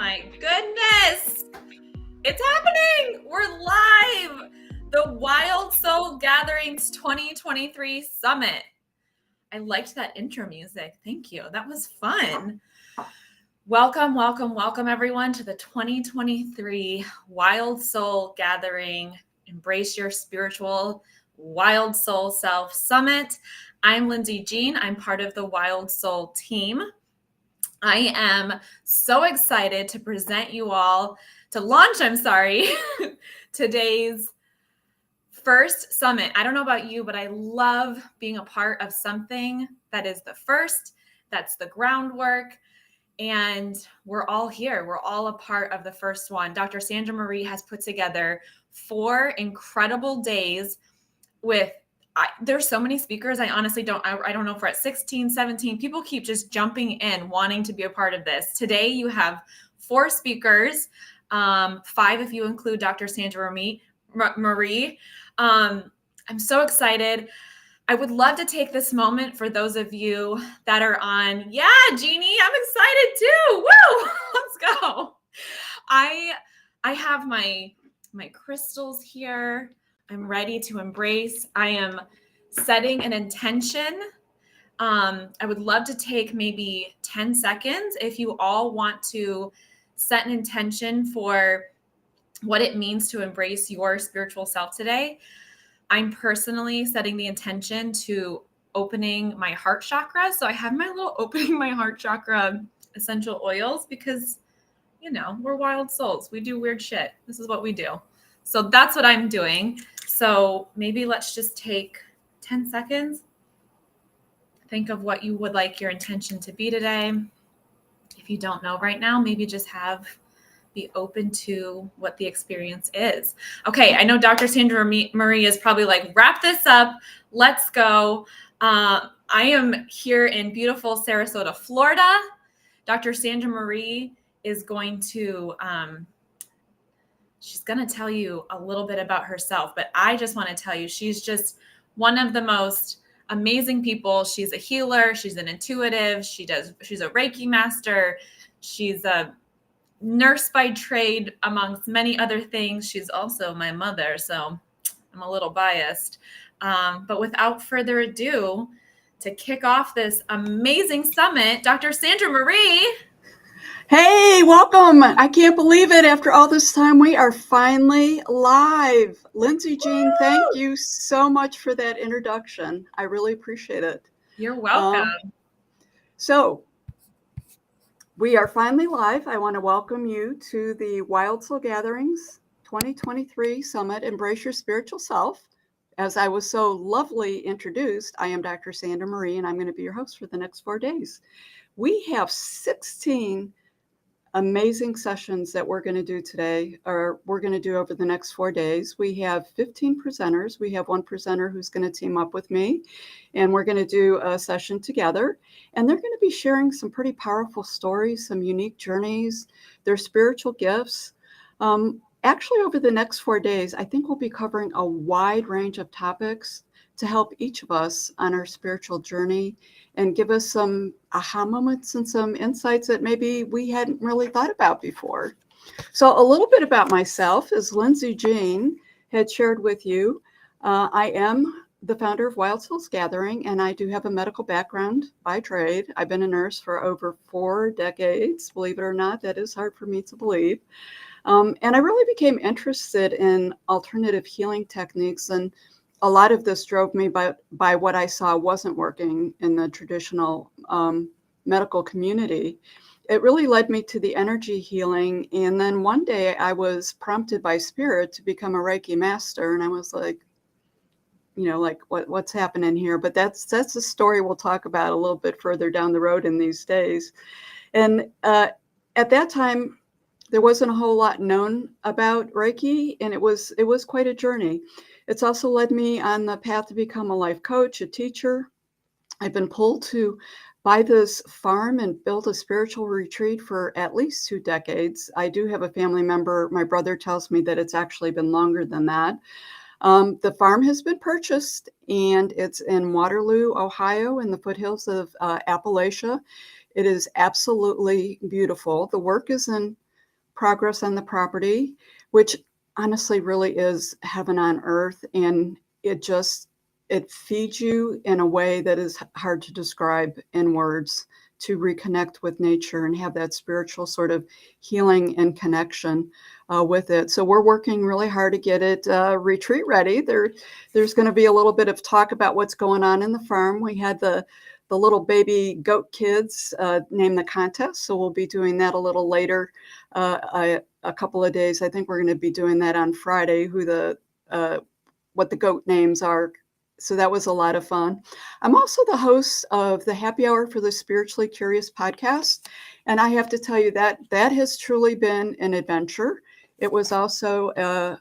my goodness. It's happening. We're live. The Wild Soul Gatherings 2023 Summit. I liked that intro music. Thank you. That was fun. Welcome, everyone to the 2023 Wild Soul Gathering. Embrace your spiritual Wild Soul Self Summit. I'm Lindsay Jean. I'm part of the Wild Soul team. I am so excited to present you all, to launch, today's first summit. I don't know about you, but I love being a part of something that is the first, that's the groundwork, and we're all here. We're all a part of the first one. Dr. Sandra Marie has put together 4 incredible days with there's so many speakers. I honestly don't know if we're at 16, 17. People keep just jumping in, wanting to be a part of this. Today, you have 4 speakers, 5 if you include Dr. Sandra Marie. I'm so excited. I would love to take this moment for those of you that are on. Yeah, Jeannie, I'm excited too. Woo! Let's go. I have my crystals here. I'm ready to embrace. I am setting an intention. I would love to take maybe 10 seconds if you all want to set an intention for what it means to embrace your spiritual self today. I'm personally setting the intention to opening my heart chakra. So I have my little opening my heart chakra essential oils because, we're wild souls. We do weird shit. This is what we do. So that's what I'm doing. So maybe let's just take 10 seconds. Think of what you would like your intention to be today. If you don't know right now, maybe just be open to what the experience is. Okay, I know Dr. Sandra Marie is probably like, wrap this up. Let's go. I am here in beautiful Sarasota, Florida. Dr. Sandra Marie is going to she's going to tell you a little bit about herself, but I just want to tell you, she's just one of the most amazing people. She's a healer. She's an intuitive. She's a Reiki master. She's a nurse by trade, amongst many other things. She's also my mother, so I'm a little biased. But without further ado, to kick off this amazing summit, Dr. Sandra Marie. Hey, welcome. I can't believe it. After all this time, we are finally live. Lindsay Jean, thank you so much for that introduction. I really appreciate it. You're welcome. So we are finally live. I want to welcome you to the Wild Soul Gatherings 2023 Summit, Embrace Your Spiritual Self. As I was so lovely introduced, I am Dr. Sandra Marie, and I'm going to be your host for the next 4 days. We have 16 amazing sessions that we're going to do today, or we're going to do over the next 4 days. We have 15 presenters. We have one presenter who's going to team up with me, and we're going to do a session together. And they're going to be sharing some pretty powerful stories, some unique journeys, their spiritual gifts. Actually, over the next 4 days, I think we'll be covering a wide range of topics to help each of us on our spiritual journey and give us some aha moments and some insights that maybe we hadn't really thought about before. So a little bit about myself, as Lindsay Jean had shared with you, I am the founder of Wild Souls Gathering, and I do have a medical background by trade. I've been a nurse for over 4 decades. Believe it or not, that is hard for me to believe. And I really became interested in alternative healing techniques, and a lot of this drove me by what I saw wasn't working in the traditional medical community. It really led me to the energy healing. And then one day I was prompted by Spirit to become a Reiki master. And I was like, what's happening here? But that's a story we'll talk about a little bit further down the road in these days. And at that time, there wasn't a whole lot known about Reiki, and it was quite a journey. It's also led me on the path to become a life coach, a teacher. I've been pulled to buy this farm and build a spiritual retreat for at least 2 decades. I do have a family member. My brother tells me that it's actually been longer than that. The farm has been purchased, and it's in Waterloo, Ohio, in the foothills of Appalachia. It is absolutely beautiful. The work is in progress on the property, which honestly really is heaven on earth. And it feeds you in a way that is hard to describe in words, to reconnect with nature and have that spiritual sort of healing and connection with it. So we're working really hard to get it retreat ready. There's going to be a little bit of talk about what's going on in the farm. We had the little baby goat kids name the contest, so we'll be doing that a little later, a couple of days. I think we're going to be doing that on Friday, what the goat names are. So that was a lot of fun. I'm also the host of the Happy Hour for the Spiritually Curious podcast. And I have to tell you that has truly been an adventure. It was also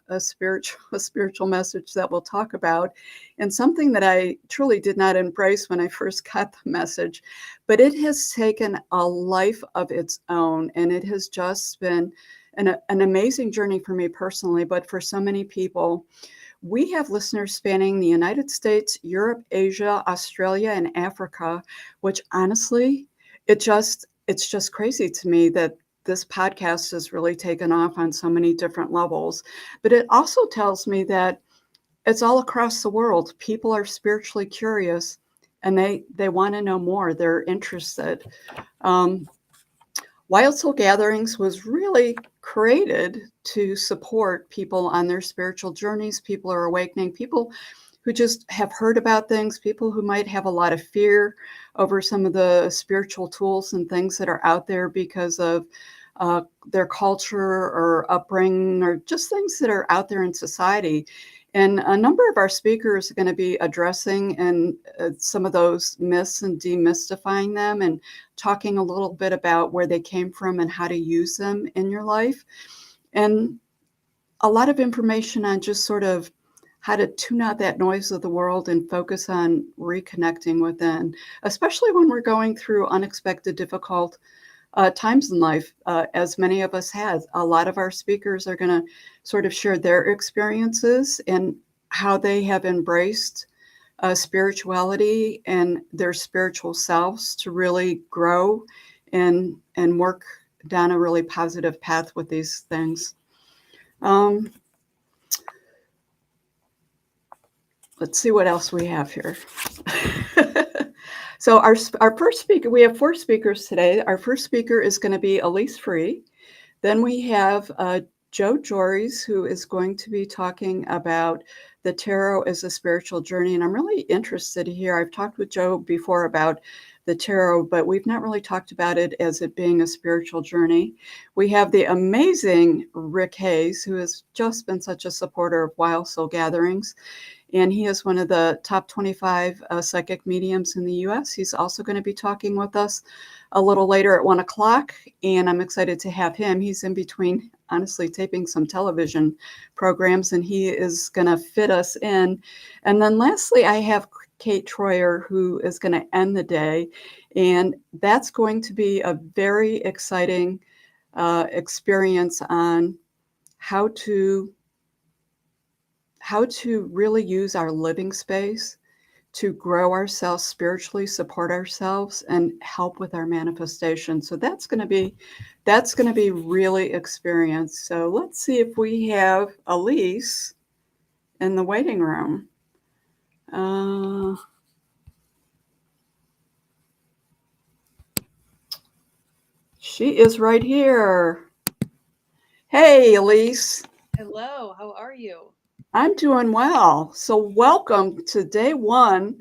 a spiritual message that we'll talk about, and something that I truly did not embrace when I first got the message. But it has taken a life of its own, and it has just been an amazing journey for me personally, but for so many people. We have listeners spanning the United States, Europe, Asia, Australia, and Africa, which honestly, it's just crazy to me that this podcast has really taken off on so many different levels. But it also tells me that it's all across the world. People are spiritually curious, and they want to know more. They're interested. Wild Soul Gatherings was really created to support people on their spiritual journeys. People are awakening, people who just have heard about things, people who might have a lot of fear over some of the spiritual tools and things that are out there because of their culture or upbringing, or just things that are out there in society. And a number of our speakers are going to be addressing some of those myths and demystifying them, and talking a little bit about where they came from and how to use them in your life. And a lot of information on just sort of how to tune out that noise of the world and focus on reconnecting within, especially when we're going through unexpected, difficult times in life, as many of us have. A lot of our speakers are going to sort of share their experiences and how they have embraced spirituality and their spiritual selves to really grow and work down a really positive path with these things. Let's see what else we have here. So our first speaker, we have 4 speakers today. Our first speaker is going to be Elise. Then we have Geores, who is going to be talking about the tarot as a spiritual journey. And I'm really interested here. I've talked with Joe before about the tarot, but we've not really talked about it as it being a spiritual journey. We have the amazing Rick Hayes, who has just been such a supporter of Wild Soul Gatherings. And he is one of the top 25 psychic mediums in the U.S. He's also going to be talking with us a little later at 1 o'clock. And I'm excited to have him. He's in between, honestly, taping some television programs, and he is going to fit us in. And then lastly, I have Kate Troyer, who is going to end the day. And that's going to be a very exciting experience on how to really use our living space to grow ourselves spiritually, support ourselves, and help with our manifestation. So that's going to be really experience. So let's see if we have Elise in the waiting room. She is right here. Hey, Elise. Hello, how are you? I'm doing well. So welcome to day 1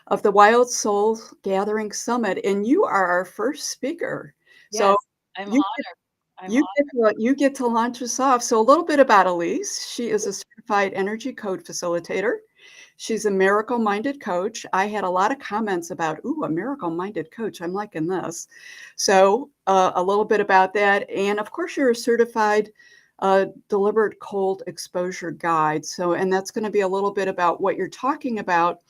of the Wild Soul Gathering Summit, and you are our first speaker. Yes, so I'm you honored. you get to launch us off. So a little bit about Elise. She is a certified energy code facilitator. She's a miracle-minded coach. I had a lot of comments about, a miracle-minded coach. I'm liking this. So a little bit about that. And of course, you're a certified deliberate cold exposure guide. So, and that's going to be a little bit about what you're talking about.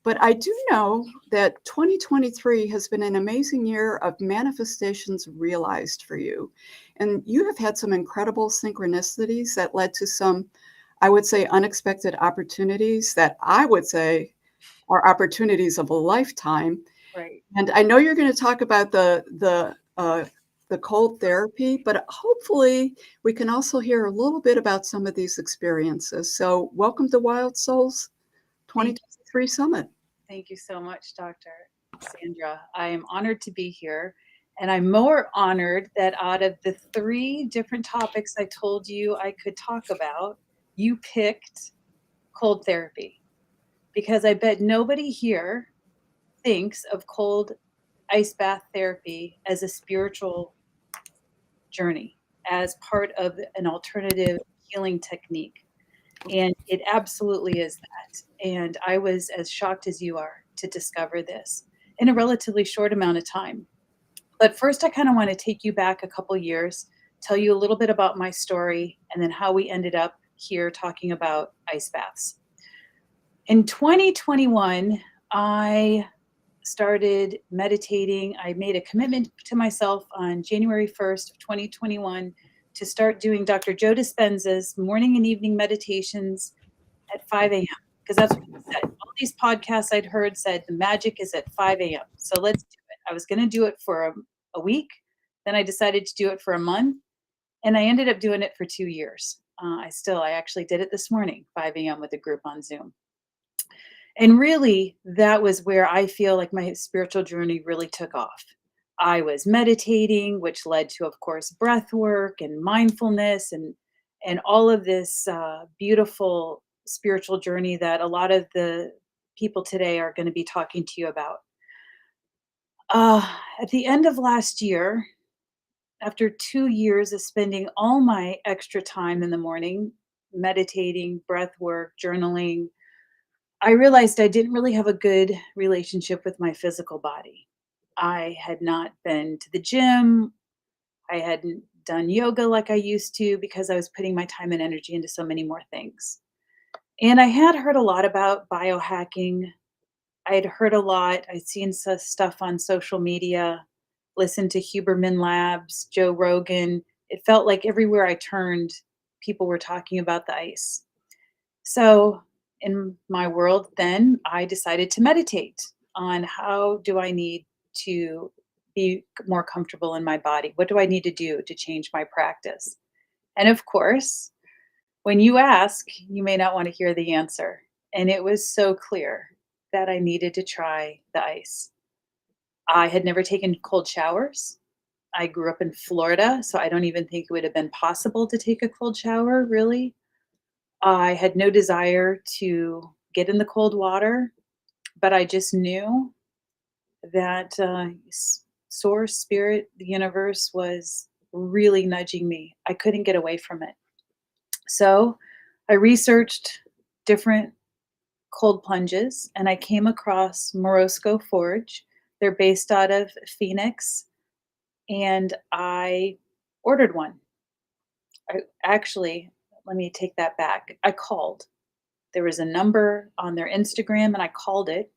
But I do know that 2023 has been an amazing year of manifestations realized for you. And you have had some incredible synchronicities that led to some, I would say, unexpected opportunities that I would say are opportunities of a lifetime. Right. And I know you're going to talk about the the cold therapy, but hopefully we can also hear a little bit about some of these experiences. So welcome to Wild Souls 2023 Summit. Thank you so much, Dr. Sandra. I am honored to be here. And I'm more honored that out of the 3 different topics I told you I could talk about, you picked cold therapy. Because I bet nobody here thinks of cold ice bath therapy as a spiritual journey, as part of an alternative healing technique. And it absolutely is that. And I was as shocked as you are to discover this in a relatively short amount of time. But first, I kind of want to take you back a couple years, tell you a little bit about my story, and then how we ended up here talking about ice baths. In 2021, I started meditating. I made a commitment to myself on January 1st of 2021 to start doing Dr. Joe Dispenza's morning and evening meditations at 5 a.m. because that's what he said. All these podcasts I'd heard said the magic is at 5 a.m. So let's do it. I was going to do it for a week. Then I decided to do it for a month. And I ended up doing it for 2 years. I actually did it this morning, 5 a.m. with a group on Zoom. And really, that was where I feel like my spiritual journey really took off. I was meditating, which led to, of course, breath work and mindfulness and all of this beautiful spiritual journey that a lot of the people today are going to be talking to you about. At the end of last year, after 2 years of spending all my extra time in the morning, meditating, breath work, journaling, I realized I didn't really have a good relationship with my physical body. I had not been to the gym. I hadn't done yoga like I used to because I was putting my time and energy into so many more things. And I had heard a lot about biohacking. I had heard a lot. I'd seen stuff on social media, listened to Huberman Labs, Joe Rogan. It felt like everywhere I turned, people were talking about the ice. So in my world, then I decided to meditate on how do I need to be more comfortable in my body? What do I need to do to change my practice? And of course, when you ask, you may not want to hear the answer. And it was so clear that I needed to try the ice. I had never taken cold showers. I grew up in Florida, so I don't even think it would have been possible to take a cold shower, really. I had no desire to get in the cold water, but I just knew that source, spirit, the universe was really nudging me. I couldn't get away from it. So I researched different cold plunges and I came across Morosco Forge. They're based out of Phoenix and I ordered one. Let me take that back. I called. There was a number on their Instagram and I called it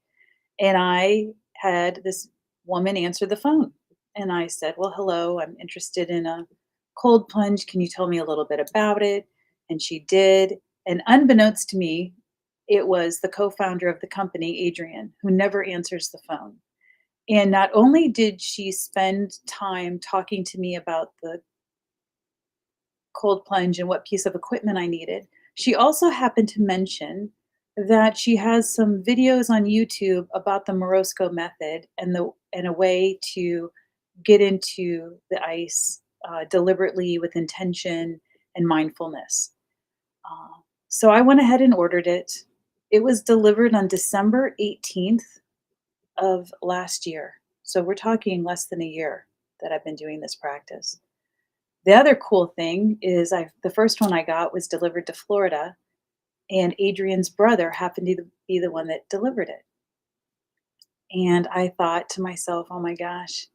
and I had this woman answer the phone. And I said, well, hello, I'm interested in a cold plunge. Can you tell me a little bit about it? And she did. And unbeknownst to me, it was the co-founder of the company, Adrienne, who never answers the phone. And not only did she spend time talking to me about the cold plunge and what piece of equipment I needed, she also happened to mention that she has some videos on YouTube about the Morosco method and a way to get into the ice deliberately with intention and mindfulness. So I went ahead and ordered it. It was delivered on December 18th of last year. So we're talking less than a year that I've been doing this practice. The other cool thing is the first one I got was delivered to Florida, and Adrienne's brother happened to be the one that delivered it. And I thought to myself, oh my gosh,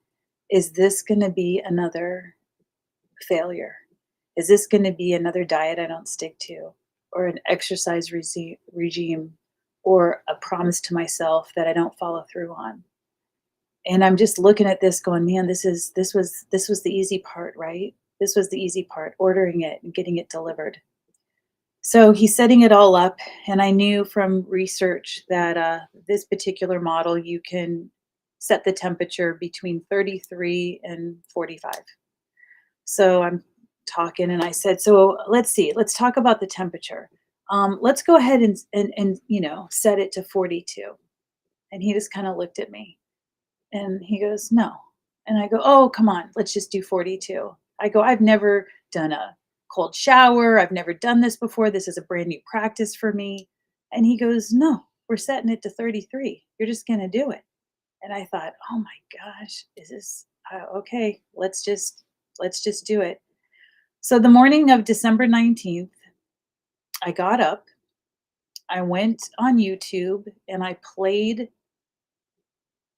is this going to be another failure? Is this going to be another diet I don't stick to, or an exercise regime, or a promise to myself that I don't follow through on? And I'm just looking at this going, man, this was the easy part, right? This was the easy part, ordering it and getting it delivered. So he's setting it all up. And I knew from research that this particular model, you can set the temperature between 33 and 45. So I'm talking and I said, so let's see, let's talk about the temperature. Let's go ahead and set it to 42. And he just kind of looked at me and he goes, no. And I go, oh, come on, let's just do 42. I go, I've never done a cold shower. I've never done this before. This is a brand new practice for me. And he goes, no, we're setting it to 33. You're just going to do it. And I thought, oh my gosh, is this okay? Let's just do it. So the morning of December 19th, I got up, I went on YouTube and I played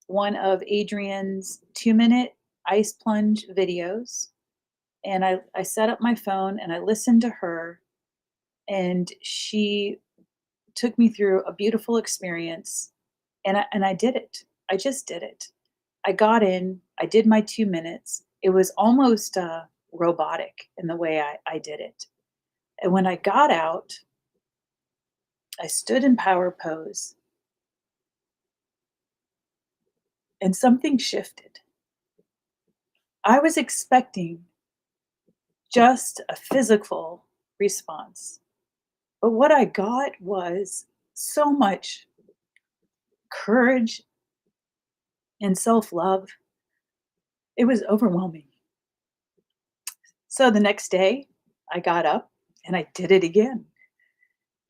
one of Adrienne's 2-minute ice plunge videos. And I set up my phone and I listened to her, and she took me through a beautiful experience. And I did it. I just did it. I got in, I did my 2 minutes. It was almost robotic in the way I did it. And when I got out, I stood in power pose and something shifted. I was expecting just a physical response, but what I got was so much courage and self love. It was overwhelming. So the next day, I got up and I did it again.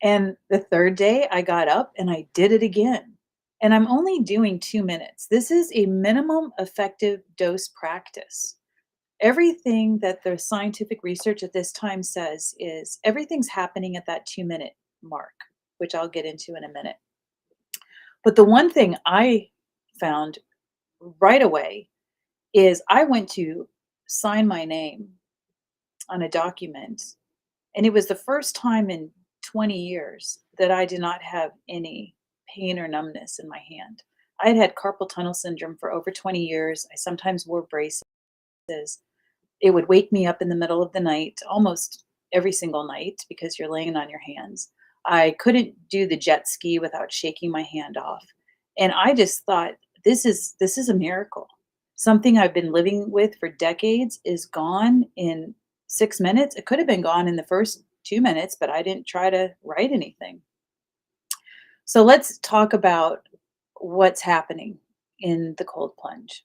And the third day, I got up and I did it again. And I'm only doing 2 minutes. This is a minimum effective dose practice. Everything that the scientific research at this time says is everything's happening at that 2-minute mark, which I'll get into in a minute. But the one thing I found right away is I went to sign my name on a document, and it was the first time in 20 years that I did not have any pain or numbness in my hand. I had had carpal tunnel syndrome for over 20 years. I sometimes wore braces. It would wake me up in the middle of the night, almost every single night, because you're laying on your hands. I couldn't do the jet ski without shaking my hand off. And I just thought, this is a miracle. Something I've been living with for decades is gone in 6 minutes. It could have been gone in the first 2 minutes, but I didn't try to write anything. So let's talk about what's happening in the cold plunge.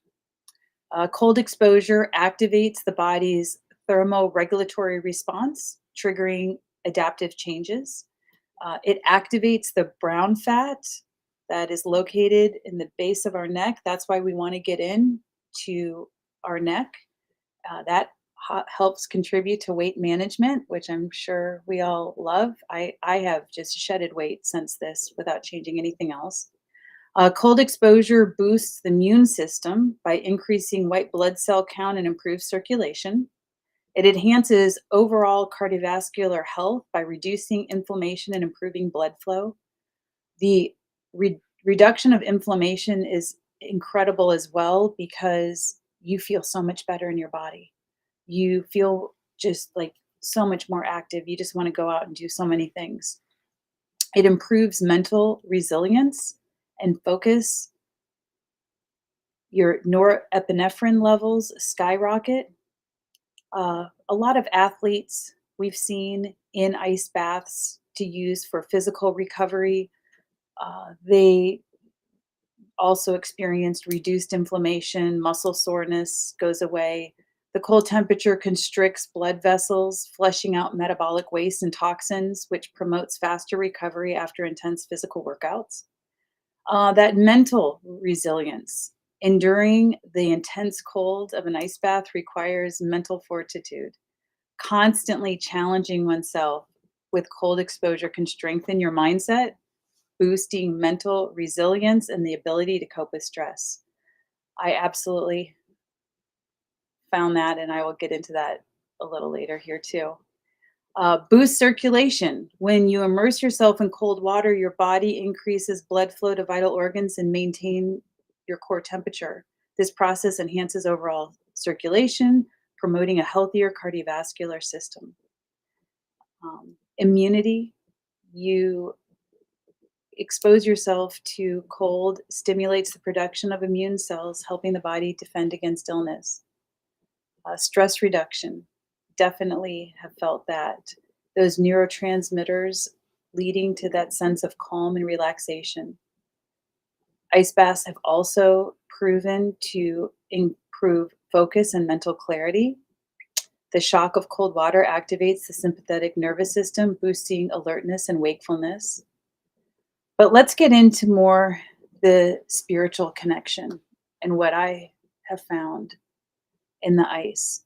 Cold exposure activates the body's thermoregulatory response, triggering adaptive changes. It activates the brown fat that is located in the base of our neck. That's why we want to get in to our neck. That helps contribute to weight management, which I'm sure we all love. I have just shedded weight since this without changing anything else. Cold exposure boosts the immune system by increasing white blood cell count and improves circulation. It enhances overall cardiovascular health by reducing inflammation and improving blood flow. The reduction of inflammation is incredible as well because you feel so much better in your body. You feel just like so much more active. You just want to go out and do so many things. It improves mental resilience and focus. Your norepinephrine levels skyrocket. A lot of athletes we've seen in ice baths to use for physical recovery. They also experienced reduced inflammation, muscle soreness goes away. The cold temperature constricts blood vessels, flushing out metabolic waste and toxins, which promotes faster recovery after intense physical workouts. That mental resilience. Enduring the intense cold of an ice bath requires mental fortitude. Constantly challenging oneself with cold exposure can strengthen your mindset, boosting mental resilience and the ability to cope with stress. I absolutely found that, and I will get into that a little later here too. Boost circulation. When you immerse yourself in cold water, your body increases blood flow to vital organs and maintain your core temperature. This process enhances overall circulation, promoting a healthier cardiovascular system. Immunity. You expose yourself to cold, stimulates the production of immune cells, helping the body defend against illness. Stress reduction, definitely have felt that. Those neurotransmitters leading to that sense of calm and relaxation. Ice baths have also proven to improve focus and mental clarity. The shock of cold water activates the sympathetic nervous system, boosting alertness and wakefulness. But let's get into more the spiritual connection and what I have found in the ice.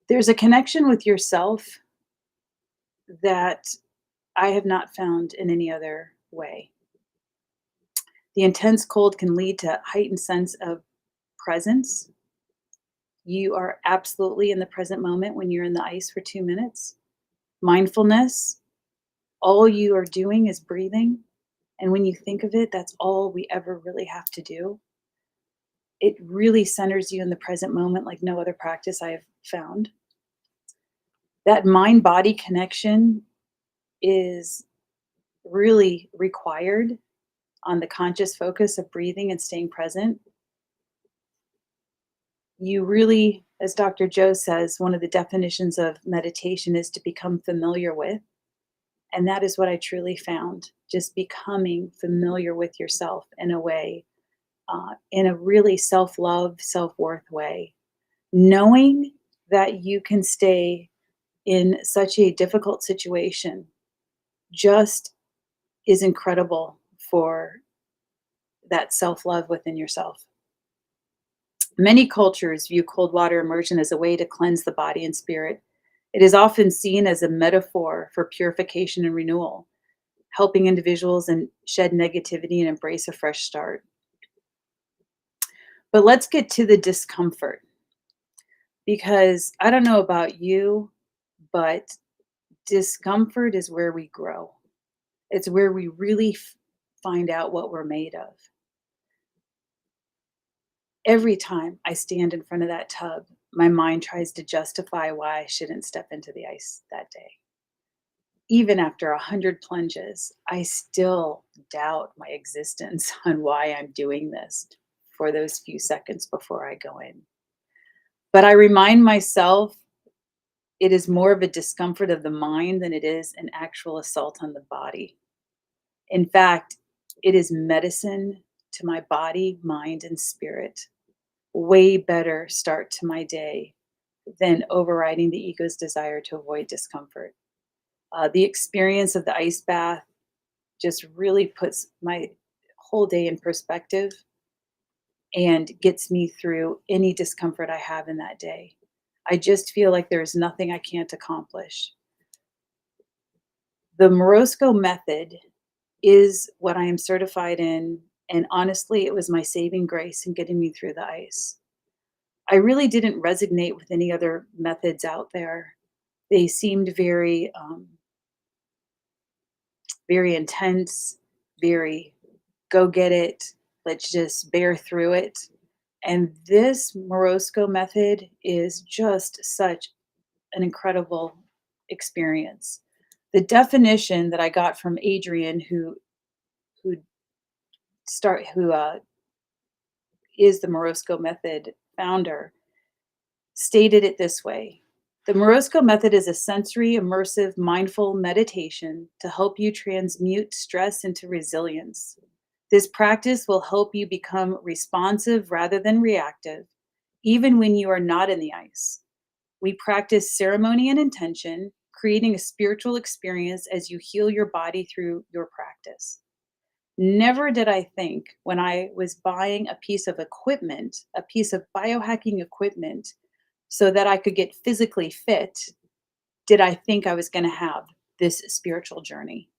There's a connection with yourself that I have not found in any other way. The intense cold can lead to heightened sense of presence. You are absolutely in the present moment when you're in the ice for 2 minutes. Mindfulness, all you are doing is breathing. And when you think of it, that's all we ever really have to do. It really centers you in the present moment like no other practice I have found. That mind-body connection is really required on the conscious focus of breathing and staying present. You really, as Dr. Joe says, one of the definitions of meditation is to become familiar with. And that is what I truly found, just becoming familiar with yourself in a way, in a really self-love, self-worth way. Knowing that you can stay in such a difficult situation just is incredible for that self-love within yourself. Many cultures view cold water immersion as a way to cleanse the body and spirit. It is often seen as a metaphor for purification and renewal, helping individuals and shed negativity and embrace a fresh start. But let's get to the discomfort, because I don't know about you, but discomfort is where we grow. It's where we really find out what we're made of. Every time I stand in front of that tub, my mind tries to justify why I shouldn't step into the ice that day. Even after 100 plunges, I still doubt my existence on why I'm doing this for those few seconds before I go in. But I remind myself it is more of a discomfort of the mind than it is an actual assault on the body. In fact, it is medicine to my body, mind, and spirit. Way better start to my day than overriding the ego's desire to avoid discomfort. The experience of the ice bath just really puts my whole day in perspective and gets me through any discomfort I have in that day. I just feel like there's nothing I can't accomplish. The Morosco method is what I am certified in, and honestly, it was my saving grace in getting me through the ice. I really didn't resonate with any other methods out there. They seemed very, very intense, very go get it, let's just bear through it. And this Morosco method is just such an incredible experience. The definition that I got from Adrian, who is the Morosco method founder, stated it this way: the Morosco method is a sensory, immersive, mindful meditation to help you transmute stress into resilience. This practice will help you become responsive rather than reactive, even when you are not in the ice. We practice ceremony and intention, creating a spiritual experience as you heal your body through your practice. Never did I think when I was buying a piece of equipment, a piece of biohacking equipment, so that I could get physically fit, did I think I was going to have this spiritual journey.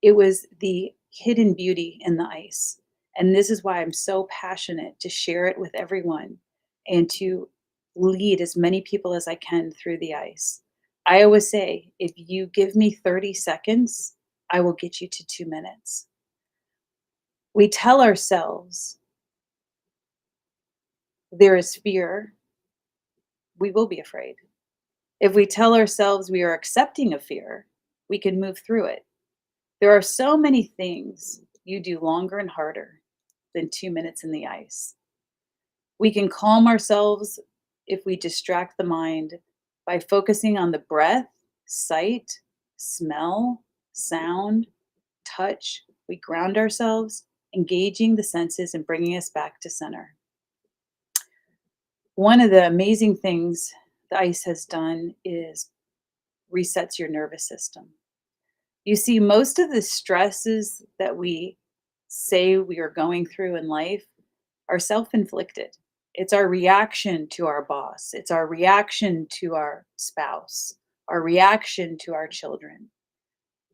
It was the hidden beauty in the ice. And this is why I'm so passionate to share it with everyone and to lead as many people as I can through the ice. I always say, if you give me 30 seconds, I will get you to 2 minutes. We tell ourselves there is fear, we will be afraid. If we tell ourselves we are accepting of fear, we can move through it. There are so many things you do longer and harder than 2 minutes in the ice. We can calm ourselves if we distract the mind by focusing on the breath, sight, smell, sound, touch. We ground ourselves, engaging the senses and bringing us back to center. One of the amazing things the ice has done is resets your nervous system. You see, most of the stresses that we say we are going through in life are self-inflicted. It's our reaction to our boss. It's our reaction to our spouse, our reaction to our children.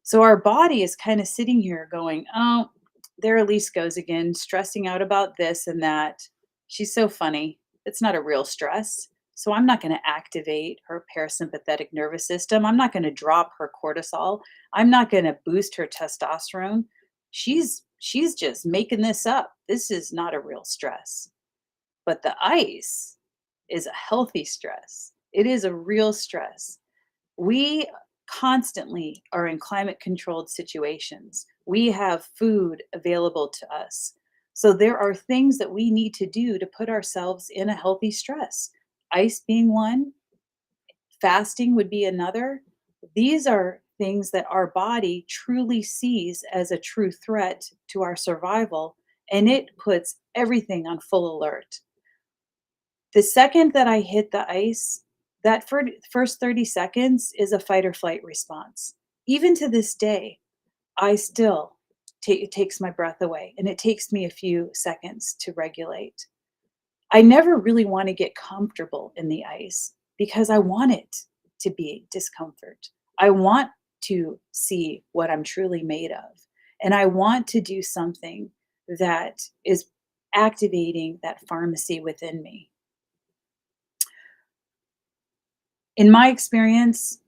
So our body is kind of sitting here going, oh, there Elise goes again, stressing out about this and that. She's so funny. It's not a real stress. So I'm not going to activate her parasympathetic nervous system. I'm not going to drop her cortisol. I'm not going to boost her testosterone. She's just making this up. This is not a real stress. But the ice is a healthy stress. It is a real stress. We constantly are in climate controlled situations. We have food available to us. So there are things that we need to do to put ourselves in a healthy stress. Ice being one, fasting would be another. These are things that our body truly sees as a true threat to our survival, and it puts everything on full alert. The second that I hit the ice, that first 30 seconds is a fight or flight response. Even to this day, I still it takes my breath away, and it takes me a few seconds to regulate. I never really want to get comfortable in the ice because I want it to be discomfort. I want to see what I'm truly made of, and I want to do something that is activating that pharmacy within me. In my experience,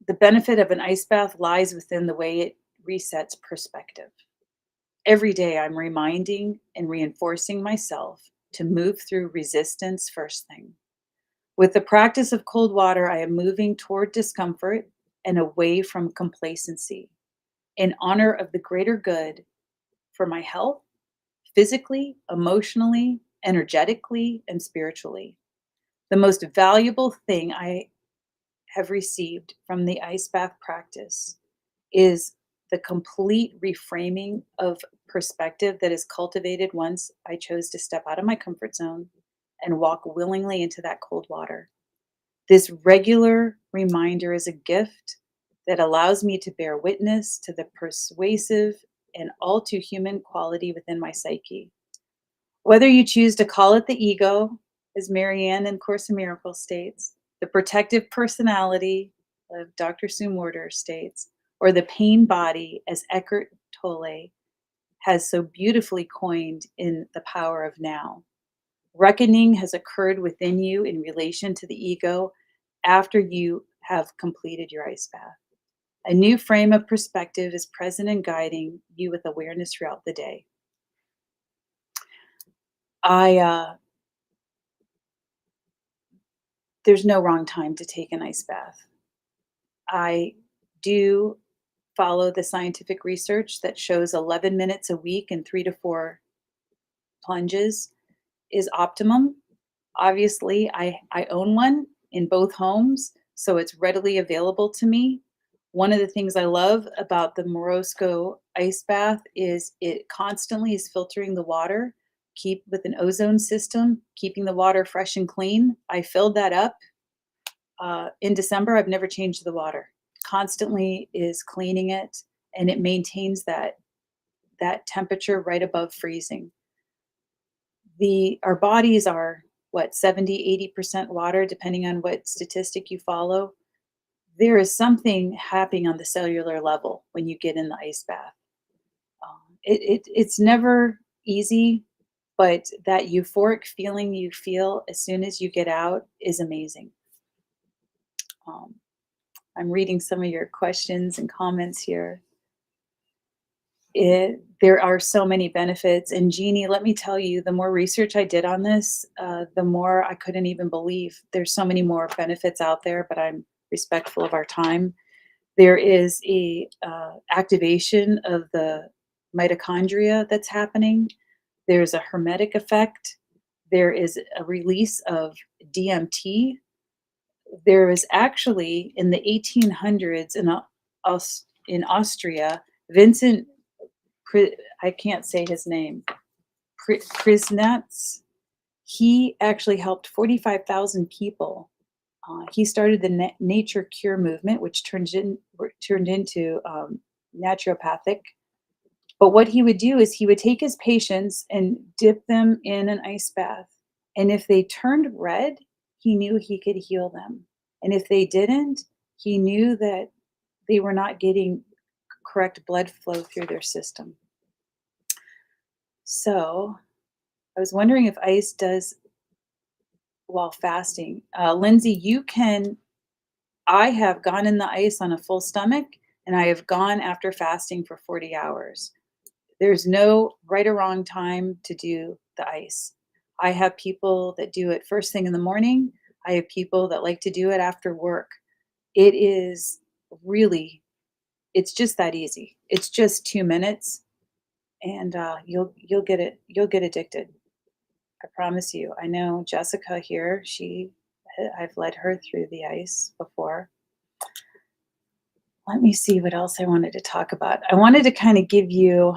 the benefit of an ice bath lies within the way it resets perspective. Every day I'm reminding and reinforcing myself to move through resistance first thing. With the practice of cold water, I am moving toward discomfort and away from complacency in honor of the greater good for my health, physically, emotionally, energetically, and spiritually. The most valuable thing I have received from the ice bath practice is the complete reframing of perspective that is cultivated once I chose to step out of my comfort zone and walk willingly into that cold water. This regular reminder is a gift that allows me to bear witness to the persuasive and all too human quality within my psyche. Whether you choose to call it the ego, as Marianne in Course in Miracles states, the protective personality of Dr. Sue Morter states, or the pain body, as Eckhart Tolle has so beautifully coined in The Power of Now. Reckoning has occurred within you in relation to the ego after you have completed your ice bath. A new frame of perspective is present and guiding you with awareness throughout the day. There's no wrong time to take an ice bath. I do follow the scientific research that shows 11 minutes a week and 3 to 4 plunges is optimum. Obviously, I own one in both homes, so it's readily available to me. One of the things I love about the Morosco ice bath is it constantly is filtering the water, keep with an ozone system, keeping the water fresh and clean. I filled that up in December. I've never changed the water. Constantly is cleaning it, and it maintains that temperature right above freezing. Our bodies are 70-80% water, depending on what statistic you follow. There is something happening on the cellular level when you get in the ice bath. It's never easy, but that euphoric feeling you feel as soon as you get out is amazing. I'm reading some of your questions and comments here. There are so many benefits. And Jeannie, let me tell you, the more research I did on this, the more I couldn't even believe. There's so many more benefits out there, but I'm respectful of our time. There is a activation of the mitochondria that's happening. There's a hermetic effect. there is a release of DMT. There was actually in the 1800s in Austria, Vincent, I can't say his name, Krisnatz. He actually helped 45,000 people. He started the nature cure movement, which turned into naturopathic. But what he would do is he would take his patients and dip them in an ice bath. And if they turned red, he knew he could heal them. And if they didn't, he knew that they were not getting correct blood flow through their system. So I was wondering if ice does while fasting. Lindsay, I have gone in the ice on a full stomach, and I have gone after fasting for 40 hours. There's no right or wrong time to do the ice. I have people that do it first thing in the morning. I have people that like to do it after work. It is really, it's just that easy. It's just 2 minutes, and you'll get it. You'll get addicted. I promise you. I know Jessica here. I've led her through the ice before. Let me see what else I wanted to talk about. I wanted to kind of give you,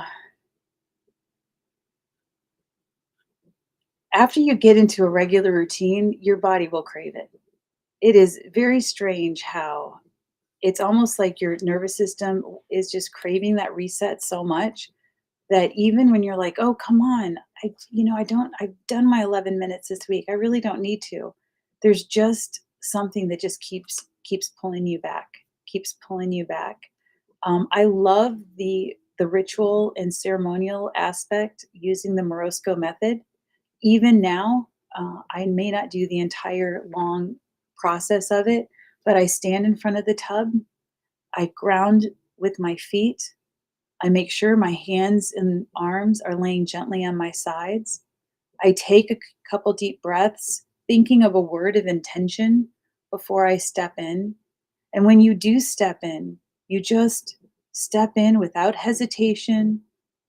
after you get into a regular routine, your body will crave it. It is very strange how it's almost like your nervous system is just craving that reset so much that even when you're like, oh, come on, I've done my 11 minutes this week. I really don't need to. There's just something that just keeps pulling you back, keeps pulling you back. I love the ritual and ceremonial aspect using the Morosco method. Even now, I may not do the entire long process of it, but I stand in front of the tub. I ground with my feet. I make sure my hands and arms are laying gently on my sides. I take a couple deep breaths, thinking of a word of intention before I step in. And when you do step in, you just step in without hesitation,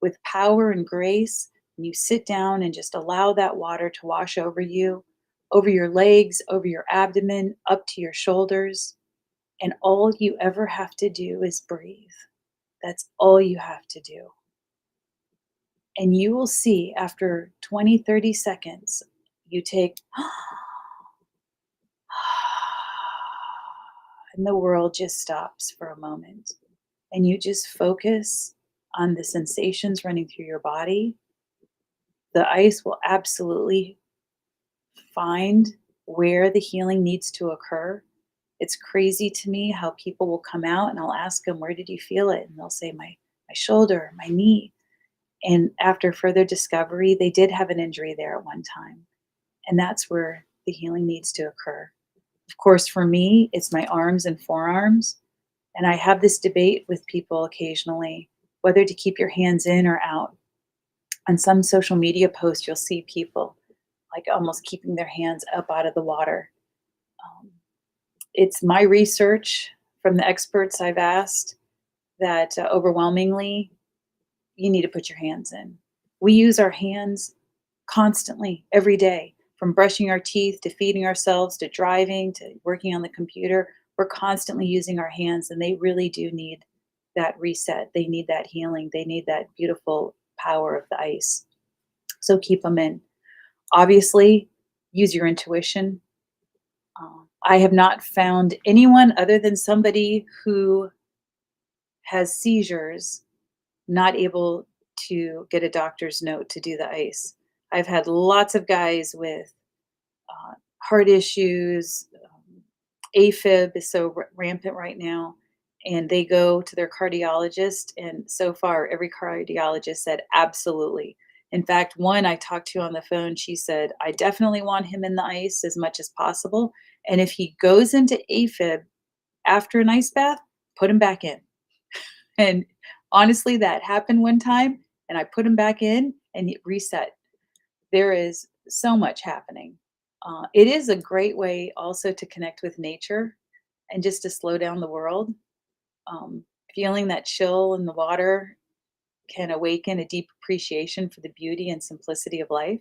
with power and grace. And you sit down and just allow that water to wash over you, over your legs, over your abdomen, up to your shoulders. And all you ever have to do is breathe. That's all you have to do. And you will see after 20, 30 seconds, you take, and the world just stops for a moment. And you just focus on the sensations running through your body. The ice will absolutely find where the healing needs to occur. It's crazy to me how people will come out and I'll ask them, where did you feel it? And they'll say, my shoulder, my knee. And after further discovery, they did have an injury there at one time. And that's where the healing needs to occur. Of course, for me, it's my arms and forearms. And I have this debate with people occasionally, whether to keep your hands in or out. On some social media posts, you'll see people like almost keeping their hands up out of the water. It's my research from the experts I've asked that overwhelmingly, you need to put your hands in. We use our hands constantly, every day, from brushing our teeth to feeding ourselves to driving to working on the computer. We're constantly using our hands, and they really do need that reset. They need that healing. They need that beautiful power of the ice. So keep them in. Obviously, use your intuition. I have not found anyone other than somebody who has seizures not able to get a doctor's note to do the ice. I've had lots of guys with heart issues. AFib is so rampant right now, and they go to their cardiologist, and so far every cardiologist said absolutely. In fact, one I talked to on the phone, she said, I definitely want him in the ice as much as possible, and if he goes into AFib after an ice bath, put him back in. And honestly, that happened one time, and I put him back in, and it reset. There is so much happening. It is a great way also to connect with nature and just to slow down the world. Feeling that chill in the water can awaken a deep appreciation for the beauty and simplicity of life.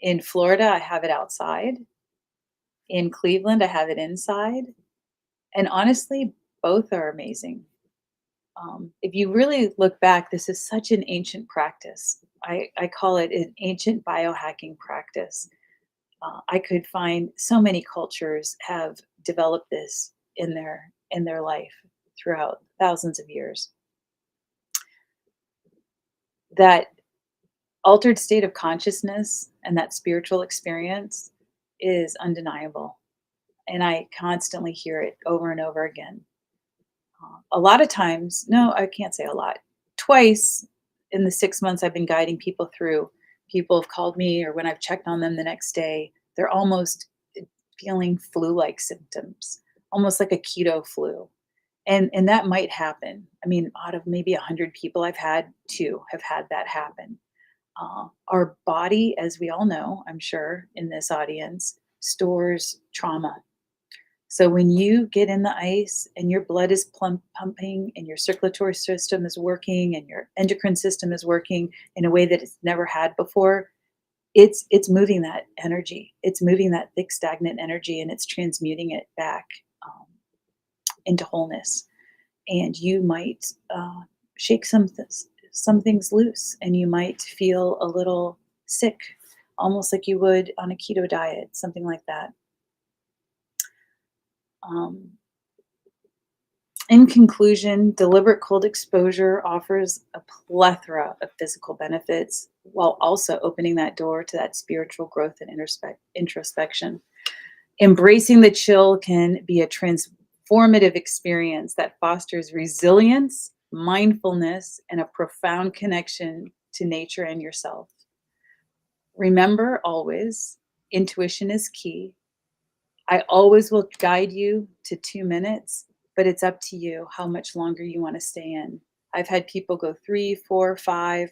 In Florida, I have it outside. In Cleveland, I have it inside. And honestly, both are amazing. If you really look back, this is such an ancient practice. I call it an ancient biohacking practice. I could find so many cultures have developed this in their life throughout thousands of years. That altered state of consciousness and that spiritual experience is undeniable, and I constantly hear it over and over again. A lot of times, no, I can't say a lot. Twice in the 6 months I've been guiding people through, people have called me, or when I've checked on them the next day, they're almost feeling flu-like symptoms, almost like a keto flu. And that might happen. I mean, out of maybe 100 people I've had, 2 have had that happen. Our body, as we all know, I'm sure in this audience, stores trauma. So when you get in the ice and your blood is pumping and your circulatory system is working and your endocrine system is working in a way that it's never had before, it's moving that energy. It's moving that thick stagnant energy, and it's transmuting it back into wholeness. And you might shake some things loose, and you might feel a little sick, almost like you would on a keto diet, something like that. In conclusion, deliberate cold exposure offers a plethora of physical benefits while also opening that door to that spiritual growth and introspection. Embracing the chill can be a transformative experience that fosters resilience, mindfulness, and a profound connection to nature and yourself. Remember always, intuition is key. I always will guide you to 2 minutes, but it's up to you how much longer you want to stay in. I've had people go 3, 4, 5,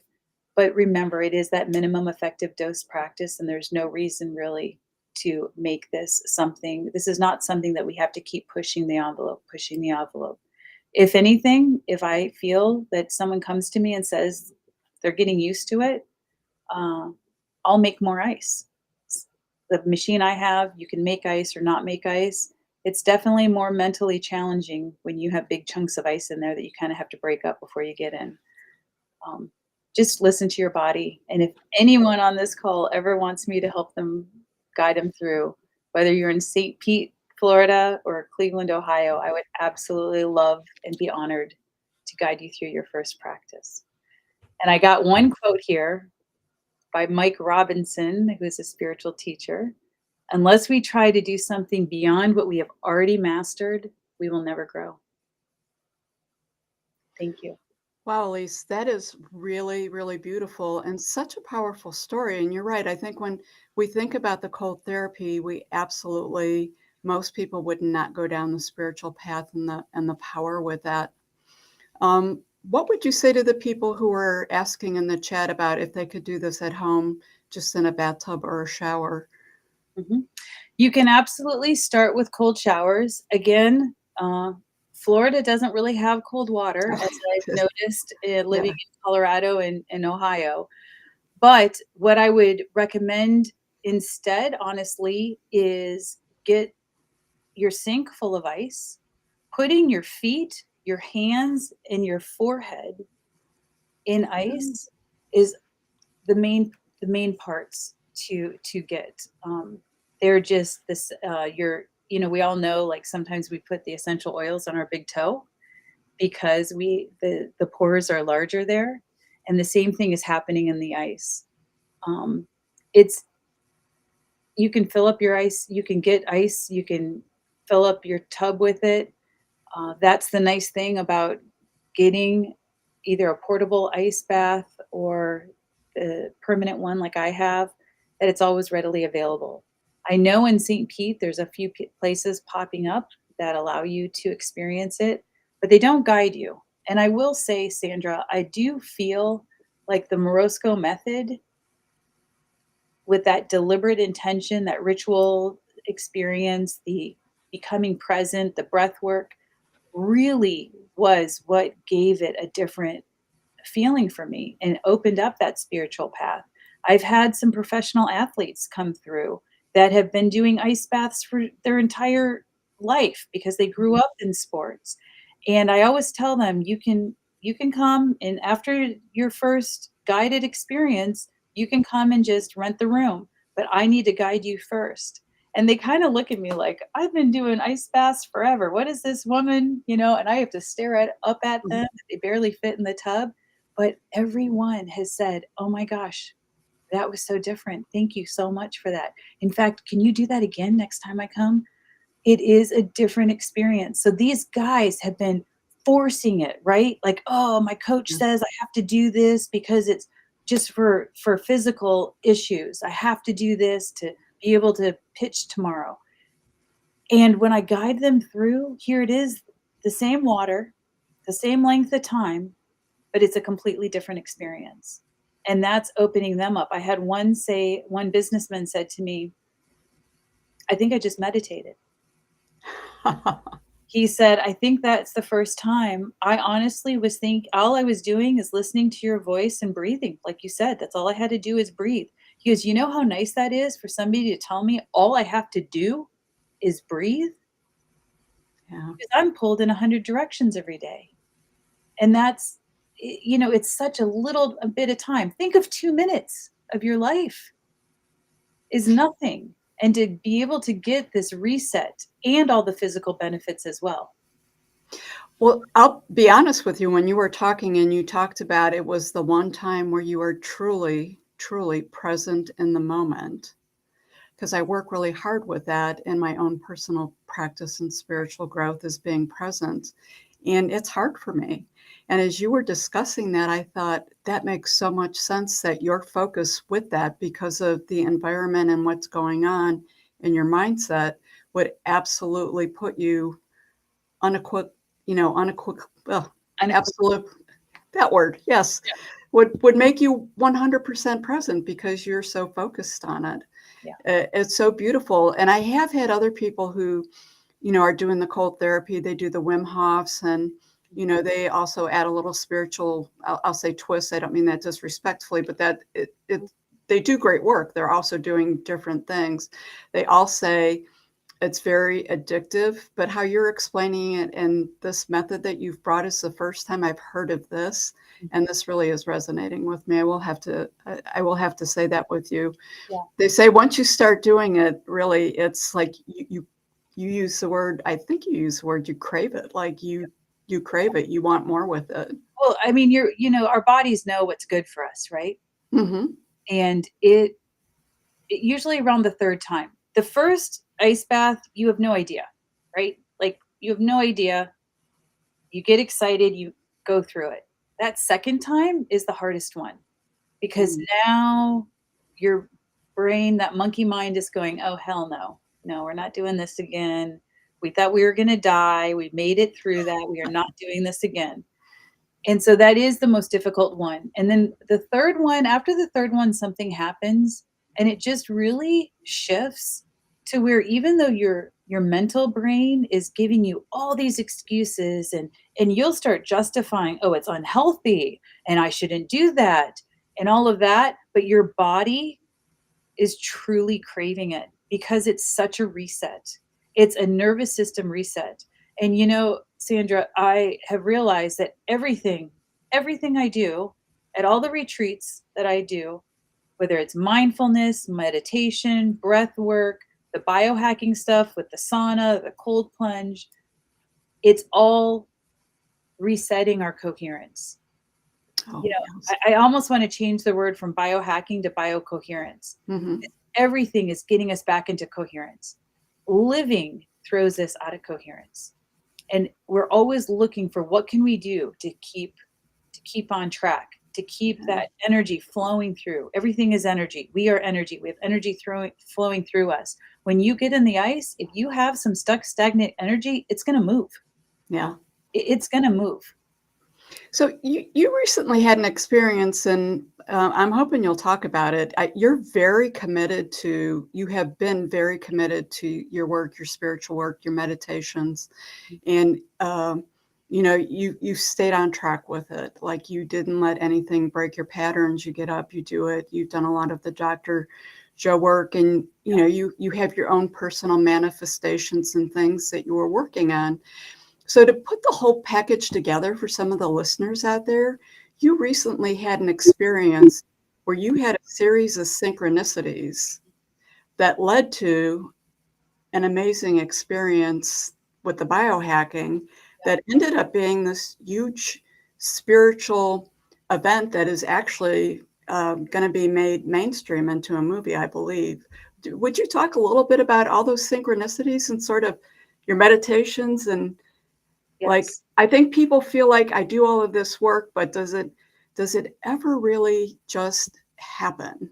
but remember, it is that minimum effective dose practice, and there's no reason really to make this something. This is not something that we have to keep pushing the envelope, pushing the envelope. If anything, if I feel that someone comes to me and says they're getting used to it, I'll make more ice. The machine I have, you can make ice or not make ice. It's definitely more mentally challenging when you have big chunks of ice in there that you kind of have to break up before you get in. Just listen to your body. And if anyone on this call ever wants me to help them, guide them through, whether you're in St. Pete, Florida, or Cleveland, Ohio, I would absolutely love and be honored to guide you through your first practice. And I got one quote here by Mike Robinson, who is a spiritual teacher. Unless we try to do something beyond what we have already mastered, we will never grow. Thank you. Wow, Elise, that is really, really beautiful and such a powerful story. And you're right. I think when we think about the cold therapy, we absolutely, most people would not go down the spiritual path and the power with that. What would you say to the people who are asking in the chat about if they could do this at home, just in a bathtub or a shower? Mm-hmm. You can absolutely start with cold showers. Again, Florida doesn't really have cold water, as I've noticed living in Colorado and Ohio. But what I would recommend instead, honestly, is get your sink full of ice, putting your feet, your hands, and your forehead in ice is the main parts to get. They're just this. We all know, like, sometimes we put the essential oils on our big toe because the pores are larger there, and the same thing is happening in the ice. It's You can fill up your ice. You can get ice. You can fill up your tub with it. That's the nice thing about getting either a portable ice bath or the permanent one like I have, that it's always readily available. I know in St. Pete, there's a few places popping up that allow you to experience it, but they don't guide you. And I will say, Sandra, I do feel like the Morosco method, with that deliberate intention, that ritual experience, the becoming present, the breath work, really was what gave it a different feeling for me and opened up that spiritual path. I've had some professional athletes come through that have been doing ice baths for their entire life because they grew up in sports. And I always tell them, you can come, and after your first guided experience, you can come and just rent the room, but I need to guide you first. And they kind of look at me like, I've been doing ice baths forever. What is this woman? And I have to stare up at them. They barely fit in the tub. But everyone has said, oh my gosh, that was so different. Thank you so much for that. In fact, can you do that again next time I come? It is a different experience. So these guys have been forcing it, right? Like, oh, my coach says I have to do this because it's just for physical issues. I have to do this to be able to pitch tomorrow. And when I guide them through, here it is, the same water, the same length of time, but it's a completely different experience. And that's opening them up. I had one businessman said to me, I think I just meditated. He said, I think that's the first time. I honestly all I was doing is listening to your voice and breathing. Like you said, that's all I had to do is breathe. He goes, you know how nice that is for somebody to tell me all I have to do is breathe? Yeah. Because I'm pulled in 100 directions every day. And that's, it's such a bit of time. Think of 2 minutes of your life is nothing. And to be able to get this reset and all the physical benefits as well. Well, I'll be honest with you. When you were talking and you talked about it was the one time where you are truly, truly present in the moment, because I work really hard with that in my own personal practice and spiritual growth is being present. And it's hard for me. And as you were discussing that, I thought that makes so much sense that your focus with that, because of the environment and what's going on in your mindset, would absolutely put you absolute, that word, yes, would make you 100% present because you're so focused on it. Yeah. It's so beautiful. And I have had other people who, are doing the cold therapy. They do the Wim Hofs, and, they also add a little spiritual, I'll say twist. I don't mean that disrespectfully, but that they do great work. They're also doing different things. They all say it's very addictive, but how you're explaining it and this method that you've brought is the first time I've heard of this. And this really is resonating with me. I will have to say that with you. Yeah. They say once you start doing it, really, it's like you use the word, I think you use the word, you crave it. Like you crave it. You want more with it. Well, I mean, our bodies know what's good for us, right? Mm-hmm. And it usually around the third time. The first ice bath, you have no idea, right? Like you have no idea. You get excited, you go through it. That second time is the hardest one because now your brain, that monkey mind is going, oh, hell no. No, we're not doing this again. We thought we were going to die. We made it through that. We are not doing this again. And so that is the most difficult one. And then the third one, after the third one, something happens and it just really shifts to where even though your mental brain is giving you all these excuses and you'll start justifying, oh, it's unhealthy and I shouldn't do that and all of that. But your body is truly craving it because it's such a reset. It's a nervous system reset. And Sandra, I have realized that everything I do at all the retreats that I do, whether it's mindfulness, meditation, breath work, the biohacking stuff with the sauna, the cold plunge, it's all resetting our coherence. Oh, yes. I almost want to change the word from biohacking to biocoherence. Mm-hmm. Everything is getting us back into coherence. Living throws us out of coherence. And we're always looking for what can we do to keep on track, to keep that energy flowing through. Everything is energy. We are energy. We have energy flowing through us. When you get in the ice, if you have some stuck, stagnant energy, it's going to move. Yeah. It's going to move. So you recently had an experience, and I'm hoping you'll talk about it. You have been very committed to your work, your spiritual work, your meditations. And you stayed on track with it. Like you didn't let anything break your patterns. You get up, you do it. You've done a lot of the Dr. Joe work, and you have your own personal manifestations and things that you were working on. So to put the whole package together for some of the listeners out there, you recently had an experience where you had a series of synchronicities that led to an amazing experience with the biohacking that ended up being this huge spiritual event that is actually going to be made mainstream into a movie, I believe. Would you talk a little bit about all those synchronicities and sort of your meditations? And like, Yes. I think people feel like I do all of this work, but does it ever really just happen?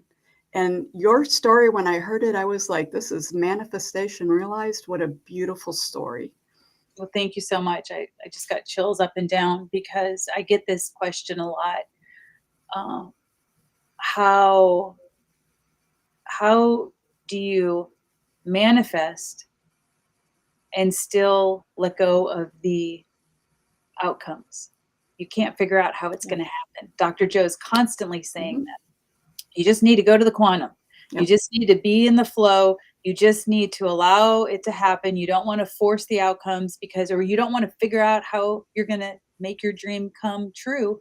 And your story, when I heard it, I was like, this is manifestation realized. What a beautiful story. Well, thank you so much. I just got chills up and down because I get this question a lot. Um, how how do you manifest and still let go of the outcomes? You can't figure out how it's Yeah. going to happen. Dr. Joe is constantly saying Mhm. that. You just need to go to the quantum. You Yep. just need to be in the flow. You just need to allow it to happen. You don't want to force the outcomes or you don't want to figure out how you're going to make your dream come true,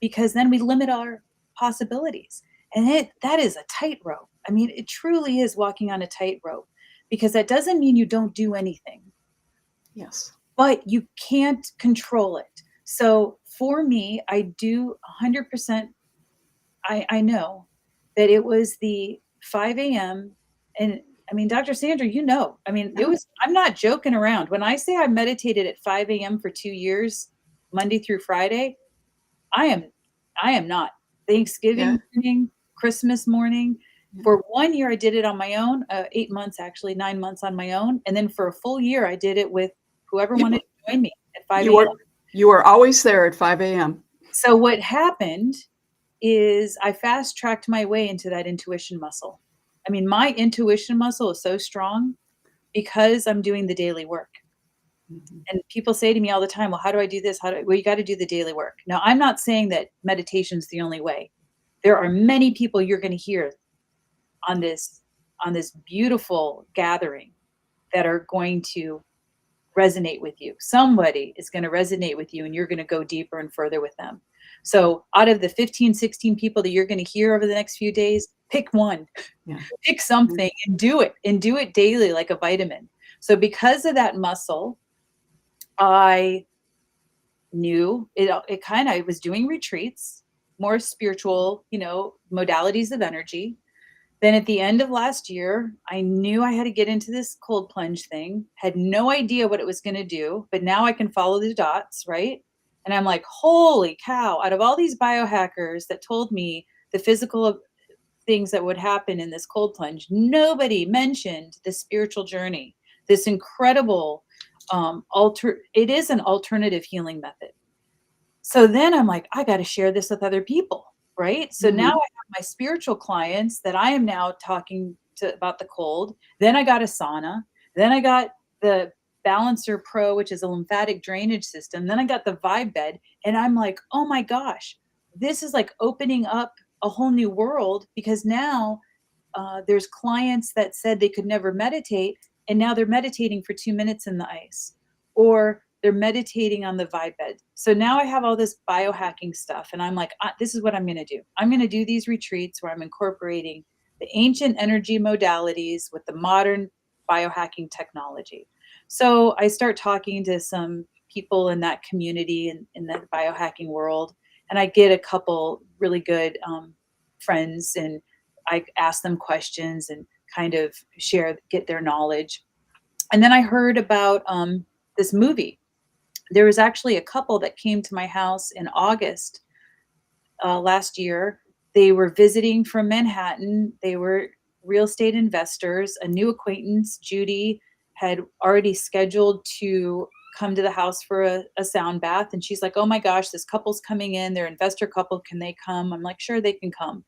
because then we limit our possibilities. And that is a tightrope. I mean, it truly is walking on a tightrope, because that doesn't mean you don't do anything, Yes. but you can't control it. So for me, I do 100%. I know that it was the 5 a.m. And I mean, Dr. Sandra, I mean, I'm not joking around. When I say I meditated at 5 a.m. for 2 years, Monday through Friday, I am, I am not. Yeah. Thanksgiving morning, Christmas morning. Yeah. For 1 year, I did it on my own, 8 months, actually, 9 months on my own. And then for a full year, I did it with whoever You, wanted to join me at 5 you a.m. were always there at 5 a.m. So what happened is I fast tracked my way into that intuition muscle. I mean, my intuition muscle is so strong because I'm doing the daily work. Mhm. And people say to me all the time, well, how do I do this? Well, you got to do the daily work. Now, I'm not saying that meditation is the only way. There are many people you're going to hear on this beautiful gathering that are going to resonate with you. Somebody is going to resonate with you, and you're going to go deeper and further with them. So out of the 15, 16 people that you're going to hear over the next few days, pick one, Yeah. pick something and do it daily like a vitamin. So because of that muscle, I knew I was doing retreats, more spiritual, modalities of energy. Then at the end of last year, I knew I had to get into this cold plunge thing, had no idea what it was going to do, but now I can follow the dots, right? And I'm like, holy cow, out of all these biohackers that told me the physical things that would happen in this cold plunge, nobody mentioned the spiritual journey, this incredible it is an alternative healing method. So then I'm like, I got to share this with other people, right? So now I Mhm. have my spiritual clients that I am now talking to about the cold. Then I got a sauna. Then I got the Balancer Pro, which is a lymphatic drainage system. Then I got the Vibe Bed. And I'm like, oh my gosh, this is like opening up a whole new world, because now there's clients that said they could never meditate, and now they're meditating for 2 minutes in the ice, or they're meditating on the Vibe Bed. So now I have all this biohacking stuff, and I'm like, this is what I'm going to do. I'm going to do these retreats where I'm incorporating the ancient energy modalities with the modern biohacking technology. So I start talking to some people in that community and in the biohacking world, and I get a couple really good friends, and I ask them questions and kind of get their knowledge. And then I heard about this movie. There was actually a couple that came to my house in August last year. They were visiting from Manhattan. They were real estate investors. A new acquaintance, Judy, had already scheduled to come to the house for a sound bath. And she's like, oh my gosh, this couple's coming in. They're investor couple. Can they come? I'm like, sure, they can come.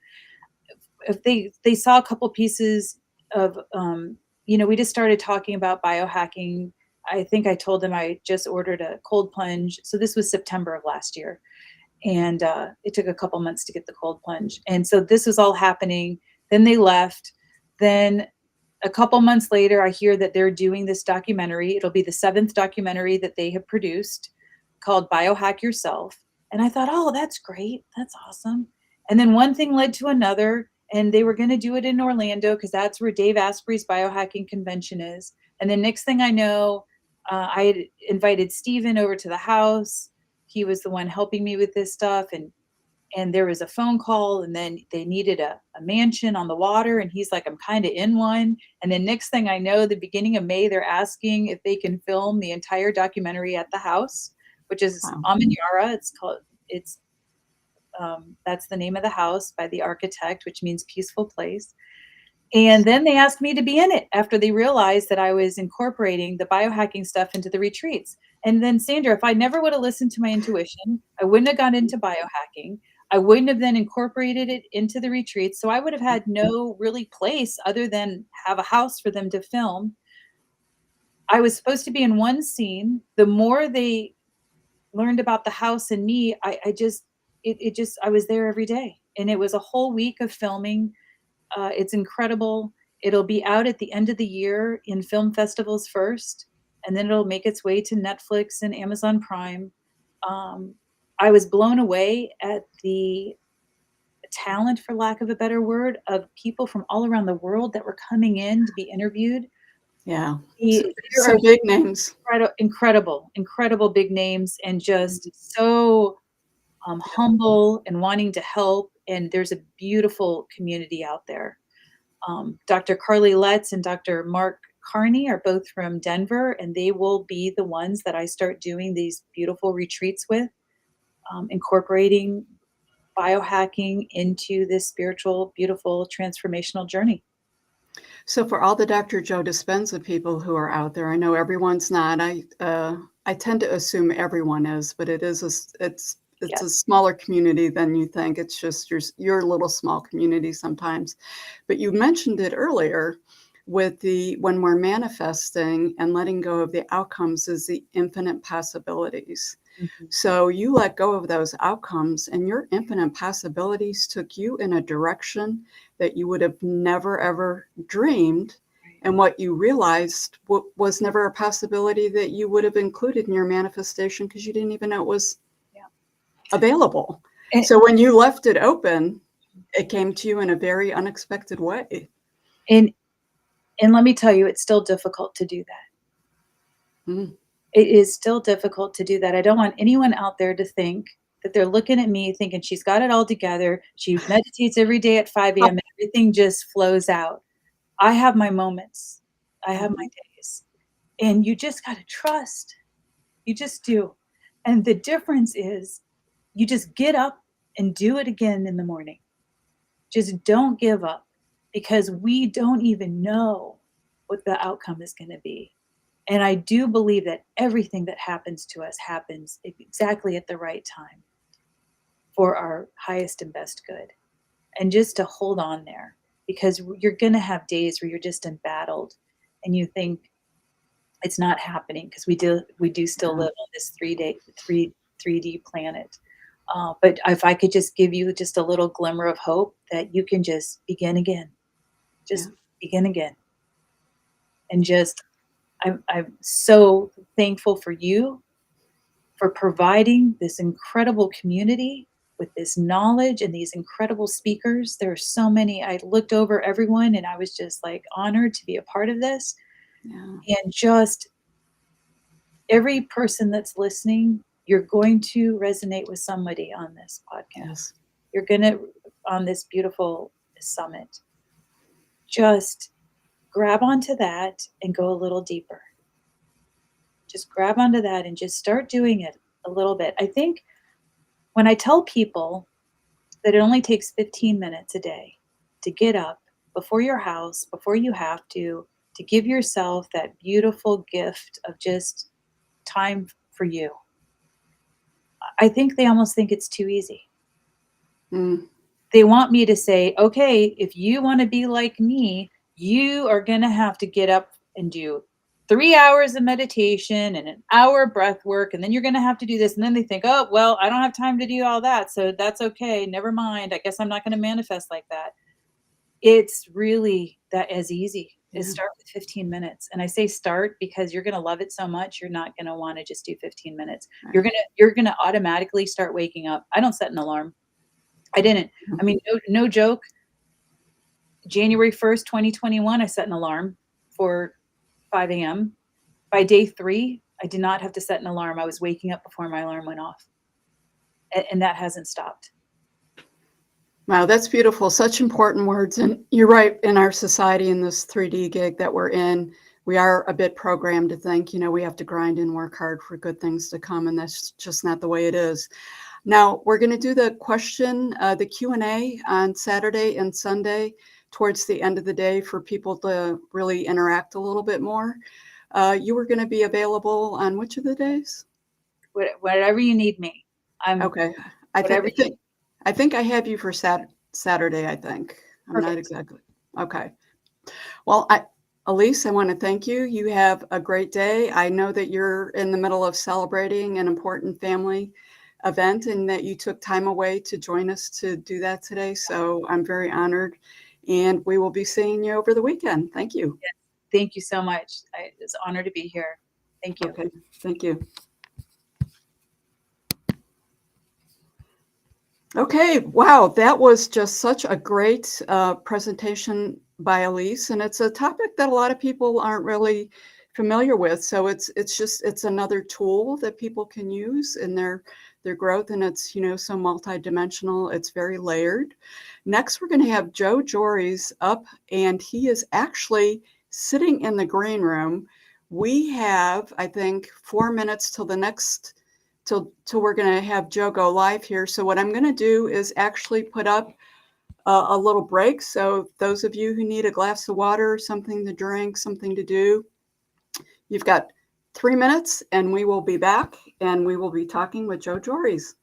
If they saw a couple pieces of we just started talking about biohacking I think I told them I just ordered a cold plunge. So this was September of last year. And it took a couple months to get the cold plunge. And so this was all happening. Then they left. Then a couple months later, I hear that they're doing this documentary. It'll be the 7th documentary that they have produced called Biohack Yourself. And I thought, oh, that's great. That's awesome. And then one thing led to another. And they were going to do it in Orlando because that's where Dave Asprey's biohacking convention is. And then next thing I know, I had invited Steven over to the house. He was the one helping me with this stuff. And there was a phone call, and then they needed a mansion on the water. And he's like, I'm kind of in one. And then next thing I know, the beginning of May, they're asking if they can film the entire documentary at the house, which is Amanyara. That's the name of the house by the architect, which means peaceful place. And then they asked me to be in it after they realized that I was incorporating the biohacking stuff into the retreats. And then, Sandra, if I never would have listened to my intuition, I wouldn't have gone into biohacking. I wouldn't have then incorporated it into the retreats. So I would have had no really place other than have a house for them to film. I was supposed to be in one scene. The more they learned about the house and me, I was there every day. And it was a whole week of filming. It's incredible. It'll be out at the end of the year in film festivals first, and then it'll make its way to Netflix and Amazon Prime. I was blown away at the talent, for lack of a better word, of people from all around the world that were coming in to be interviewed. Yeah. There So are big names. incredible big names, and just so humble and wanting to help. And there's a beautiful community out there. Dr. Carly Letts and Dr. Mark Carney are both from Denver, and they will be the ones that I start doing these beautiful retreats with, incorporating biohacking into this spiritual, beautiful, transformational journey. So for all the Dr. Joe Dispenza people who are out there, I know everyone's not. I tend to assume everyone is, but it's a smaller community than you think. It's just your little small community sometimes. But you mentioned it earlier with when we're manifesting and letting go of the outcomes is the infinite possibilities. Mm-hmm. So you let go of those outcomes, and your infinite possibilities took you in a direction that you would have never, ever dreamed. And what you realized was never a possibility that you would have included in your manifestation because you didn't even know it was available. So when you left it open, it came to you in a very unexpected way. And let me tell you, it's still difficult to do that. Mm. It is still difficult to do that. I don't want anyone out there to think that they're looking at me thinking she's got it all together. She meditates every day at 5 a.m. and everything just flows out. I have my moments. I have my days. And you just got to trust. You just do. And the difference is you just get up and do it again in the morning. Just don't give up, because we don't even know what the outcome is going to be. And I do believe that everything that happens to us happens exactly at the right time for our highest and best good. And just to hold on there, because you're going to have days where you're just embattled and you think it's not happening, because we do still live on this 3D planet. But if I could just give you just a little glimmer of hope that you can just begin again, begin again. And just, I'm so thankful for you for providing this incredible community with this knowledge and these incredible speakers. There are so many. I looked over everyone and I was just like honored to be a part of this. Yeah. And just every person that's listening, you're going to resonate with somebody on this podcast. Yes. You're going to, on this beautiful summit, just grab onto that and go a little deeper. Just grab onto that and just start doing it a little bit. I think when I tell people that it only takes 15 minutes a day to get up before your house, before you have to give yourself that beautiful gift of just time for you, I think they almost think it's too easy. Mm. They want me to say, okay, if you want to be like me, you are going to have to get up and do 3 hours of meditation and an hour breath work, and then you're going to have to do this. And then they think, oh, well, I don't have time to do all that. So that's okay. Never mind. I guess I'm not going to manifest like that. It's really that as easy as start with 15 minutes. And I say start because you're going to love it so much. You're not going to want to just do 15 minutes. Right. You're going to automatically start waking up. I don't set an alarm. I didn't. I mean, no joke. January 1st, 2021, I set an alarm for 5 a.m. By day 3, I did not have to set an alarm. I was waking up before my alarm went off. And that hasn't stopped. Wow, that's beautiful. Such important words. And you're right, in our society, in this 3D gig that we're in, we are a bit programmed to think, we have to grind and work hard for good things to come. And that's just not the way it is. Now, we're going to do the Q&A on Saturday and Sunday towards the end of the day for people to really interact a little bit more. You were going to be available on which of the days? Whatever you need me. Okay. I think I have you for Saturday, I think. I'm Perfect. not exactly. Okay. Well, Elise, I want to thank you. You have a great day. I know that you're in the middle of celebrating an important family event and that you took time away to join us to do that today. So I'm very honored. And we will be seeing you over the weekend. Thank you. Yes. Thank you so much. It's an honor to be here. Thank you. Okay. Thank you. Okay, wow, that was just such a great presentation by Elise, and it's a topic that a lot of people aren't really familiar with. So it's another tool that people can use in their growth, and it's so multidimensional. It's very layered. Next, we're going to have Geores up, and he is actually sitting in the green room. We have, I think, 4 minutes till the next. Till we're going to have Joe go live here. So what I'm going to do is actually put up a little break. So those of you who need a glass of water, something to drink, something to do, you've got 3 minutes and we will be back and we will be talking with Joe Geores.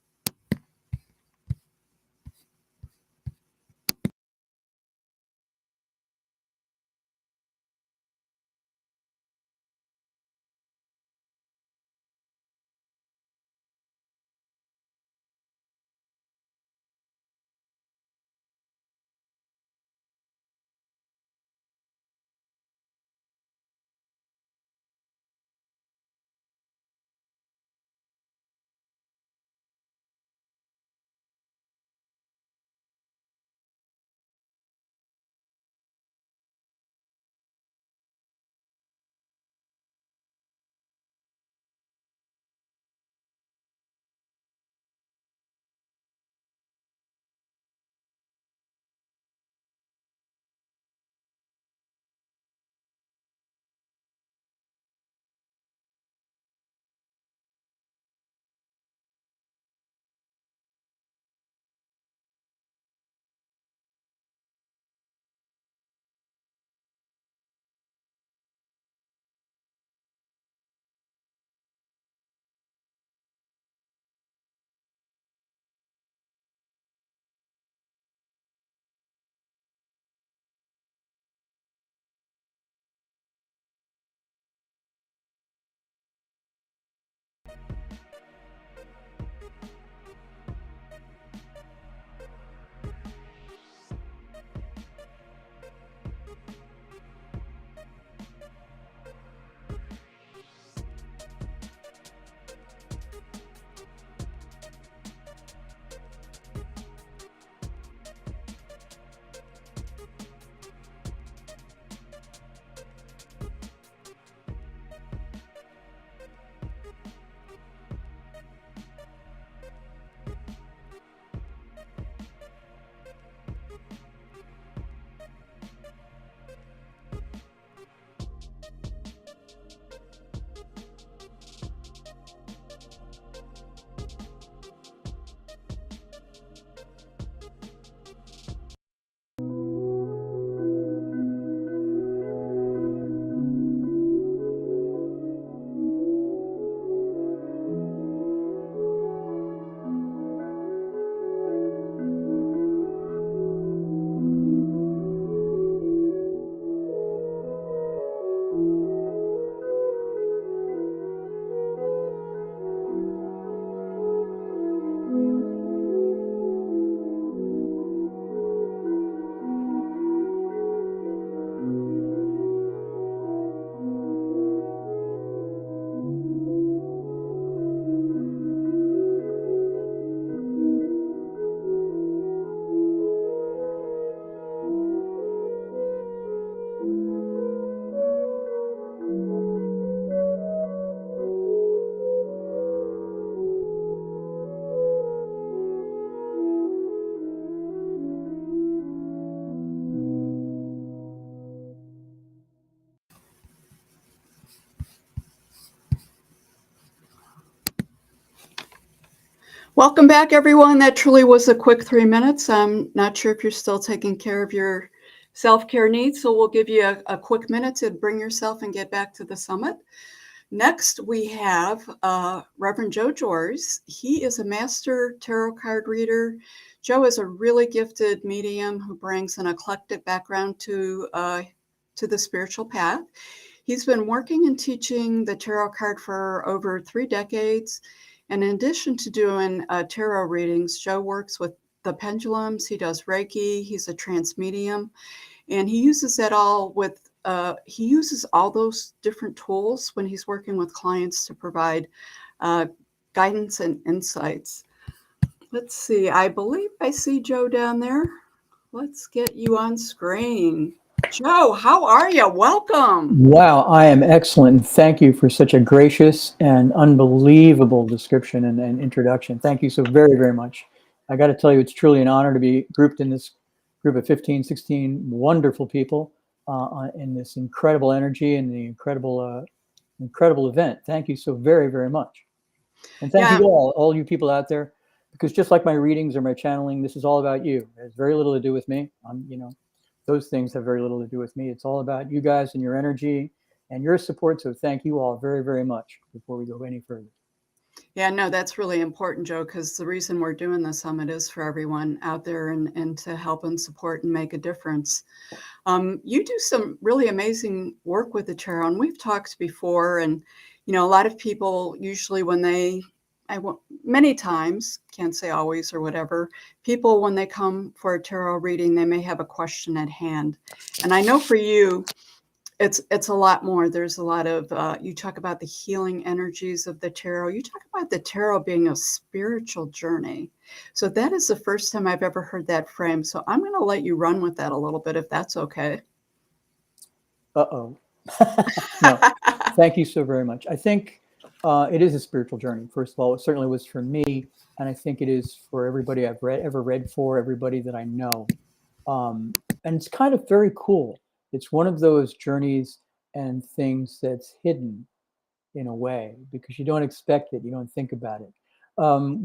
Welcome back, everyone. That truly was a quick 3 minutes. I'm not sure if you're still taking care of your self-care needs, so we'll give you a quick minute to bring yourself and get back to the summit. Next, we have Reverend Joe Geores. He is a master tarot card reader. Joe is a really gifted medium who brings an eclectic background to the spiritual path. He's been working and teaching the tarot card for over 3 decades. And in addition to doing tarot readings, Joe works with the pendulums. He does Reiki. He's a trance medium. And he uses that all with, he uses all those different tools when he's working with clients to provide guidance and insights. Let's see, I believe I see Joe down there. Let's get you on screen. Joe, how are you? Welcome. Wow, I am excellent. Thank you for such a gracious and unbelievable description and introduction. Thank you so very, very much. I got to tell you, it's truly an honor to be grouped in this group of 15, 16 wonderful people in this incredible energy and the incredible event. Thank you so very, very much. And thank you all you people out there, because just like my readings or my channeling, this is all about you. It has very little to do with me. Those things have very little to do with me. It's all about you guys and your energy and your support. So thank you all very, very much before we go any further. Yeah, no, that's really important, Joe, because the reason we're doing the summit is for everyone out there and to help and support and make a difference. You do some really amazing work with the tarot, and we've talked before, and, a lot of people usually when many times, can't say always or whatever, people, when they come for a tarot reading, they may have a question at hand. And I know for you, it's a lot more. There's a lot of, you talk about the healing energies of the tarot. You talk about the tarot being a spiritual journey. So that is the first time I've ever heard that frame. So I'm going to let you run with that a little bit, if that's okay. Uh-oh. No, thank you so very much. I think it is a spiritual journey. First of all, it certainly was for me. And I think it is for everybody I've ever read for, everybody that I know. And it's kind of very cool. It's one of those journeys and things that's hidden in a way, because you don't expect it. You don't think about it.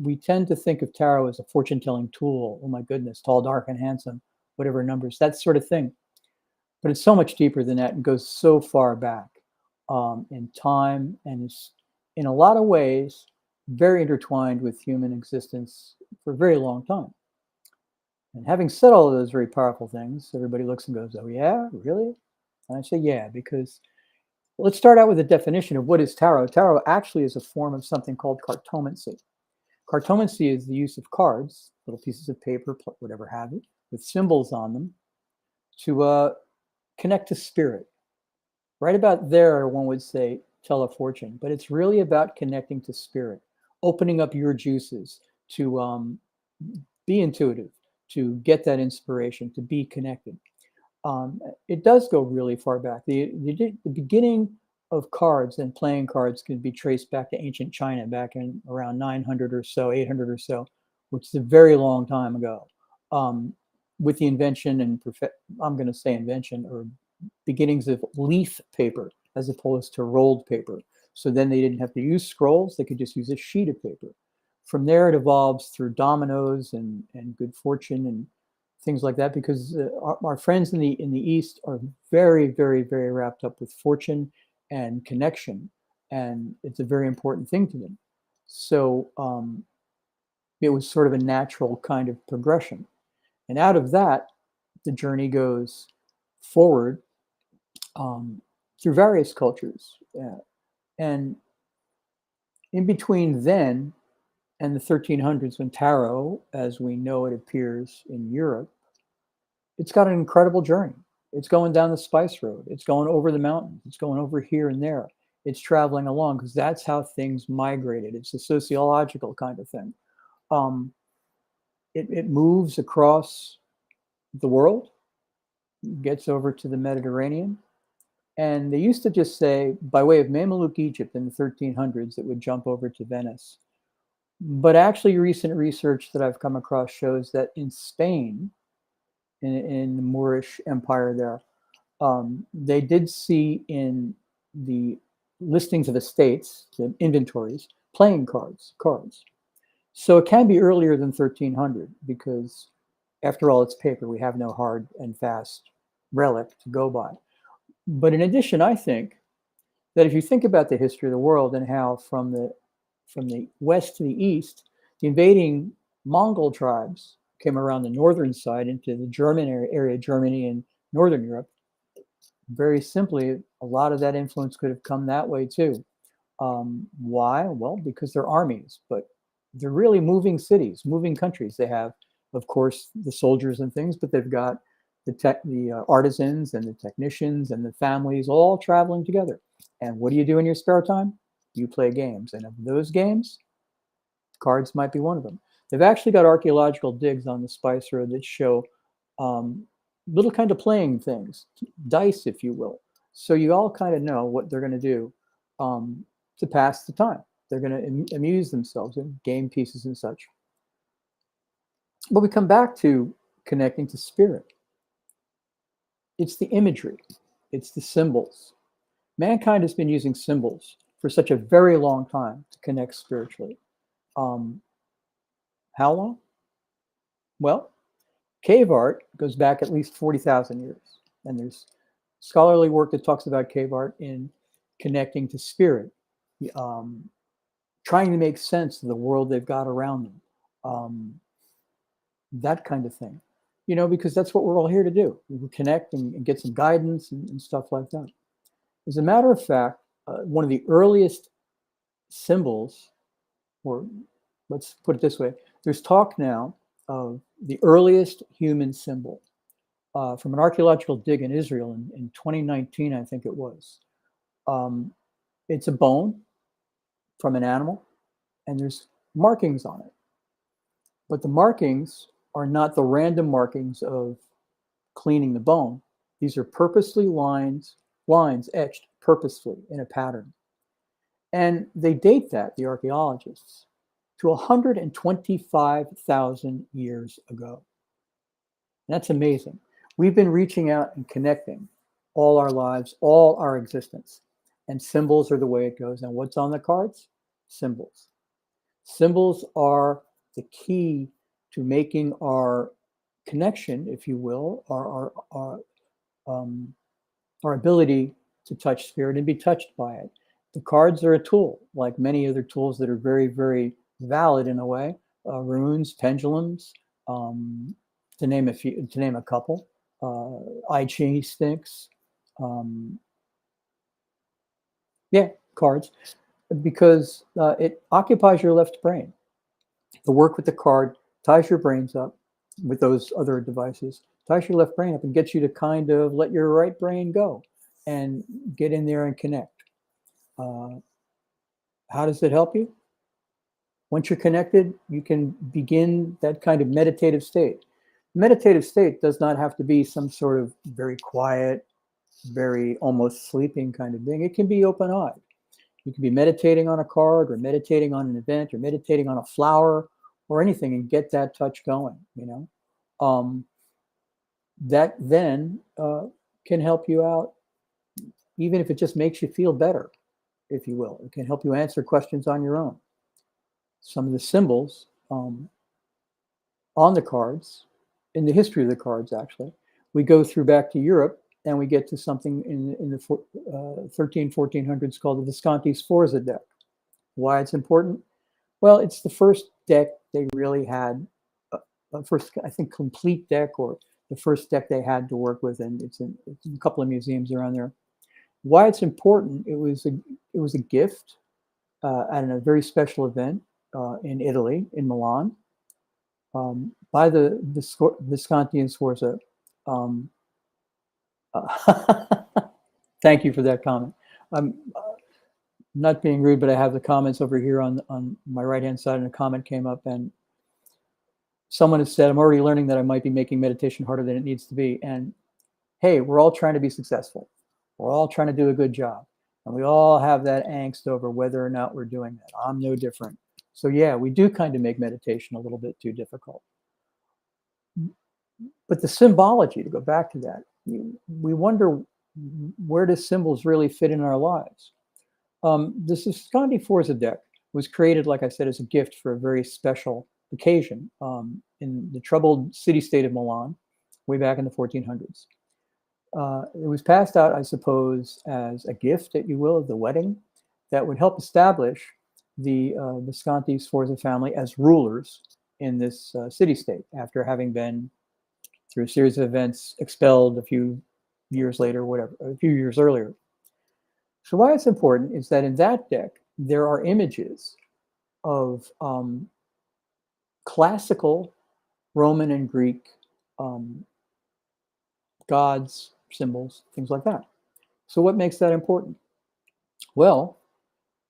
We tend to think of tarot as a fortune-telling tool. Oh my goodness, tall, dark, and handsome, whatever numbers, that sort of thing. But it's so much deeper than that and goes so far back in time, and is in a lot of ways very intertwined with human existence for a very long time. And having said all of those very powerful things, everybody looks and goes, oh yeah, really? And I say, yeah, because let's start out with a definition of what is tarot. Tarot actually is a form of something called cartomancy. Cartomancy is the use of cards, little pieces of paper, whatever have you, with symbols on them to connect to spirit. Right about there, one would say, tell a fortune, but it's really about connecting to spirit, opening up your juices to be intuitive, to get that inspiration, to be connected. It does go really far back. The beginning of cards and playing cards can be traced back to ancient China, back in around 900 or so, 800 or so, which is a very long time ago. With the invention and I'm going to say invention or beginnings of leaf paper as opposed to rolled paper. So then they didn't have to use scrolls; they could just use a sheet of paper. From there, it evolves through dominoes and good fortune and things like that, because our friends in the East are very, very, very wrapped up with fortune and connection, and it's a very important thing to them. So it was sort of a natural kind of progression, and out of that, the journey goes forward through various cultures, and in between then and the 1300s, when tarot, as we know it, appears in Europe, it's got an incredible journey. It's going down the spice road. It's going over the mountains. It's going over here and there. It's traveling along, because that's how things migrated. It's a sociological kind of thing. It moves across the world, gets over to the Mediterranean. And they used to just say, by way of Mameluke Egypt in the 1300s, it would jump over to Venice. But actually, recent research that I've come across shows that in Spain, in the Moorish Empire there, they did see in the listings of estates, the inventories, playing cards. So it can be earlier than 1300 because, after all, it's paper. We have no hard and fast relic to go by. But in addition, I think that if you think about the history of the world and how from the west to the east, the invading Mongol tribes came around the northern side into the German area, Germany and Northern Europe. Very simply, a lot of that influence could have come that way too. Why? Well, because they're armies, but they're really moving cities, moving countries. They have, of course, the soldiers and things, but they've got the artisans and the technicians and the families all traveling together. And what do you do in your spare time? You play games. And of those games, cards might be one of them. They've actually got archaeological digs on the Spice Road that show little kind of playing things, dice, if you will. So you all kind of know what they're going to do to pass the time. They're going to amuse themselves in game pieces and such. But we come back to connecting to spirit. It's the imagery. It's the symbols. Mankind has been using symbols for such a very long time to connect spiritually. How long? Well, cave art goes back at least 40,000 years. And there's scholarly work that talks about cave art in connecting to spirit, trying to make sense of the world they've got around them, that kind of thing. You know, because that's what we're all here to do. We connect and get some guidance and stuff like that. As a matter of fact, one of the earliest symbols, or let's put it this way, there's talk now of the earliest human symbol from an archaeological dig in Israel in 2019, I think it was. It's a bone from an animal, and there's markings on it. But the markings are not the random markings of cleaning the bone. These are purposely lines etched purposefully in a pattern. And they date that, the archaeologists, to 125,000 years ago. And that's amazing. We've been reaching out and connecting all our lives, all our existence. And symbols are the way it goes. And what's on the cards? Symbols. Symbols are the key to making our connection, if you will, our ability to touch spirit and be touched by it. The cards are a tool, like many other tools that are very, very valid in a way. Runes, pendulums, to name a couple. I Ching sticks. Cards, because it occupies your left brain. The work with the card ties your brains up with those other devices, ties your left brain up and gets you to kind of let your right brain go and get in there and connect. How does it help you? Once you're connected, you can begin that kind of meditative state. Meditative state does not have to be some sort of very quiet, very almost sleeping kind of thing. It can be open-eyed. You can be meditating on a card or meditating on an event or meditating on a flower or anything and get that touch going, you know. That then can help you out, even if it just makes you feel better, if you will. It can help you answer questions on your own. Some of the symbols on the cards, in the history of the cards actually, we go through back to Europe and we get to something in the 1400s called the Visconti Sforza deck. Why it's important? Well, it's the first deck they really had, first, I think, complete deck, or the first deck they had to work with, and it's in a couple of museums around there. Why it's important? It was a gift at a very special event in Italy, in Milan, by the Visconti and Sforza. Thank you for that comment. I'm not being rude, but I have the comments over here on my right-hand side, and a comment came up, and someone has said, I'm already learning that I might be making meditation harder than it needs to be. And hey, we're all trying to be successful. We're all trying to do a good job. And we all have that angst over whether or not we're doing that. I'm no different. So yeah, we do kind of make meditation a little bit too difficult. But the symbology, to go back to that, we wonder, where do symbols really fit in our lives? This is Visconti Sforza deck. was created, like I said, as a gift for a very special occasion in the troubled city-state of Milan, way back in the 1400s. It was passed out, I suppose, as a gift, if you will, of the wedding that would help establish the Visconti Sforza family as rulers in this city-state after having been, through a series of events, expelled a few years later, whatever, a few years earlier. So why it's important is that in that deck, there are images of classical Roman and Greek gods, symbols, things like that. So what makes that important? Well,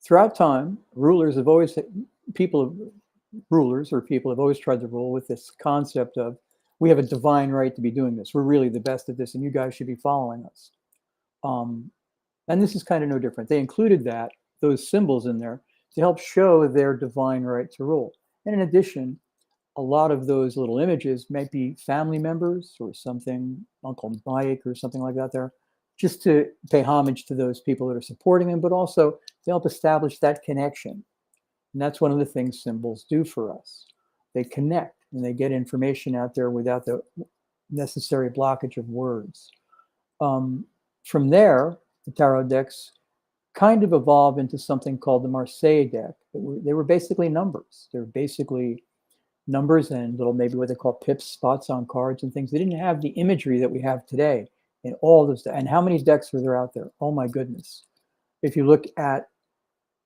throughout time, rulers have always tried to rule with this concept of, we have a divine right to be doing this. We're really the best at this, and you guys should be following us. And this is kind of no different. They included those symbols in there to help show their divine right to rule. And in addition, a lot of those little images might be family members or something, Uncle Mike or something like that there, just to pay homage to those people that are supporting them, but also to help establish that connection. And that's one of the things symbols do for us. They connect and they get information out there without the necessary blockage of words. From there, the tarot decks kind of evolved into something called the Marseille deck. They were basically numbers. They were basically numbers and little, maybe what they call pips, spots on cards and things. They didn't have the imagery that we have today in all those. And how many decks are there out there? Oh my goodness. If you look at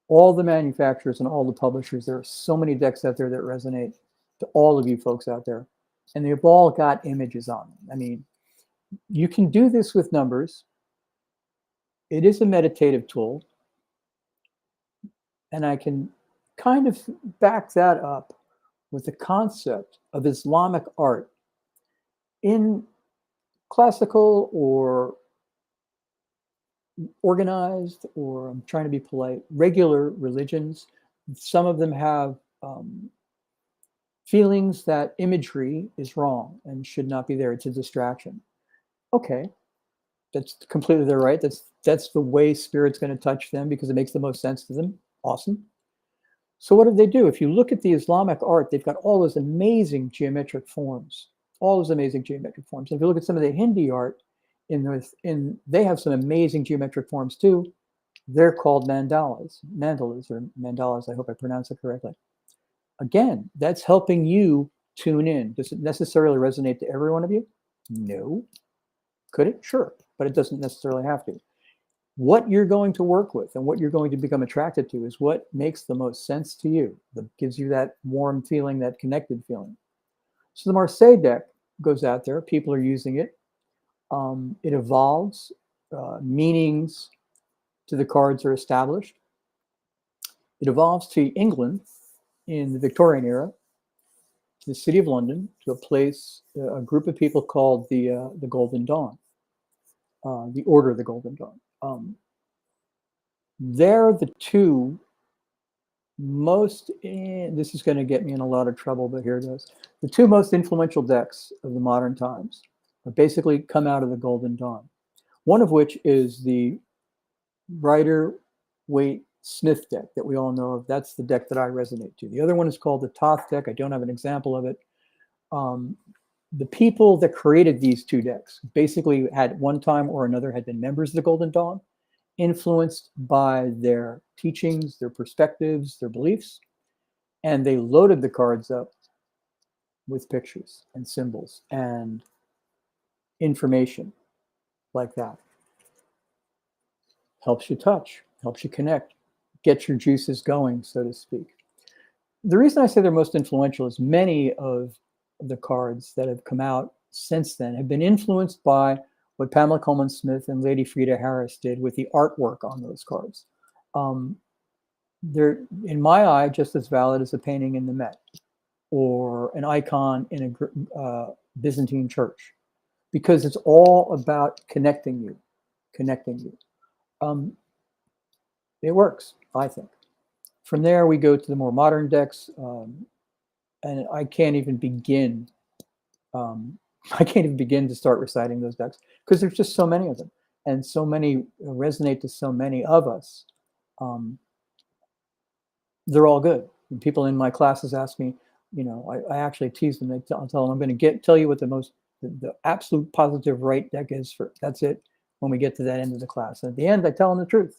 all the manufacturers and all the publishers, there are so many decks out there that resonate to all of you folks out there. And they've all got images on them. I mean, you can do this with numbers. It is a meditative tool. And I can kind of back that up with the concept of Islamic art in classical or organized, or I'm trying to be polite, regular religions. Some of them have feelings that imagery is wrong and should not be there. It's a distraction. Okay, that's completely their right. That's the way spirit's going to touch them because it makes the most sense to them. Awesome. So what do? If you look at the Islamic art, they've got all those amazing geometric forms, And if you look at some of the Hindi art, they have some amazing geometric forms too. They're called mandalas, I hope I pronounce it correctly. Again, that's helping you tune in. Does it necessarily resonate to every one of you? No. Could it? Sure, but it doesn't necessarily have to. What you're going to work with and what you're going to become attracted to is what makes the most sense to you, that gives you that warm feeling, that connected feeling. So the Marseille deck goes out there. People are using it. It evolves. Meanings to the cards are established. It evolves to England in the Victorian era, to the city of London, to a place, a group of people called the Golden Dawn, the Order of the Golden Dawn. They're the two most, this is going to get me in a lot of trouble, but here it goes. The two most influential decks of the modern times are basically come out of the Golden Dawn. One of which is the Rider-Waite Smith deck that we all know of. That's the deck that I resonate to. The other one is called the Thoth deck. I don't have an example of it. The people that created these two decks basically had one time or another had been members of the Golden Dawn, influenced by their teachings, their perspectives, their beliefs, and they loaded the cards up with pictures and symbols and information like that. Helps you touch, helps you connect, get your juices going, so to speak. The reason I say they're most influential is many of the cards that have come out since then have been influenced by what Pamela Coleman Smith and Lady Frida Harris did with the artwork on those cards. They're, in my eye, just as valid as a painting in the Met or an icon in a Byzantine church, because it's all about connecting you. It works, I think. From there, we go to the more modern decks, and I can't even begin. To start reciting those decks because there's just so many of them, and so many resonate to so many of us. they're all good. And people in my classes ask me, I actually tease them. I'll tell them I'm going to tell you what the absolute positive right deck is for. That's it. When we get to that end of the class, and at the end, I tell them the truth.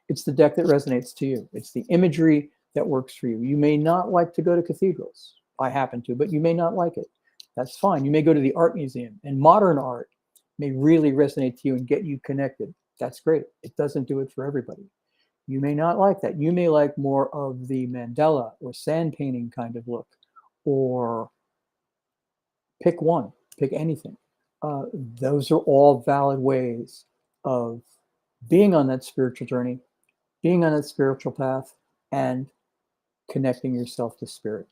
It's the deck that resonates to you. It's the imagery that works for you. You may not like to go to cathedrals. I happen to, but you may not like it. That's fine. You may go to the art museum, and modern art may really resonate to you and get you connected. That's great. It doesn't do it for everybody. You may not like that. You may like more of the mandala or sand painting kind of look, or pick one, pick anything. Those are all valid ways of being on that spiritual journey, being on that spiritual path, and connecting yourself to spirit.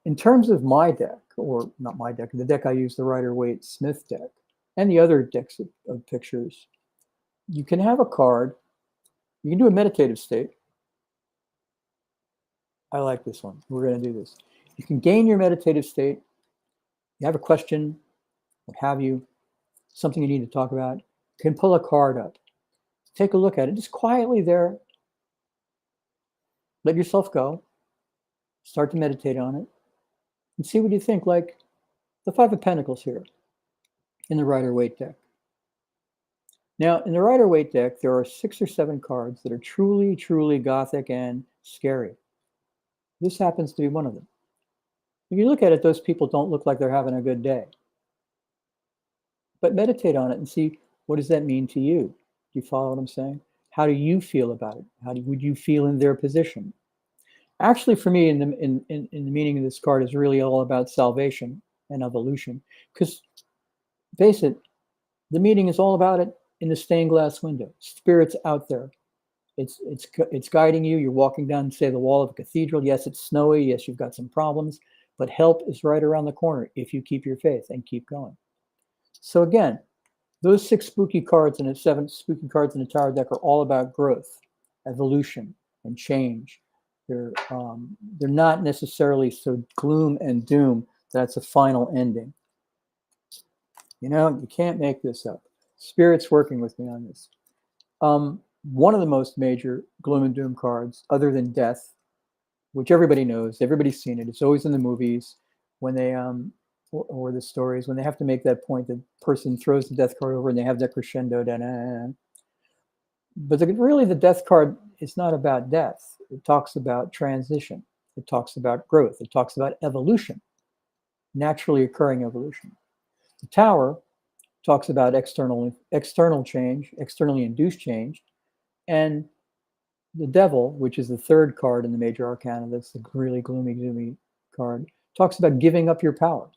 In terms of my deck, or not my deck, the deck I use, the Rider-Waite-Smith deck, and the other decks of pictures, you can have a card. You can do a meditative state. I like this one. We're going to do this. You can gain your meditative state. You have a question, what have you, something you need to talk about. You can pull a card up. Take a look at it. Just quietly there. Let yourself go. Start to meditate on it. And see what you think, like the Five of Pentacles here in the Rider-Waite deck. Now, in the Rider-Waite deck, there are 6 or 7 cards that are truly, truly gothic and scary. This happens to be one of them. If you look at it, those people don't look like they're having a good day. But meditate on it and see, what does that mean to you? Do you follow what I'm saying? How do you feel about it? Would you feel in their position? Actually, for me, in the meaning of this card is really all about salvation and evolution. Because, face it, the meaning is all about it in the stained glass window. Spirit's out there. It's guiding you. You're walking down, say, the wall of a cathedral. Yes, it's snowy. Yes, you've got some problems. But help is right around the corner if you keep your faith and keep going. So again, those 6 spooky cards and the 7 spooky cards in the Tower deck are all about growth, evolution, and change. They're not necessarily so gloom and doom that's a final ending. You can't make this up. Spirit's working with me on this. One of the most major gloom and doom cards, other than death, which everybody knows, everybody's seen it. It's always in the movies when they or the stories when they have to make that point. The person throws the death card over and they have that crescendo. But really, the death card is not about death. It talks about transition. It talks about growth. It talks about evolution, naturally occurring evolution. The Tower talks about external change, externally induced change. And the Devil, which is the 3rd card in the major arcana, that's the really gloomy, gloomy card, talks about giving up your power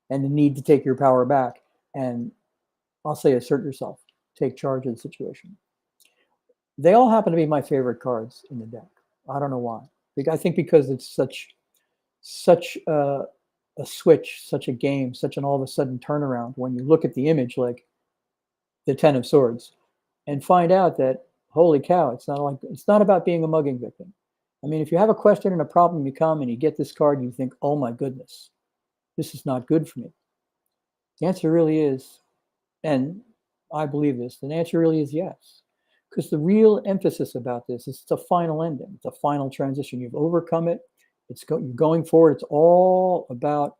and the need to take your power back. And I'll say assert yourself, take charge of the situation. They all happen to be my favorite cards in the deck. I don't know why. I think because it's such a switch, such a game, such an all of a sudden turnaround when you look at the image like the 10 of Swords and find out that, holy cow, it's not about being a mugging victim. I mean, if you have a question and a problem, you come and you get this card and you think, oh my goodness, this is not good for me. The answer really is, and I believe this, the answer really is yes. Because the real emphasis about this is it's a final ending. It's a final transition. You've overcome it. You're going forward. It's all about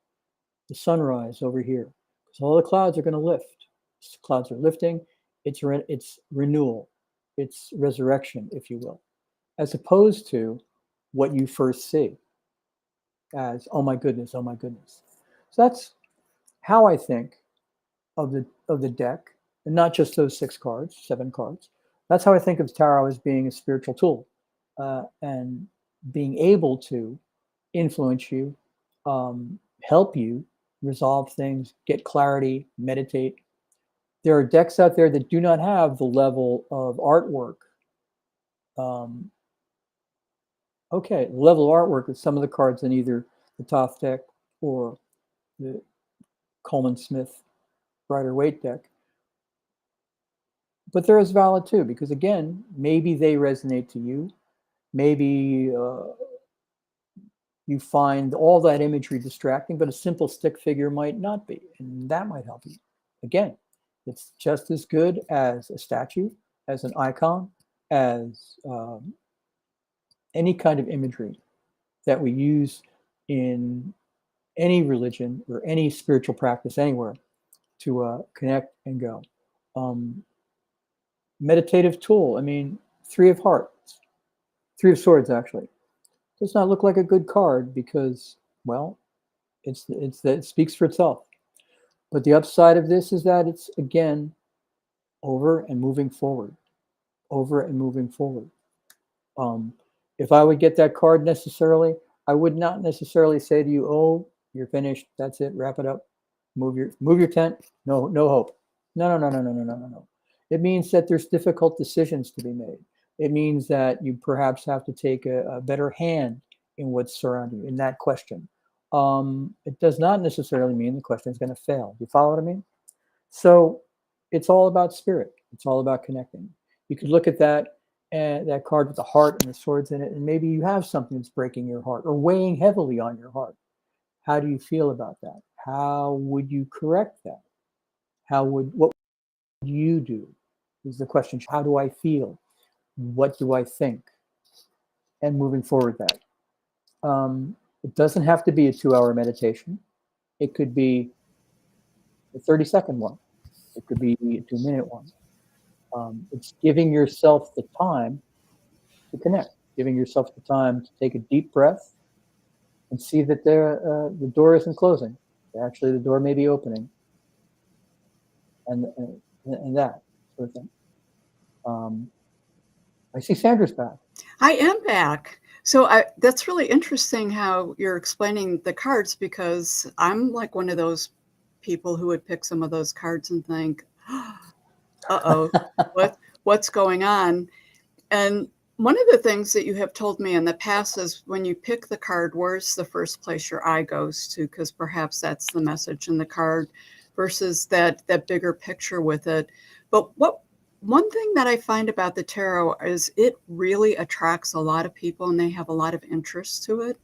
the sunrise over here. Because all the clouds are going to lift. The clouds are lifting. It's renewal. It's resurrection, if you will. As opposed to what you first see as, oh my goodness, oh my goodness. So that's how I think of the deck, and not just those 6 cards, 7 cards. That's how I think of tarot as being a spiritual tool and being able to influence you, help you resolve things, get clarity, meditate. There are decks out there that do not have the level of artwork. The level of artwork is some of the cards in either the Toth deck or the Coleman Smith Rider-Waite deck. But they're as valid too, because again, maybe they resonate to you. Maybe you find all that imagery distracting, but a simple stick figure might not be, and that might help you. Again, it's just as good as a statue, as an icon, as any kind of imagery that we use in any religion or any spiritual practice anywhere to connect and go. Meditative tool, I mean, Three of Swords actually. Does not look like a good card because, well, it speaks for itself. But the upside of this is that it's, again, over and moving forward, over and moving forward. If I would get that card necessarily, I would not necessarily say to you, oh, you're finished, that's it, wrap it up, move your tent, no hope. No. It means that there's difficult decisions to be made. It means that you perhaps have to take a better hand in what's surrounding you in that question. It does not necessarily mean the question is going to fail. You follow what I mean? So it's all about spirit. It's all about connecting. You could look at that card with the heart and the swords in it, and maybe you have something that's breaking your heart or weighing heavily on your heart. How do you feel about that? How would you correct that? What would you do? Is the question. How do I feel? What do I think? And moving forward that. It doesn't have to be a 2-hour meditation. It could be a 30-second one. It could be a 2-minute one. It's giving yourself the time to connect, giving yourself the time to take a deep breath and see that the door isn't closing. Actually, the door may be opening. And that sort of thing. I see Sandra's back. I am back. So that's really interesting how you're explaining the cards, because I'm like one of those people who would pick some of those cards and think, uh-oh, what's going on? And one of the things that you have told me in the past is when you pick the card, where's the first place your eye goes to? Because perhaps that's the message in the card versus that bigger picture with it. But one thing that I find about the tarot is it really attracts a lot of people and they have a lot of interest to it.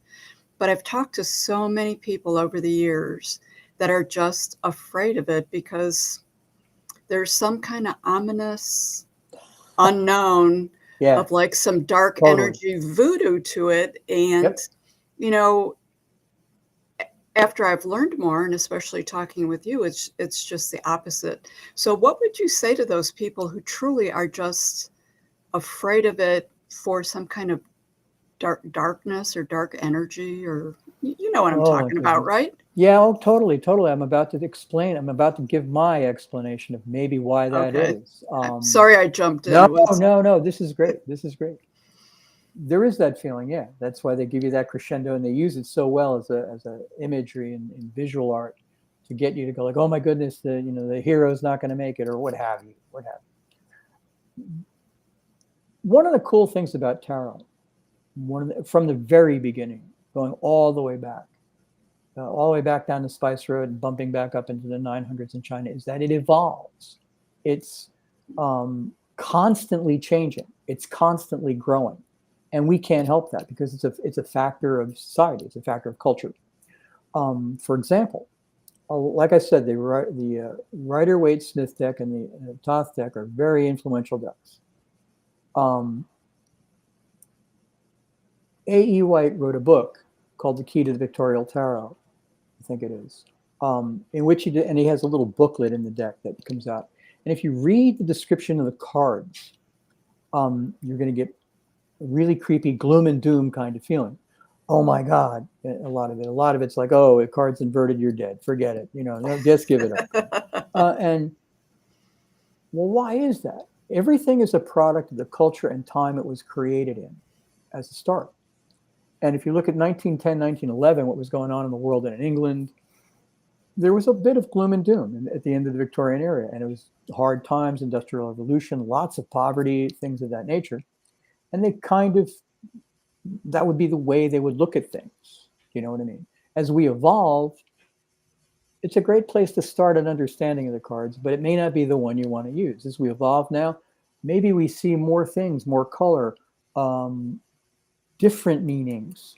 But I've talked to so many people over the years that are just afraid of it because there's some kind of ominous unknown of like some dark energy voodoo to it. And, you know, after I've learned more, and especially talking with you, it's just the opposite. So what would you say to those people who truly are just afraid of it for some kind of darkness or dark energy, or you know what I'm talking about, right? Yeah, totally. I'm about to explain. I'm about to give my explanation of maybe why that is. Sorry I jumped in. No. This is great. There is that feeling, yeah. That's why they give you that crescendo, and they use it so well as a imagery in visual art to get you to go like, oh my goodness, the hero's not going to make it, or what have you. One of the cool things about tarot, from the very beginning, going all the way back down the Spice Road and bumping back up into the 900s in China, is that it evolves. It's constantly changing. It's constantly growing. And we can't help that because it's a factor of society. It's a factor of culture. For example, like I said, the Rider-Waite-Smith deck and the Thoth deck are very influential decks. A.E. White wrote a book called The Key to the Victorial Tarot, I think it is, in which he has a little booklet in the deck that comes out. And if you read the description of the cards, you're going to get a really creepy gloom and doom kind of feeling. Oh my God, a lot of it's like, oh, a card's inverted, you're dead. Forget it. Just give it up. And well, why is that? Everything is a product of the culture and time it was created in as a start. And if you look at 1910, 1911, what was going on in the world and in England, there was a bit of gloom and doom at the end of the Victorian era. And it was hard times, industrial revolution, lots of poverty, things of that nature. And that would be the way they would look at things. You know what I mean? As we evolve, it's a great place to start an understanding of the cards, but it may not be the one you want to use. As we evolve now, maybe we see more things, more color, different meanings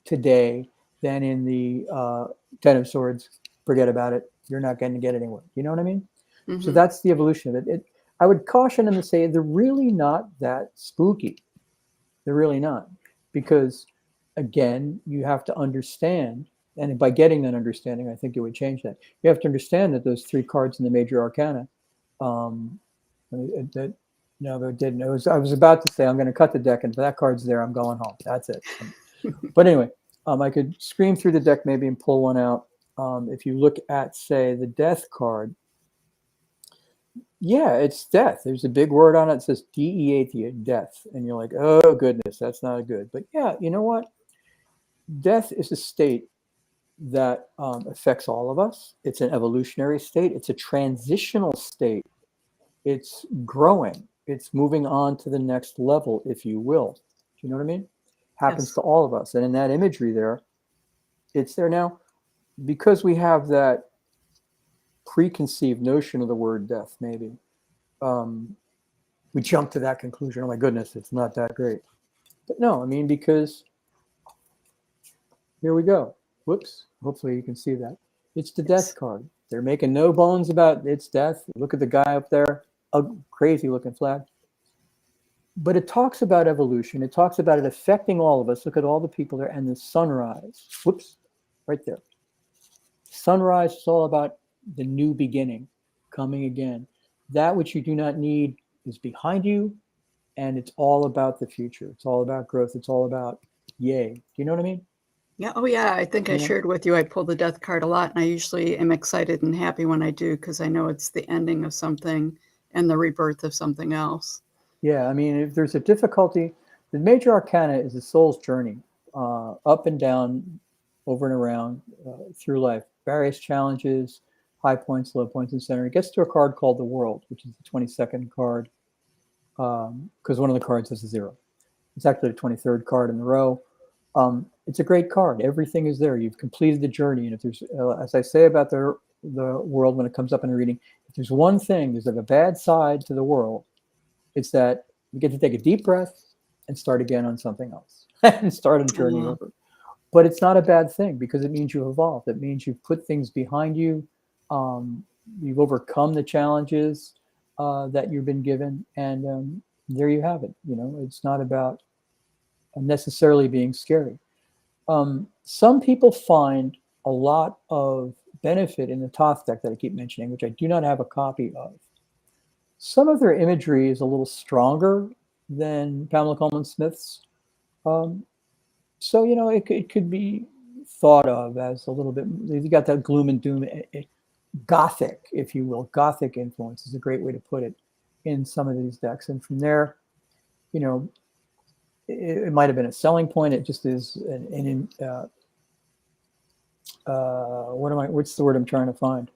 today than in the Ten of Swords. Forget about it. You're not going to get anywhere. You know what I mean? Mm-hmm. So that's the evolution of it. I would caution them to say they're really not that spooky. They're really not. Because, again, you have to understand, and by getting that understanding, I think it would change that. You have to understand that those 3 cards in the major arcana, that no, it didn't. I was about to say I'm going to cut the deck, and if that card's there, I'm going home. That's it. But anyway, I could scream through the deck maybe and pull one out. If you look at, say, the death card, yeah, it's death. There's a big word on it that says DEATH, death. And you're like, oh, goodness, that's not good. But yeah, you know what? Death is a state that affects all of us. It's an evolutionary state. It's a transitional state. It's growing. It's moving on to the next level, if you will. Do you know what I mean? Happens Yes. to all of us. And in that imagery there, it's there now. Because we have that preconceived notion of the word death, maybe, we jump to that conclusion. Oh my goodness, it's not that great. But no, I mean, because here we go. Whoops. Hopefully you can see that. It's the death card. They're making no bones about its death. Look at the guy up there, a crazy looking flag. But it talks about evolution. It talks about it affecting all of us. Look at all the people there and the sunrise. Whoops, right there. Sunrise is all about the new beginning, coming again. That which you do not need is behind you, and it's all about the future. It's all about growth. It's all about yay. Do you know what I mean? Yeah. Oh, yeah. I think I shared with you, I pull the death card a lot, and I usually am excited and happy when I do, because I know it's the ending of something and the rebirth of something else. Yeah. I mean, if there's a difficulty, the major arcana is the soul's journey, up and down, over and around, through life, various challenges, high points, low points, and center. It gets to a card called the World, which is the 22nd card, because one of the cards has a 0. It's actually the 23rd card in the row. It's a great card. Everything is there. You've completed the journey. And if there's, as I say about the world when it comes up in a reading, if there's one thing, there's like a bad side to the world, it's that you get to take a deep breath and start again on something else and start a journey over. But it's not a bad thing, because it means you've evolved. It means you've put things behind you. You've overcome the challenges that you've been given. And there you have it. You know, it's not about necessarily being scary. Some people find a lot of benefit in the Thoth deck that I keep mentioning, which I do not have a copy of. Some of their imagery is a little stronger than Pamela Coleman Smith's. So, you know, it could be thought of as a little bit, you got that gloom and doom, Gothic, if you will. Gothic influence is a great way to put it in some of these decks. And from there, you know, it might have been a selling point. It just is what's the word I'm trying to find?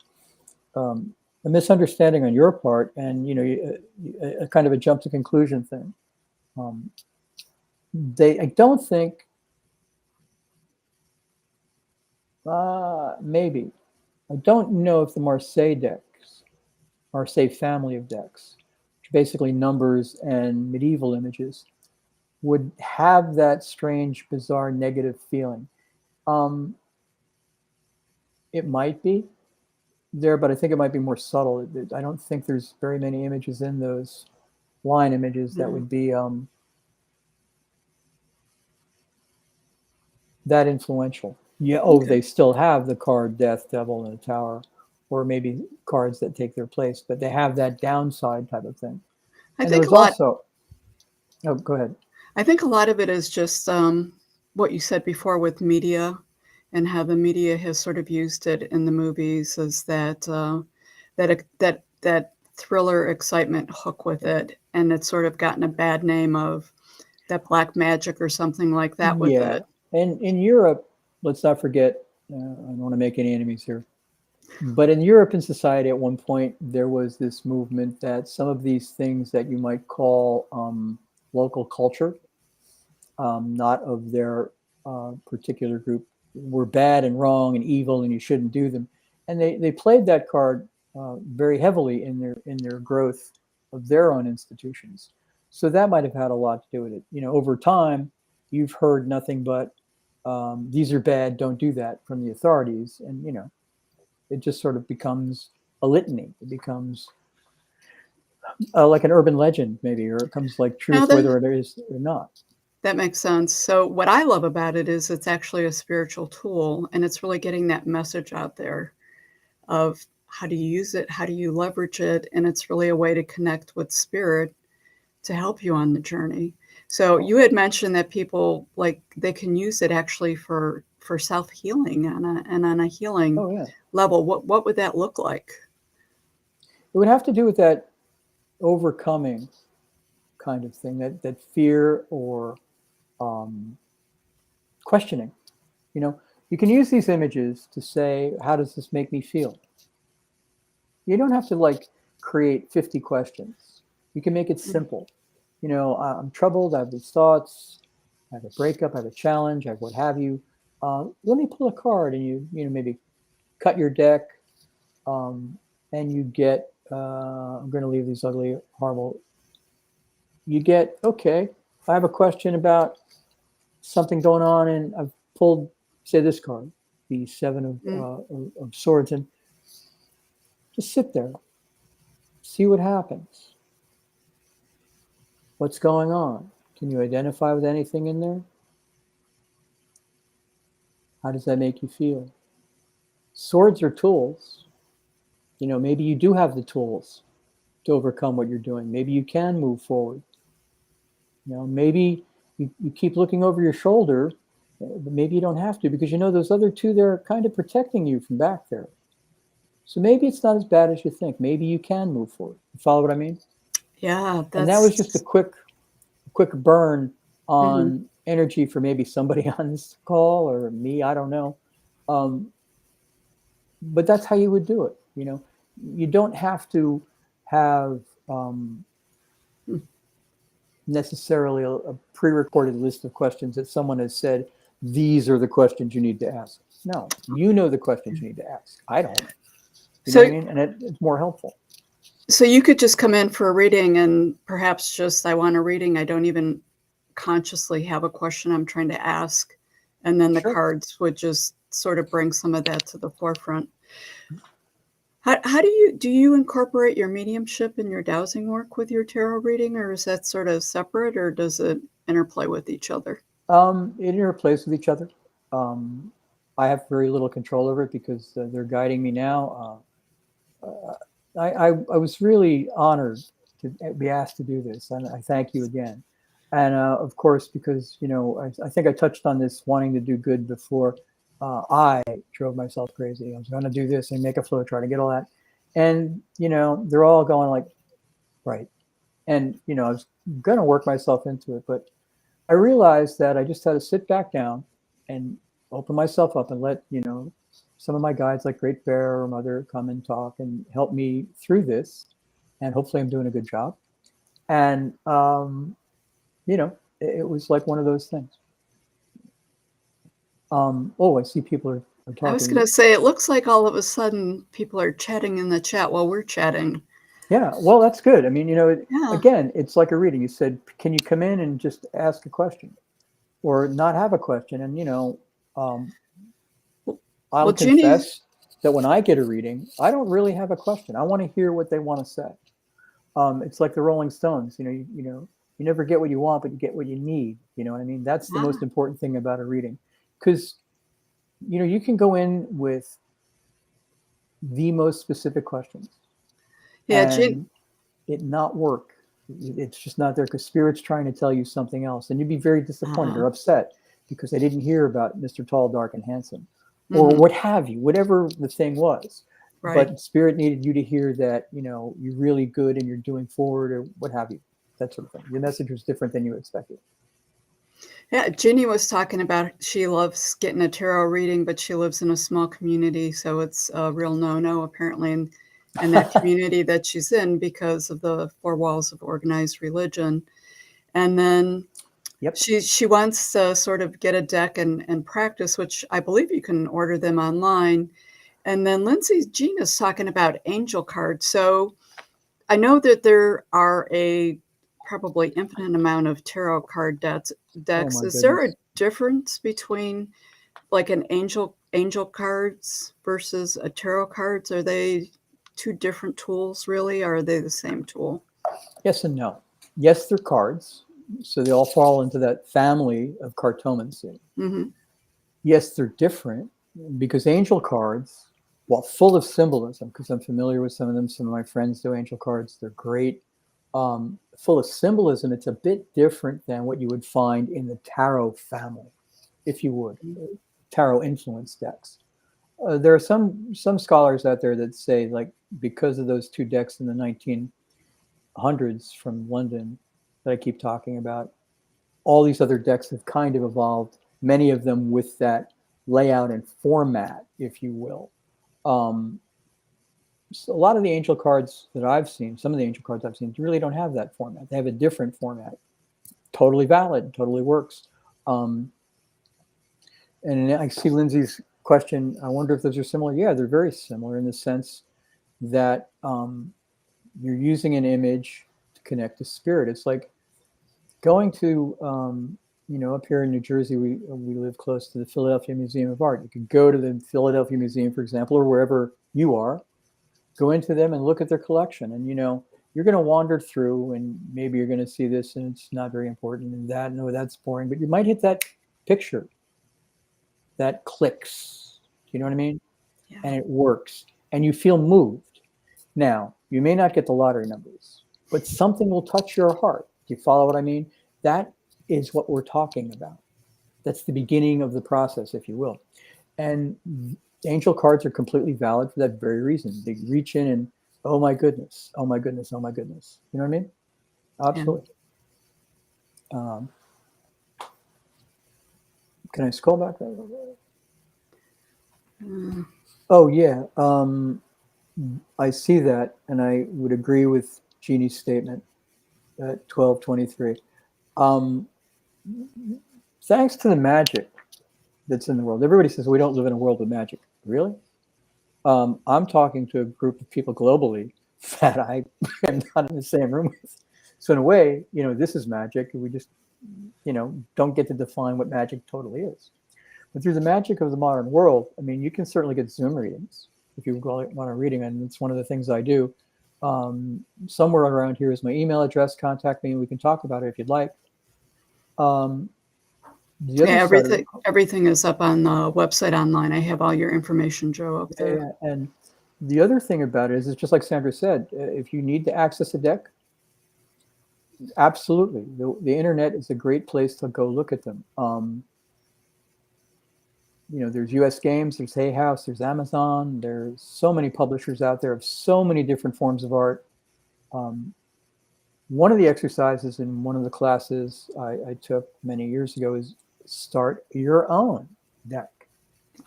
A misunderstanding on your part, and, you know, a kind of a jump to conclusion thing. I don't think, maybe, I don't know if the Marseille family of decks, which basically numbers and medieval images, would have that strange, bizarre, negative feeling. It might be there, but I think it might be more subtle. I don't think there's very many images in those line images that would be that influential. Yeah. Oh, they still have the card Death, Devil, and the Tower, or maybe cards that take their place, but they have that downside type of thing. I think a lot. Also, oh, go ahead. I think a lot of it is just what you said before with media, and how the media has sort of used it in the movies as that thriller excitement hook with it, and it's sort of gotten a bad name of that black magic or something like that with it. And in Europe, let's not forget, I don't want to make any enemies here, but in European society at one point, there was this movement that some of these things that you might call local culture, not of their particular group, were bad and wrong and evil, and you shouldn't do them. And they played that card very heavily in their growth of their own institutions. So that might have had a lot to do with it. You know, over time, you've heard nothing but these are bad, don't do that from the authorities. And, you know, it just sort of becomes a litany. It becomes like an urban legend, maybe, or it comes like truth, whether it is or not. That makes sense. So what I love about it is it's actually a spiritual tool, and it's really getting that message out there of how do you use it, how do you leverage it, and it's really a way to connect with spirit to help you on the journey. So you had mentioned that people like they can use it actually for self-healing and on a healing Oh yeah. level. What would that look like? It would have to do with that overcoming kind of thing, that fear or questioning. You know, you can use these images to say, how does this make me feel? You don't have to like create 50 questions. You can make it simple. You know, I'm troubled, I have these thoughts, I have a breakup, I have a challenge, I have what have you. Let me pull a card, and you know, maybe cut your deck, and you get, I'm going to leave these ugly, horrible. You get, okay, I have a question about something going on, and I've pulled, say, this card, the Seven of Swords, and just sit there, see what happens. What's going on? Can you identify with anything in there? How does that make you feel? Swords are tools. You know, maybe you do have the tools to overcome what you're doing. Maybe you can move forward. You know, maybe you keep looking over your shoulder, but maybe you don't have to, because you know those other two, they're kind of protecting you from back there. So maybe it's not as bad as you think. Maybe you can move forward. You follow what I mean? Yeah, And that was just a quick burn on energy for maybe somebody on this call or me. I don't know. But that's how you would do it. You know, you don't have to have necessarily a pre-recorded list of questions that someone has said, these are the questions you need to ask. No, you know the questions you need to ask. I don't. You know what I mean? And it's more helpful. So you could just come in for a reading and perhaps just, I want a reading. I don't even consciously have a question I'm trying to ask. And then the cards would just sort of bring some of that to the forefront. How do you incorporate your mediumship and your dowsing work with your tarot reading, or is that sort of separate, or does it interplay with each other? It interplays with each other. I have very little control over it because they're guiding me now. I was really honored to be asked to do this, and I thank you again. And of course, because you know, I think I touched on this wanting to do good before. I drove myself crazy. I was going to do this and make a flow chart and get all that, and you know, they're all going like, right. And you know, I was going to work myself into it, but I realized that I just had to sit back down and open myself up and let, you know, some of my guides like Great Bear or Mother come and talk and help me through this. And hopefully I'm doing a good job. And, you know, it was like one of those things. I see people are talking. I was going to say, it looks like all of a sudden people are chatting in the chat while we're chatting. Yeah, well, that's good. I mean, you know, again, it's like a reading. You said, can you come in and just ask a question or not have a question? And, you know, I'll confess that when I get a reading, I don't really have a question. I want to hear what they want to say. It's like the Rolling Stones, you know, you never get what you want, but you get what you need. You know what I mean? That's the most important thing about a reading, because, you know, you can go in with the most specific questions. Yeah, and it not work. It's just not there because Spirit's trying to tell you something else, and you'd be very disappointed or upset because they didn't hear about Mr. Tall, Dark, and Handsome, or what have you, whatever the thing was. Right. But Spirit needed you to hear that, you know, you're really good and you're doing forward, or what have you, that sort of thing. Your message was different than you expected. Yeah, Ginny was talking about she loves getting a tarot reading, but she lives in a small community, so it's a real no-no apparently in that community that she's in because of the four walls of organized religion. And then she wants to sort of get a deck and practice, which I believe you can order them online. And then Lindsay Jean is talking about angel cards. So I know that there are probably infinite amount of tarot card decks. Is there a difference between like an angel cards versus a tarot cards? Are they two different tools really, or are they the same tool? Yes and no. Yes, they're cards. So they all fall into that family of cartomancy. Mm-hmm. Yes, they're different because angel cards, while full of symbolism, because I'm familiar with some of them, some of my friends do angel cards, they're great. Full of symbolism, it's a bit different than what you would find in the tarot family, if you would, tarot influence decks. There are some scholars out there that say, like, because of those two decks in the 1900s from London that I keep talking about, all these other decks have kind of evolved, many of them with that layout and format, if you will. So a lot of the angel cards that I've seen, some of the angel cards I've seen, really don't have that format. They have a different format. Totally valid, totally works. And I see Lindsay's question. I wonder if those are similar. Yeah, they're very similar in the sense that you're using an image to connect to spirit. It's like going to, up here in New Jersey, we live close to the Philadelphia Museum of Art. You could go to the Philadelphia Museum, for example, or wherever you are, go into them and look at their collection. And, you're going to wander through and maybe you're going to see this and it's not very important and that, no, that's boring, but you might hit that picture that clicks. Do you know what I mean? Yeah. And it works and you feel moved. Now, you may not get the lottery numbers, but something will touch your heart. Do you follow what I mean? That is what we're talking about. That's the beginning of the process, if you will. And angel cards are completely valid for that very reason. They reach in and, oh my goodness, oh my goodness, oh my goodness. You know what I mean? Absolutely. Yeah. Can I scroll back? Oh, yeah. I see that, and I would agree with Jeannie's statement at 1223. Thanks to the magic that's in the world. Everybody says we don't live in a world of magic. Really? I'm talking to a group of people globally that I am not in the same room with. So in a way, this is magic. We just, don't get to define what magic totally is. But through the magic of the modern world, I mean, you can certainly get Zoom readings if you want a reading, and it's one of the things I do. Somewhere around here is my email address. Contact me and we can talk about it if you'd like. Everything is up on the website online. I have all your information, Joe, up there. Yeah, and the other thing about it is, it's just like Sandra said, if you need to access a deck, absolutely. The internet is a great place to go look at them. There's US Games, there's Hay House, there's Amazon, there's so many publishers out there of so many different forms of art. One of the exercises in one of the classes I took many years ago is start your own deck.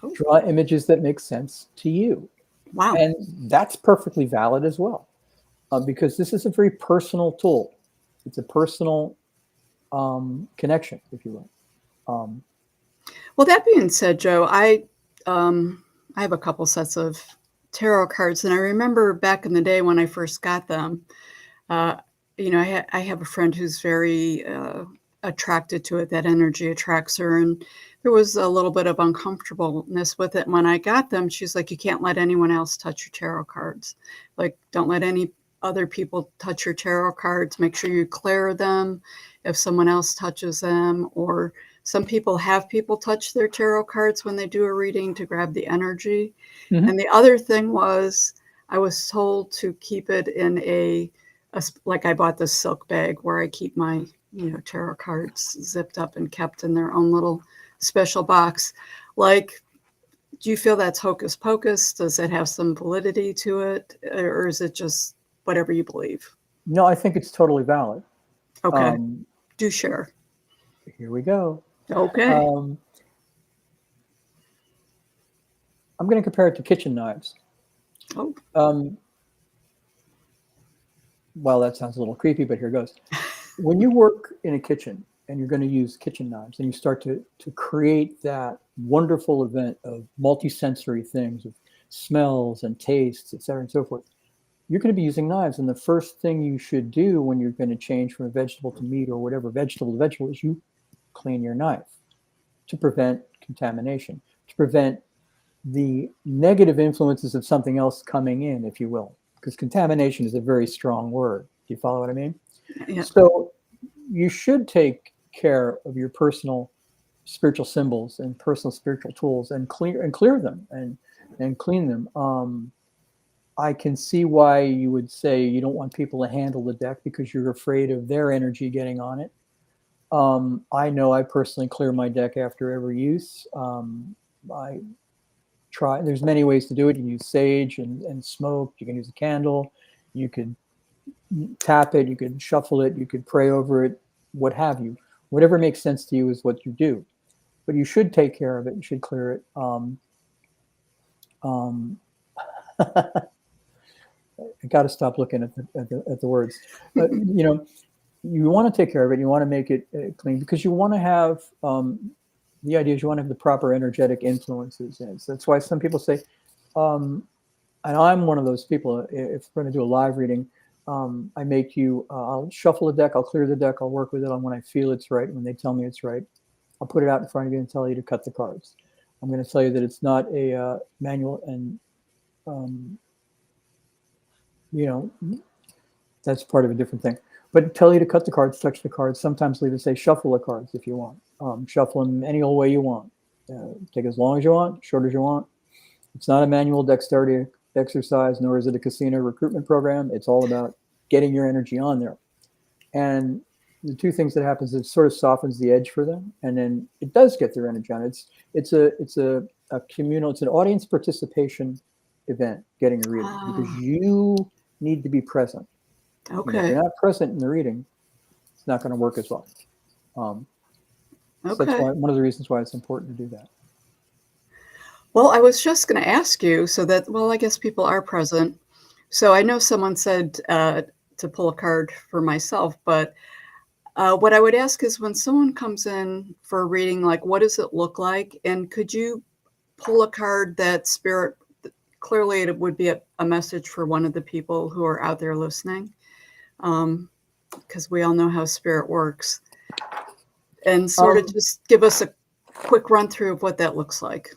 Oh. Draw images that make sense to you. Wow. And that's perfectly valid as well, because this is a very personal tool. It's a personal connection, if you will. Well, that being said, Joe, I have a couple sets of tarot cards, and I remember back in the day when I first got them, I have a friend who's very attracted to it. That energy attracts her, and there was a little bit of uncomfortableness with it. When I got them, she's like, you can't let anyone else touch your tarot cards. Like, don't let any other people touch your tarot cards. Make sure you clear them if someone else touches them. Or some people have people touch their tarot cards when they do a reading to grab the energy. Mm-hmm. And the other thing was, I was told to keep it in like I bought this silk bag where I keep my tarot cards zipped up and kept in their own little special box. Like, do you feel that's hocus pocus? Does it have some validity to it? Or is it just whatever you believe? No, I think it's totally valid. Okay. Do share. Here we go. Okay. I'm going to compare it to kitchen knives. Oh. Well, that sounds a little creepy, but here goes. When you work in a kitchen and you're going to use kitchen knives and you start to create that wonderful event of multisensory things, of smells and tastes, et cetera, and so forth, you're going to be using knives. And the first thing you should do when you're going to change from a vegetable to meat or whatever, vegetable to vegetable, is you clean your knife to prevent contamination, to prevent the negative influences of something else coming in, if you will. Because contamination is a very strong word. Do you follow what I mean? Yeah. So you should take care of your personal spiritual symbols and personal spiritual tools and clear them and clean them. I can see why you would say you don't want people to handle the deck because you're afraid of their energy getting on it. I know I personally clear my deck after every use. I try. There's many ways to do it. You can use sage and smoke. You can use a candle. You could tap it. You could shuffle it. You could pray over it. What have you? Whatever makes sense to you is what you do. But you should take care of it. You should clear it. I got to stop looking at the words. You know, you want to take care of it. You want to make it clean because you want to have the idea is you want to have the proper energetic influences. And so that's why some people say, and I'm one of those people. If we're going to do a live reading, I make you. I'll shuffle the deck. I'll clear the deck. I'll work with it on when I feel it's right. When they tell me it's right, I'll put it out in front of you and tell you to cut the cards. I'm going to tell you that it's not a manual and. You know, that's part of a different thing. But tell you to cut the cards, touch the cards. Sometimes leave it say shuffle the cards if you want. Shuffle them any old way you want. Take as long as you want, short as you want. It's not a manual dexterity exercise, nor is it a casino recruitment program. It's all about getting your energy on there. And the two things that happens is it sort of softens the edge for them, and then it does get their energy on. It's a communal. It's an audience participation event. Getting a reading because you need to be present. Okay. If you're not present in the reading, it's not going to work as well. So that's why, one of the reasons why it's important to do that. Well, I was just going to ask you so that, well, I guess people are present. So I know someone said to pull a card for myself, but what I would ask is when someone comes in for a reading, like, what does it look like? And could you pull a card that Spirit, clearly it would be a message for one of the people who are out there listening, because we all know how Spirit works, and sort of just give us a quick run through of what that looks like.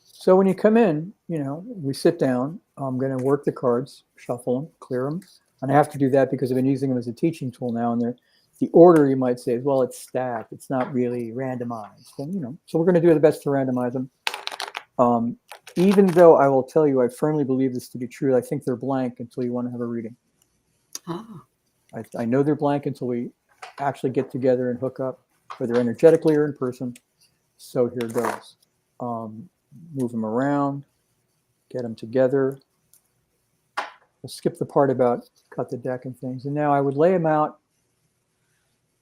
So when you come in, you know, we sit down. I'm going to work the cards, shuffle them, clear them. And I have to do that because I've been using them as a teaching tool now. And the order, you might say, is, well, it's stacked. It's not really randomized. And, you know, so we're going to do the best to randomize them. Even though I will tell you, I firmly believe this to be true. I think they're blank until you want to have a reading. Oh. I know they're blank until we actually get together and hook up, whether energetically or in person. So here goes. Move them around, get them together. We'll skip the part about cut the deck and things. And now I would lay them out.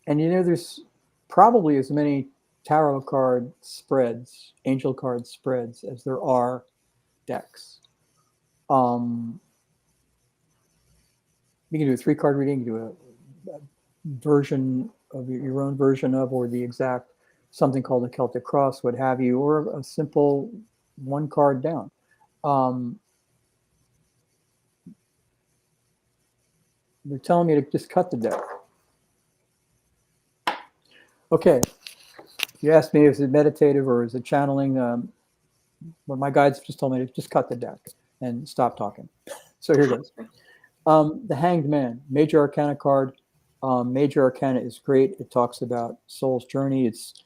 And you know, there's probably as many tarot card spreads, angel card spreads, as there are decks. You can do a 3-card reading, you can do a version of your own version of, or the exact, something called a Celtic cross, what have you, or a simple 1 card down. They're telling me to just cut the deck. Okay. You asked me, is it meditative or is it channeling? Well, my guides just told me to just cut the deck and stop talking. So here goes. The Hanged Man, Major Arcana card. Major Arcana is great. It talks about soul's journey. It's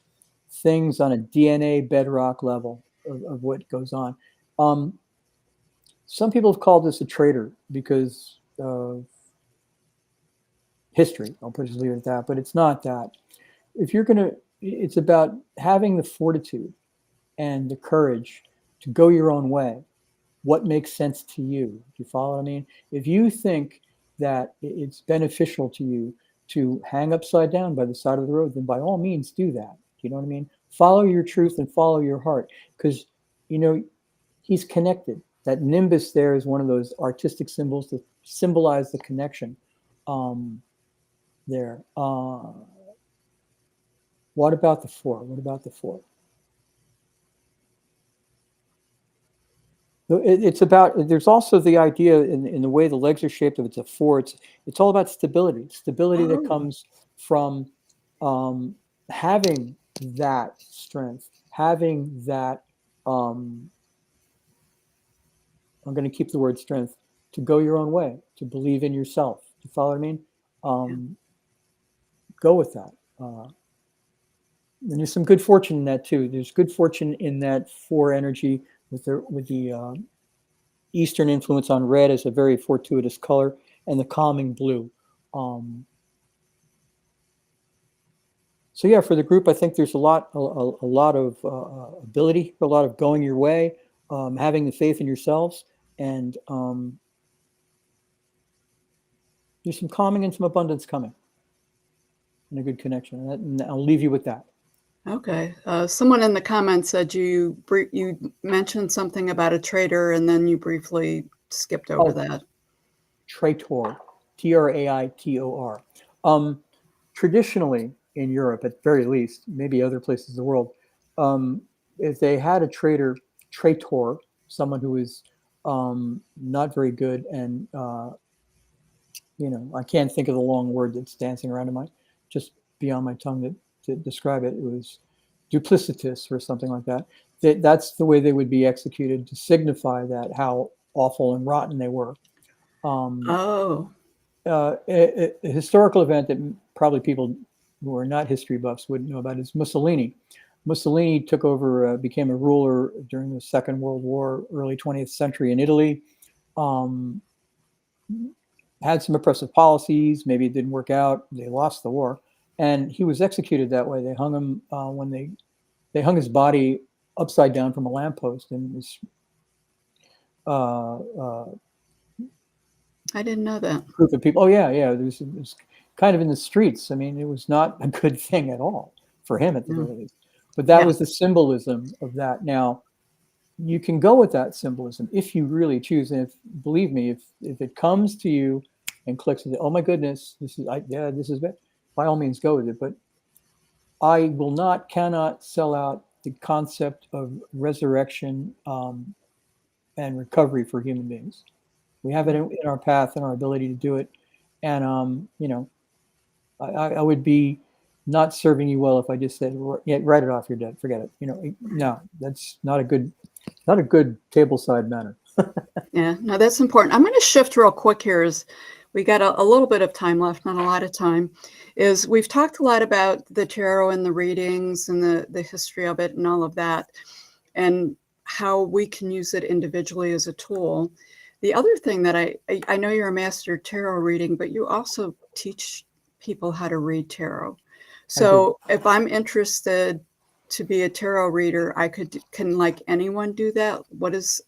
things on a DNA bedrock level of what goes on. Some people have called this a traitor because of history. I'll just leave it at that. But it's not that. If you're going to, it's about having the fortitude and the courage to go your own way. What makes sense to you? Do you follow what I mean? If you think that it's beneficial to you to hang upside down by the side of the road, then by all means do that. You know what I mean? Follow your truth and follow your heart, because, you know, he's connected. That nimbus there is one of those artistic symbols that symbolize the connection there. What about the 4? What about the 4? It's about, there's also the idea in the way the legs are shaped, if it's a 4, it's all about stability that comes from having that strength, having that, I'm going to keep the word strength, to go your own way, to believe in yourself. Do you follow what I mean? go with that. And there's some good fortune in that too. There's good fortune in that 4 energy with the Eastern influence on red as a very fortuitous color, and the calming blue. So yeah, for the group, I think there's a lot of ability, a lot of going your way, having the faith in yourselves, and there's some calming and some abundance coming, and a good connection. And I'll leave you with that. Okay. Someone in the comments said you mentioned something about a traitor, and then you briefly skipped over that. Traitor, Traitor. Traditionally in Europe, at very least, maybe other places in the world, if they had a traitor, someone who is not very good, and I can't think of the long word that's dancing around in just beyond my tongue to describe it. It was duplicitous or something like that. That's the way they would be executed, to signify that how awful and rotten they were. A historical event that probably people who are not history buffs wouldn't know about is Mussolini. Mussolini took over, became a ruler during the Second World War, early 20th century in Italy. Had some oppressive policies. Maybe it didn't work out. They lost the war, and he was executed that way. They hung him when they hung his body upside down from a lamppost, and this. I didn't know that. Group of people. Oh yeah. It was kind of in the streets. I mean, it was not a good thing at all for him at the very least. But that was the symbolism of that. Now, you can go with that symbolism if you really choose, and believe me, if it comes to you and clicks with it, oh my goodness, this is bad. By all means, go with it. But I cannot sell out the concept of resurrection and recovery for human beings. We have it in our path and our ability to do it. And, I would be not serving you well if I just said, yeah, write it off, you're dead, forget it. No, that's not a good tableside manner. Yeah, no, that's important. I'm going to shift real quick here. Is we got a little bit of time left, not a lot of time. Is we've talked a lot about the tarot and the readings and the history of it and all of that, and how we can use it individually as a tool. The other thing that I know you're a master tarot reading, but you also teach people how to read tarot. So if I'm interested to be a tarot reader, can like anyone do that?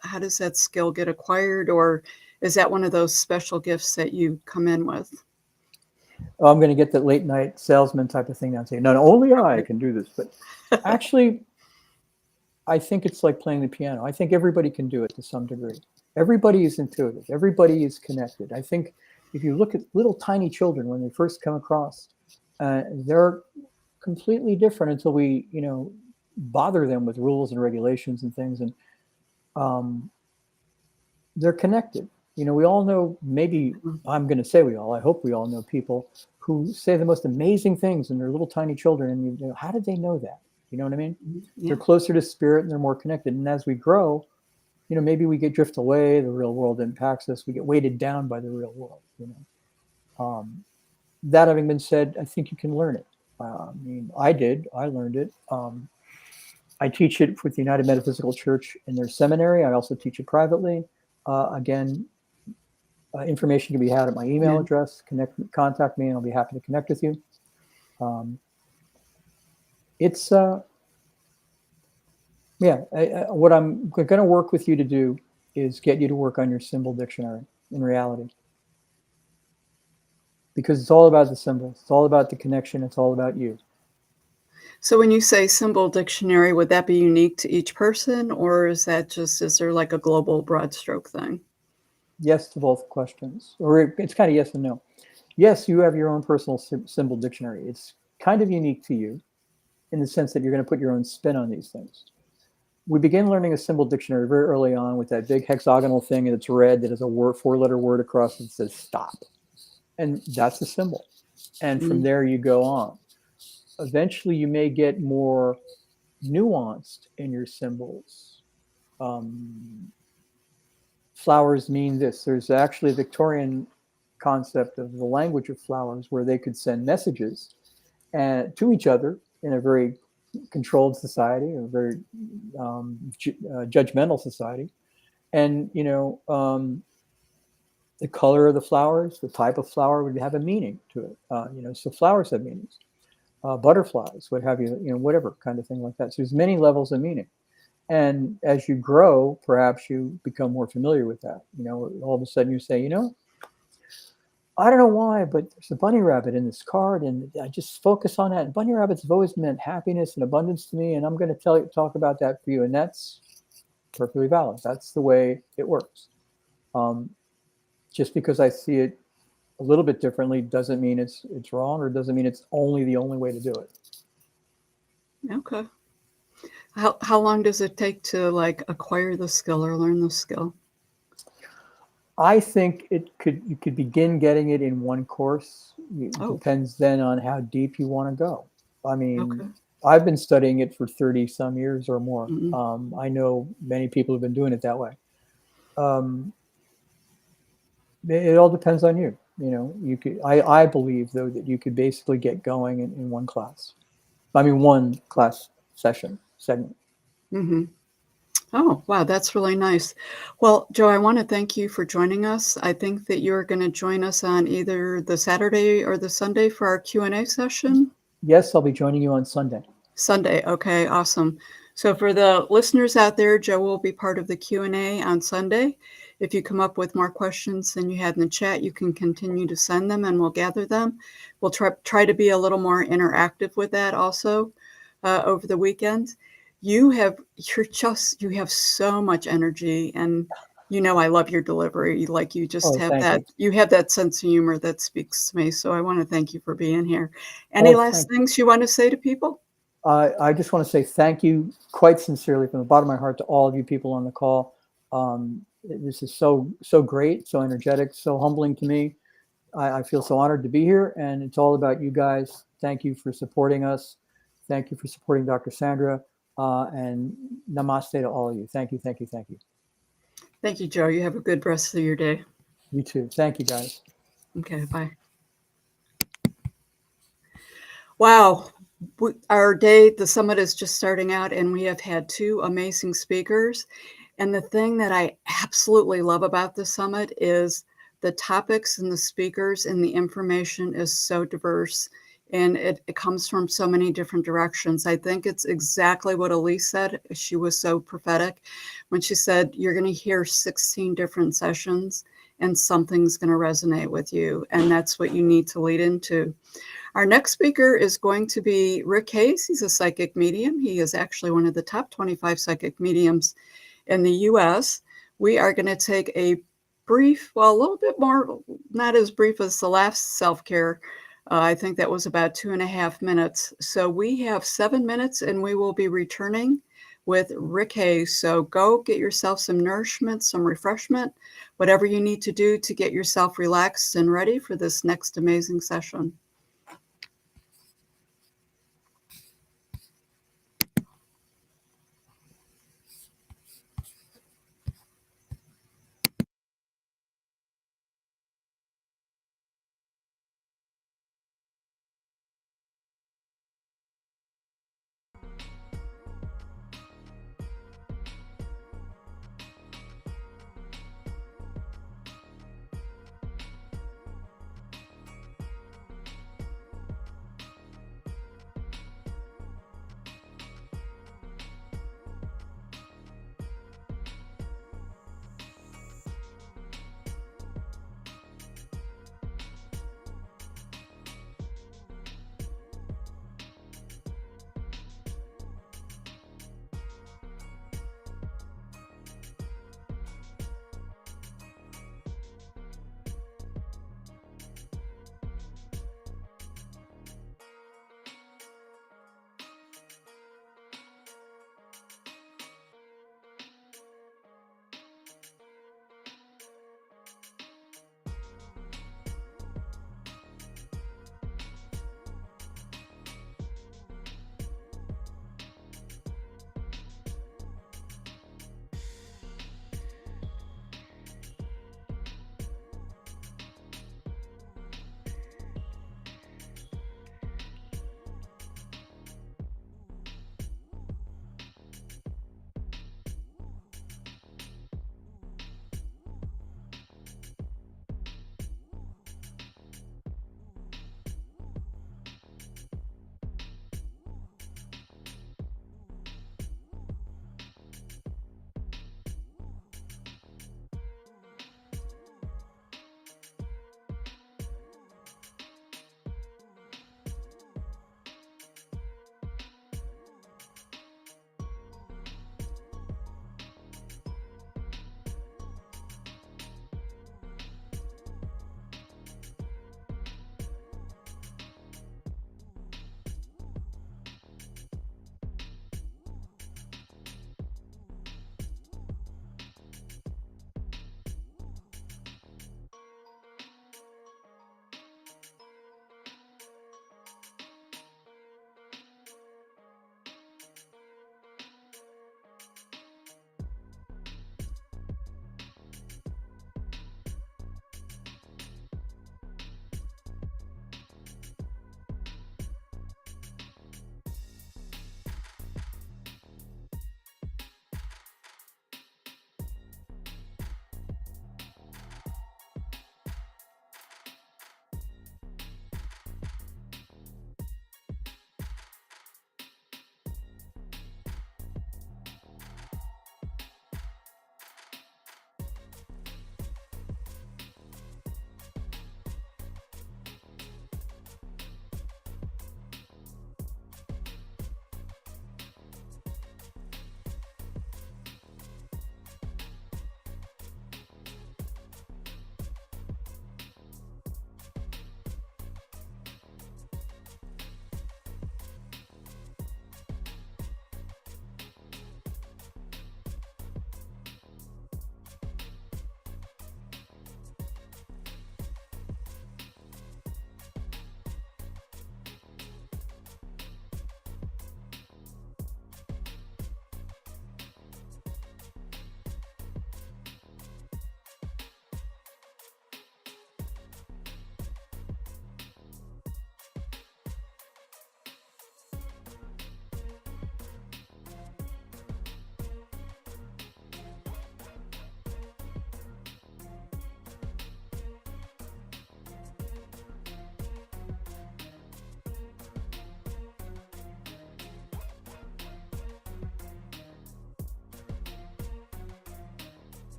How does that skill get acquired, or is that one of those special gifts that you come in with? Oh, I'm going to get that late night salesman type of thing now, saying, no, only I can do this. But actually, I think it's like playing the piano. I think everybody can do it to some degree. Everybody is intuitive. Everybody is connected. I think if you look at little tiny children when they first come across, they're completely different until we, bother them with rules and regulations and things. And they're connected. We all know, maybe I'm going to say I hope we all know people who say the most amazing things, and they're little tiny children. And how did they know that? You know what I mean? Yeah. They're closer to spirit and they're more connected. And as we grow, maybe we drift away. The real world impacts us. We get weighted down by the real world. That having been said, I think you can learn it. I did. I learned it. I teach it with the United Metaphysical Church in their seminary. I also teach it privately. Again, information can be had at my email address. Contact me, and I'll be happy to connect with you. What I'm going to work with you to do is get you to work on your symbol dictionary in reality. Because it's all about the symbols. It's all about the connection. It's all about you. So when you say symbol dictionary, would that be unique to each person, or is there like a global broad stroke thing? Yes to both questions. Or it's kind of yes and no. Yes, you have your own personal symbol dictionary. It's kind of unique to you in the sense that you're going to put your own spin on these things. We begin learning a symbol dictionary very early on with that big hexagonal thing, and it's red that has a 4-letter word across it that says stop. And that's a symbol. And from there you go on. Eventually you may get more nuanced in your symbols. Flowers mean this. There's actually a Victorian concept of the language of flowers where they could send messages and to each other in a very controlled society, a very judgmental society. And, the color of the flowers, the type of flower would have a meaning to it. So flowers have meanings. Butterflies, what have you, whatever kind of thing like that. So there's many levels of meaning. And as you grow, perhaps you become more familiar with that. All of a sudden you say, I don't know why, but there's a bunny rabbit in this card, and I just focus on that. And bunny rabbits have always meant happiness and abundance to me, and I'm going to talk about that for you. And that's perfectly valid. That's the way it works. Just because I see it a little bit differently doesn't mean it's wrong, or doesn't mean it's the only way to do it. Okay. How long does it take to acquire the skill or learn the skill? I think you could begin getting it in one course. It depends then on how deep you want to go. I mean, I've been studying it for 30 some years or more. Mm-hmm. I know many people have been doing it that way. It all depends on you. You could. I believe though that you could basically get going in one class. I mean, one class segment. Mm-hmm. Oh, wow, that's really nice. Well, Joe, I want to thank you for joining us. I think that you're going to join us on either the Saturday or the Sunday for our Q&A session. Yes, I'll be joining you on Sunday. Sunday. Okay, awesome. So for the listeners out there, Joe will be part of the Q&A on Sunday. If you come up with more questions than you had in the chat, you can continue to send them and we'll gather them. We'll try to be a little more interactive with that also over the weekend. You have so much energy, and I love your delivery. Like you just have that, you have that sense of humor that speaks to me. So I want to thank you for being here. Any last things you want to say to people? I just want to say thank you quite sincerely from the bottom of my heart to all of you people on the call. This is so great, so energetic, so humbling to me. I feel so honored to be here, and it's all about you guys. Thank you for supporting us. Thank you for supporting Dr. Sandra, and namaste to all of you. Thank you, thank you, thank you. Thank you, Joe. You have a good rest of your day. You too. Thank you, guys. Okay, bye. Wow. Our day, the summit is just starting out, and we have had two amazing speakers. And the thing that I absolutely love about the summit is the topics and the speakers and the information is so diverse, and it comes from so many different directions. I think it's exactly what Elise said. She was so prophetic when she said, you're going to hear 16 different sessions and something's going to resonate with you. And that's what you need to lead into. Our next speaker is going to be Rick Hayes. He's a psychic medium. He is actually one of the top 25 psychic mediums in the US. We are going to take a little bit more, not as brief as the last self-care. I think that was about 2.5 minutes. So we have 7 minutes and we will be returning with Rick Hayes. So go get yourself some nourishment, some refreshment, whatever you need to do to get yourself relaxed and ready for this next amazing session.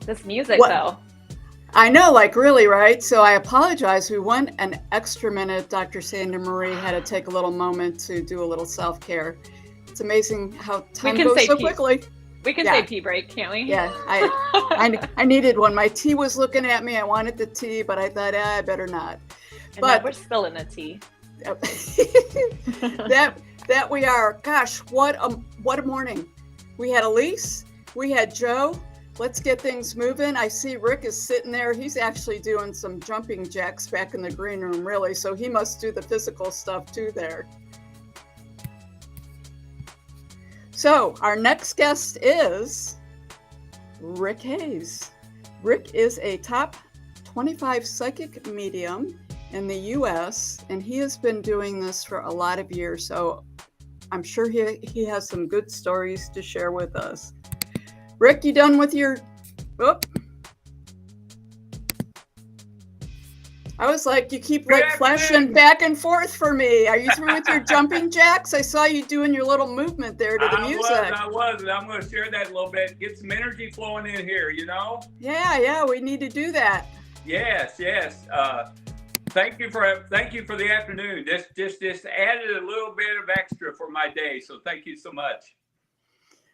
This music, What? though. I know, like really, right? So I apologize. We went an extra minute. Dr. Sandra Marie had to take a little moment to do a little self-care. It's amazing how time goes so quickly. We can say tea break, can't we? Yeah, I needed one. My tea was looking at me. I wanted the tea, but I thought, I better not. And now we're spilling the tea. that we are. Gosh, what a morning. We had Elise, we had Joe. Let's get things moving. I see Rick is sitting there. He's actually doing some jumping jacks back in the green room, really. So he must do the physical stuff too there. So our next guest is Rick Hayes. Rick is a top 25 psychic medium in the US, and he has been doing this for a lot of years. So I'm sure he has some good stories to share with us. Rick, you done with your, I was like, you keep like flashing back and forth for me. Are you through with your jumping jacks? I saw you doing your little movement there to the music. I was, and I'm going to share that a little bit. Get some energy flowing in here, you know? Yeah, we need to do that. Yes. Thank you for the afternoon. Just added a little bit of extra for my day. So thank you so much.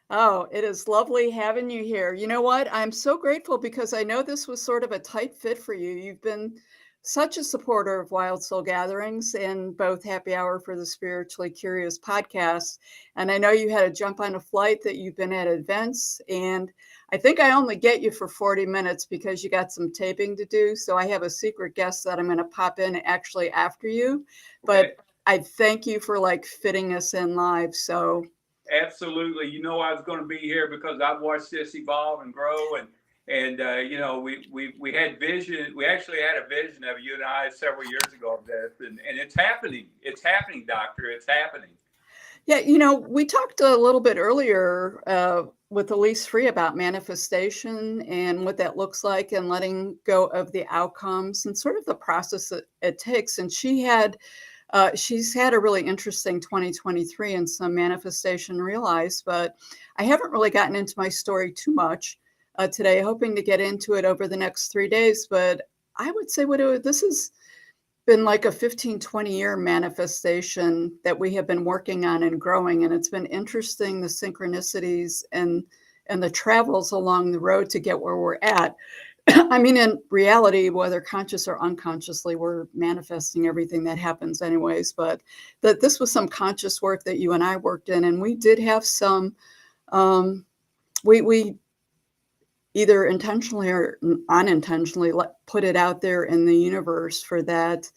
Oh, it is lovely having you here. You know what? I'm so grateful because I know this was sort of a tight fit for you. You've been such a supporter of Wild Soul Gatherings and both Happy Hour for the Spiritually Curious podcast. And I know you had to jump on a flight, that you've been at events. And I think I only get you for 40 minutes because you got some taping to do. So I have a secret guest that I'm going to pop in actually after you. But Okay. I thank you for like fitting us in live. So Absolutely. You know, I was going to be here because I've watched this evolve and grow, and you know, we had vision. We actually had a vision of you and I several years ago of this, and it's happening. It's happening, Doctor. It's happening. yeah, you know, we talked a little bit earlier with Elise Free about manifestation and what that looks like and letting go of the outcomes and sort of the process that it takes. And she's had a really interesting 2023 and some manifestation realized, but I haven't really gotten into my story too much today, hoping to get into it over the next 3 days. But I would say this has been like a 15, 20-year manifestation that we have been working on and growing. And it's been interesting, the synchronicities and the travels along the road to get where we're at. I mean, in reality, whether conscious or unconsciously, we're manifesting everything that happens anyways, but that this was some conscious work that you and I worked in. And we did have some, we either intentionally or unintentionally put it out there in the universe for that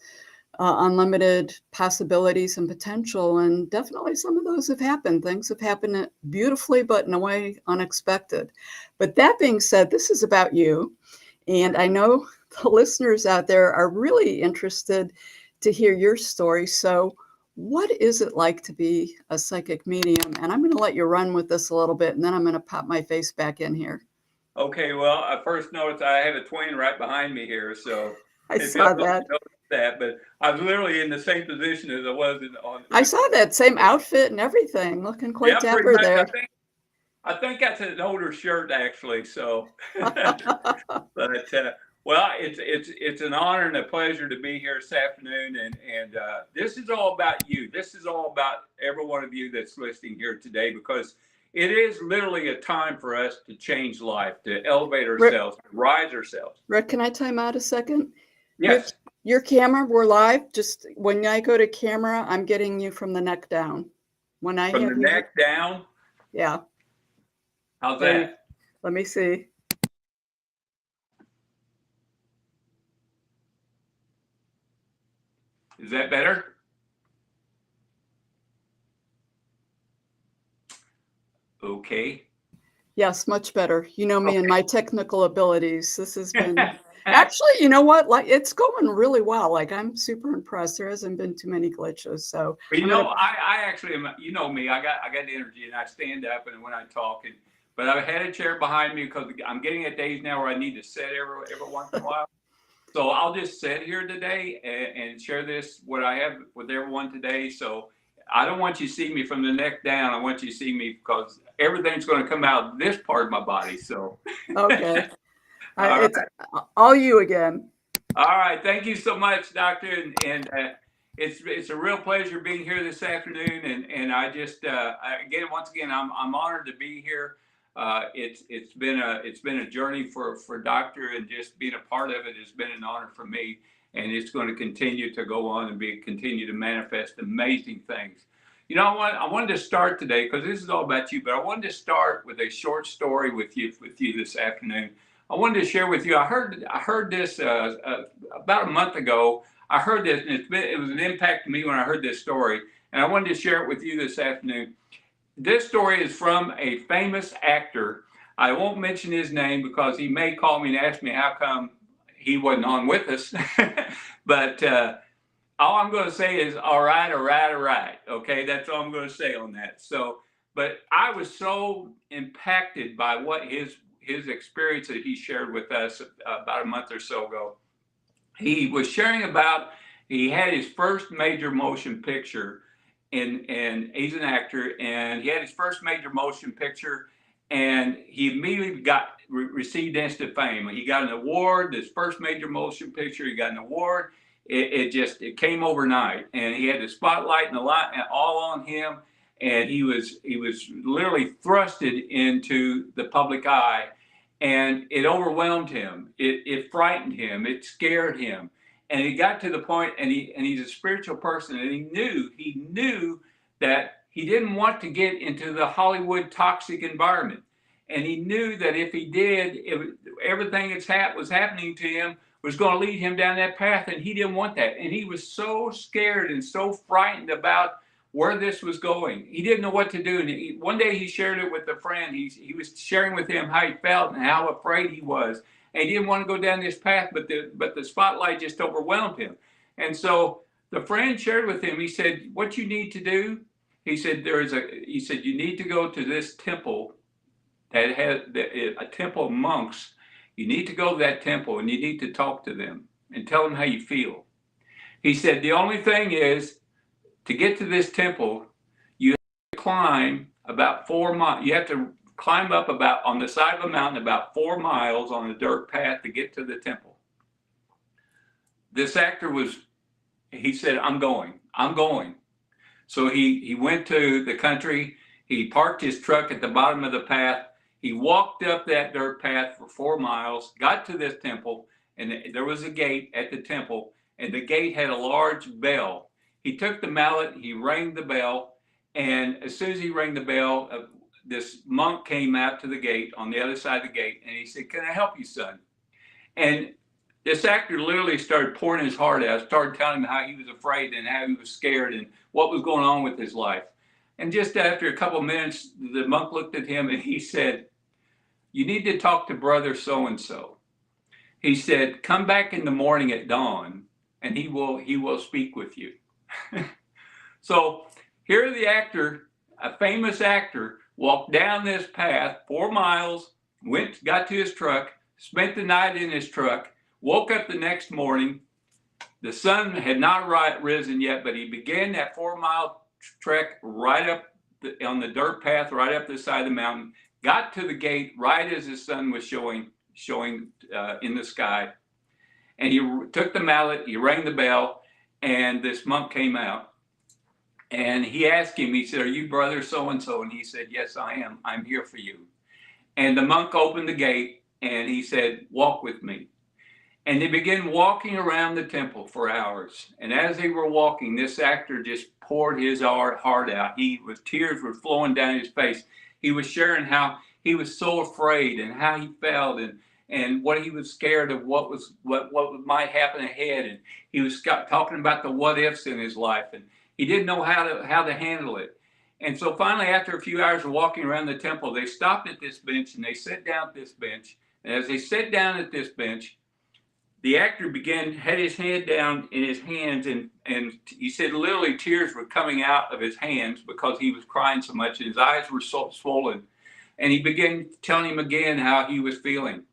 unlimited possibilities and potential. And definitely some of those have happened. Things have happened beautifully, but in a way unexpected. But that being said, this is about you. And I know the listeners out there are really interested to hear your story. So what is it like to be a psychic medium? And I'm going to let you run with this a little bit, and then I'm going to pop my face back in here. Okay. Well, I first noticed I have a twin right behind me here, so I saw that. But I was literally in the same position as I was I saw that same outfit and everything, looking quite dapper there. I think that's an older shirt, actually. So, but well, it's an honor and a pleasure to be here this afternoon, and this is all about you. This is all about every one of you that's listening here today, because it is literally a time for us to change life, to elevate ourselves, to rise ourselves. Rick, can I time out a second? Yes. Your camera, we're live. Just when I go to camera, I'm getting you from the neck down. When I from the neck down. Yeah. How's that? Let me see. Is that better? Okay. Yes, much better. You know me and my technical abilities. This has been actually, you know what? Like, it's going really well. Like, I'm super impressed. There hasn't been too many glitches. So, but I actually am. You know me. I got energy, and I stand up, and when I talk, but I've had a chair behind me because I'm getting at days now where I need to sit every once in a while. So I'll just sit here today and share what I have with everyone today. So I don't want you to see me from the neck down. I want you to see me because everything's going to come out of this part of my body. So okay. It's all you again. All right. Thank you so much, Doctor. And it's a real pleasure being here this afternoon. And I just once again, I'm honored to be here. It's been a journey for Doctor, and just being a part of it has been an honor for me. And it's going to continue to go on and continue to manifest amazing things. You know what? I wanted to start today, because this is all about you, but I wanted to start with a short story with you this afternoon. I wanted to share with you. I heard this about a month ago. I heard this, and it was an impact to me when I heard this story, and I wanted to share it with you this afternoon. This story is from a famous actor. I won't mention his name because he may call me and ask me how come he wasn't on with us. But all I'm going to say is, all right. Okay, that's all I'm going to say on that. So, but I was so impacted by what his experience that he shared with us about a month or so ago. He was sharing about, he had his first major motion picture, and he's an actor, and he had his first major motion picture, and he immediately received instant fame. He got an award. This first major motion picture, he got an award. It came overnight, and he had the spotlight and the light all on him, and he was literally thrusted into the public eye, and it overwhelmed him. It frightened him. It scared him, and he got to the point, and he's a spiritual person, and he knew that he didn't want to get into the Hollywood toxic environment, and he knew that if he did, everything that was happening to him was going to lead him down that path, and he didn't want that. And he was so scared and so frightened about where this was going. He didn't know what to do. And one day he shared it with a friend. He was sharing with him how he felt and how afraid he was. And he didn't want to go down this path, but the spotlight just overwhelmed him. And so the friend shared with him, he said, what you need to do, he said, you need to go to this temple that has a temple of monks. You need to go to that temple, and you need to talk to them and tell them how you feel. He said, the only thing is, to get to this temple, you have to climb about 4 miles. You have to climb up on the side of a mountain about 4 miles on a dirt path to get to the temple. This actor he said, I'm going. So he went to the country. He parked his truck at the bottom of the path. He walked up that dirt path for 4 miles, got to this temple, and there was a gate at the temple, and the gate had a large bell. He took the mallet, he rang the bell, and as soon as he rang the bell, this monk came out to the gate on the other side of the gate, and he said, can I help you, son? And this actor literally started pouring his heart out, started telling him how he was afraid and how he was scared and what was going on with his life. And just after a couple of minutes, the monk looked at him and he said, you need to talk to brother so-and-so. He said, come back in the morning at dawn and he will speak with you. So here the actor, a famous actor, walked down this path 4 miles, got to his truck, spent the night in his truck, woke up the next morning. The sun had not risen yet, but he began that 4-mile trek right up on the dirt path, right up the side of the mountain, got to the gate right as the sun was showing in the sky. And he took the mallet, he rang the bell, and this monk came out. And he asked him, he said, are you brother so-and-so? And he said, yes, I am. I'm here for you. And the monk opened the gate and he said, walk with me. And they began walking around the temple for hours. And as they were walking, this actor just poured his heart out. Tears were flowing down his face. He was sharing how he was so afraid and how he felt and what he was scared of, what might happen ahead. And he was talking about the what ifs in his life, and he didn't know how to handle it. And so finally, after a few hours of walking around the temple, they stopped at this bench and they sat down at this bench. And as they sat down at this bench, the actor had his head down in his hands, and he said literally tears were coming out of his hands because he was crying so much, and his eyes were so swollen. And he began telling him again how he was feeling.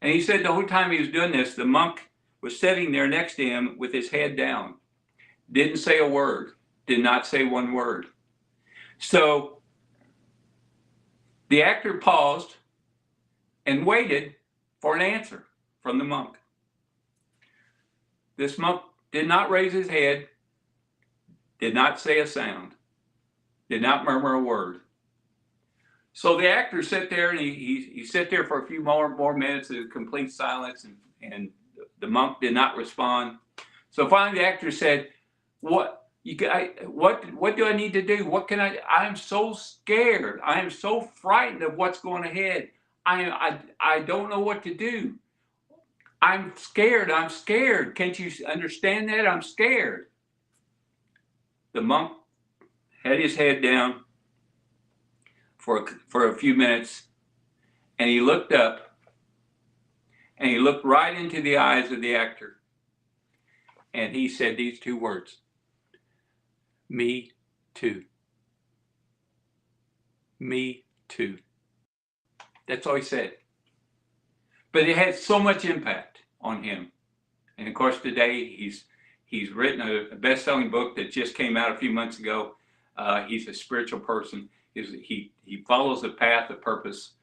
And he said the whole time he was doing this, the monk was sitting there next to him with his head down. Didn't say a word, did not say one word. So the actor paused and waited for an answer. from the monk. This monk did not raise his head, did not say a sound, did not murmur a word. So the actor sat there, and he sat there for a few more minutes in complete silence, and the monk did not respond. So finally the actor said, what do I need to do? What can I'm so scared. I am so frightened of what's going ahead. I don't know what to do. I'm scared. I'm scared. Can't you understand that? I'm scared. The monk had his head down for a few minutes, and he looked up, and he looked right into the eyes of the actor, and he said these two words: "Me too. Me too." That's all he said. But it had so much impact on him. And of course, today he's written a best-selling book that just came out a few months ago. He's a spiritual person. He follows the path of purpose.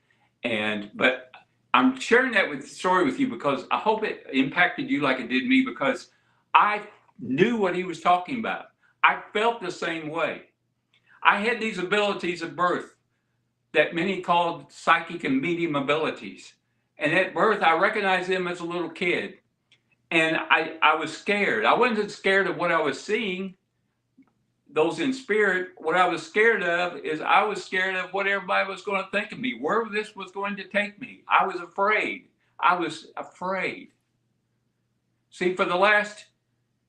But I'm sharing that story with you because I hope it impacted you like it did me, because I knew what he was talking about. I felt the same way. I had these abilities at birth that many called psychic and medium abilities. And at birth, I recognized them as a little kid. And I was scared. I wasn't scared of what I was seeing, those in spirit. What I was scared of is I was scared of what everybody was going to think of me, where this was going to take me. I was afraid. I was afraid. See, for the last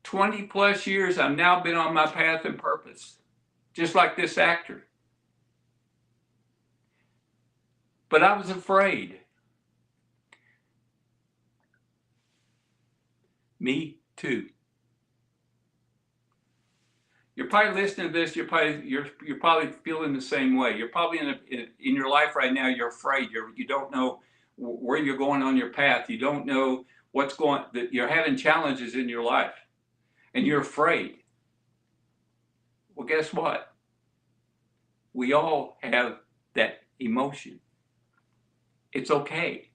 20 plus years, I've now been on my path and purpose, just like this actor. But I was afraid. Me too. You're probably listening to this. You're probably feeling the same way. You're probably in your life right now. You're afraid. You don't know where you're going on your path. You don't know what's going. That you're having challenges in your life, and you're afraid. Well, guess what? We all have that emotion. It's okay.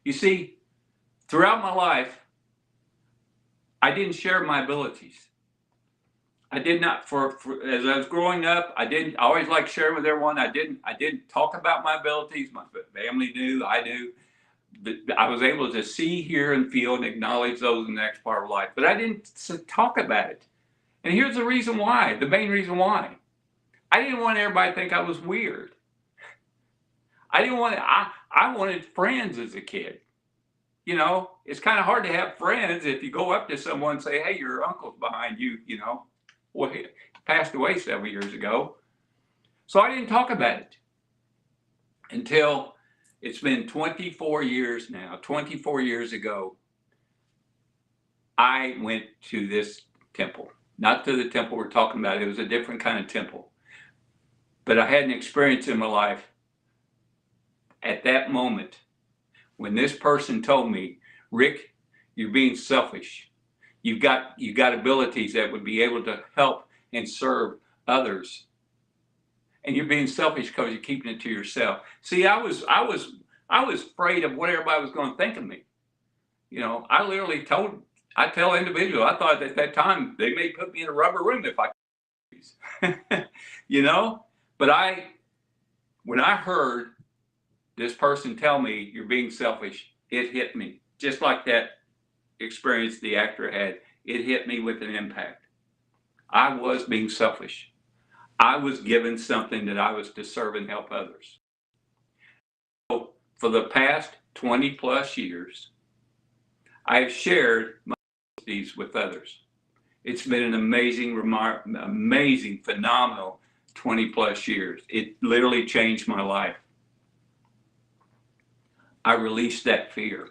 You see, throughout my life, I didn't share my abilities. I did not, as I was growing up, I always like sharing with everyone. I didn't talk about my abilities. My family knew, I knew. I was able to see, hear, and feel and acknowledge those in the next part of life. But I didn't talk about it. And here's the reason why, the main reason why. I didn't want everybody to think I was weird. I wanted friends as a kid. You know, it's kind of hard to have friends if you go up to someone and say, hey, your uncle's behind you, you know. Well, he passed away several years ago. So I didn't talk about it until it's been 24 years now. 24 years ago, I went to this temple. Not to the temple we're talking about. It was a different kind of temple. But I had an experience in my life at that moment when this person told me, Rick, you're being selfish. You've got abilities that would be able to help and serve others. And you're being selfish because you're keeping it to yourself. See, I was afraid of what everybody was going to think of me. You know, I tell individuals, I thought at that time they may put me in a rubber room if I you know, but when I heard this person tell me you're being selfish, it hit me. Just like that experience the actor had, it hit me with an impact. I was being selfish. I was given something that I was to serve and help others. So for the past 20 plus years, I've shared my abilities with others. It's been an amazing, phenomenal 20 plus years. It literally changed my life. I released that fear.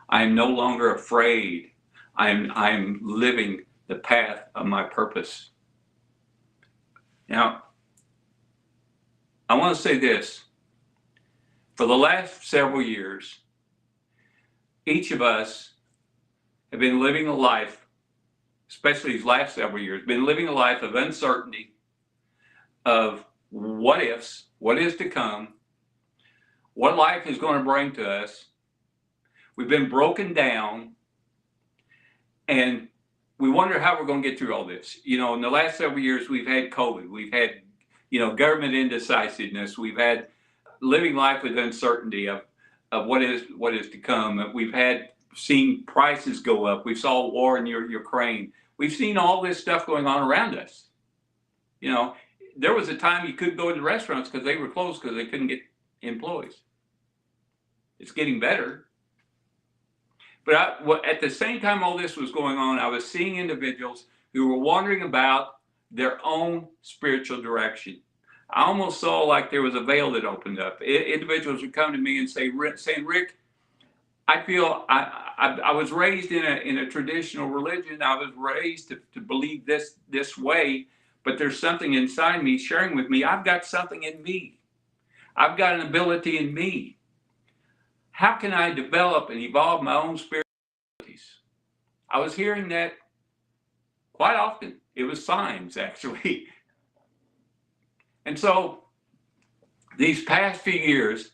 I am no longer afraid. I'm living the path of my purpose. Now, I want to say this. For the last several years, each of us have been living a life, especially these last several years, been living a life of uncertainty, of what ifs, what is to come, what life is going to bring to us, We've been broken down, and we wonder how we're going to get through all this. You know, in the last several years, we've had COVID, we've had, you know, government indecisiveness, we've had living life with uncertainty of what is to come. We've seen prices go up. We saw war in Ukraine. We've seen all this stuff going on around us. You know, there was a time you couldn't go into restaurants because they were closed because they couldn't get employees. It's getting better. But at the same time all this was going on, I was seeing individuals who were wondering about their own spiritual direction. I almost saw like there was a veil that opened up. Individuals would come to me and saying, Rick, I feel I was raised in a traditional religion. I was raised to believe this way, but there's something inside me sharing with me. I've got something in me. I've got an ability in me. How can I develop and evolve my own spiritual abilities? I was hearing that quite often. It was signs, actually. And so these past few years,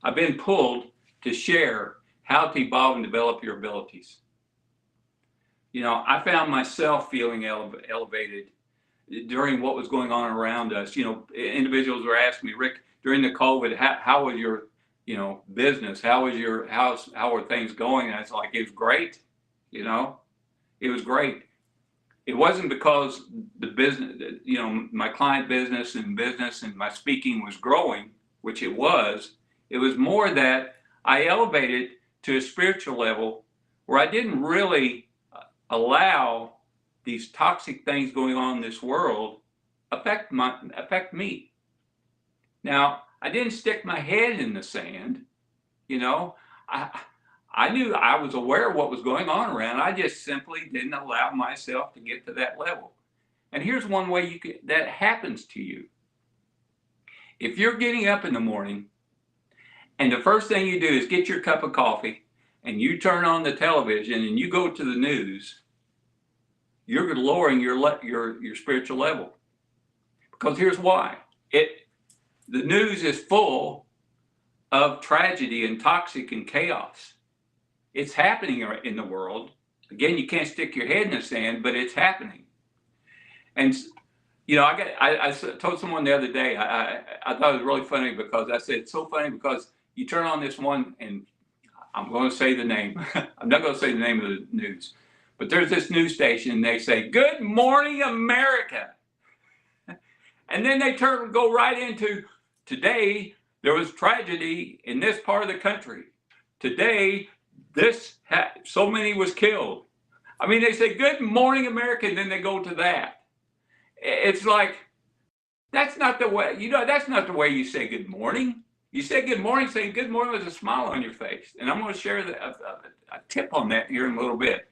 I've been pulled to share how to evolve and develop your abilities. You know, I found myself feeling elevated during what was going on around us. You know, individuals were asking me, Rick, during the COVID, how was your, you know, business? How are things going? And I was like, it was great. You know, it was great. It wasn't because the business, you know, my client business and my speaking was growing, which it was. It was more that I elevated to a spiritual level where I didn't really allow these toxic things going on in this world affect me. Now, I didn't stick my head in the sand, you know. I knew, I was aware of what was going on around. I just simply didn't allow myself to get to that level. And here's one way that happens to you. If you're getting up in the morning and the first thing you do is get your cup of coffee and you turn on the television and you go to the news, you're lowering your spiritual level. Because here's why. The news is full of tragedy and toxic and chaos. It's happening in the world. Again, you can't stick your head in the sand, but it's happening. And you know, I told someone the other day, I thought it was really funny because I said, it's so funny because you turn on this one, and I'm going to say the name. I'm not going to say the name of the news, but there's this news station and they say, "Good morning, America." And then they go right into, today there was tragedy in this part of the country. Today, so many was killed. I mean, they say, "Good morning, America," and then they go to that. It's like, that's not the way, you know, that's not the way you say good morning. You say good morning, saying good morning with a smile on your face. And I'm going to share a tip on that here in a little bit.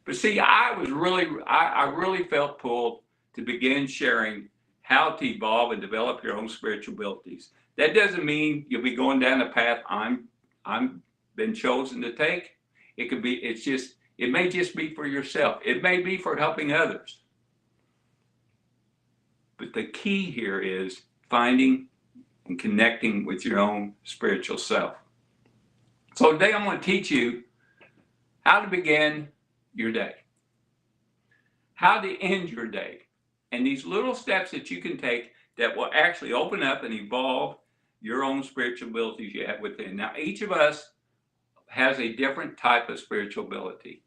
But see, I really felt pulled to begin sharing how to evolve and develop your own spiritual abilities. That doesn't mean you'll be going down the path I'm been chosen to take. It may just be for yourself. It may be for helping others. But the key here is finding and connecting with your own spiritual self. So today I'm going to teach you how to begin your day, how to end your day, and these little steps that you can take that will actually open up and evolve your own spiritual abilities you have within. Now, each of us has a different type of spiritual ability.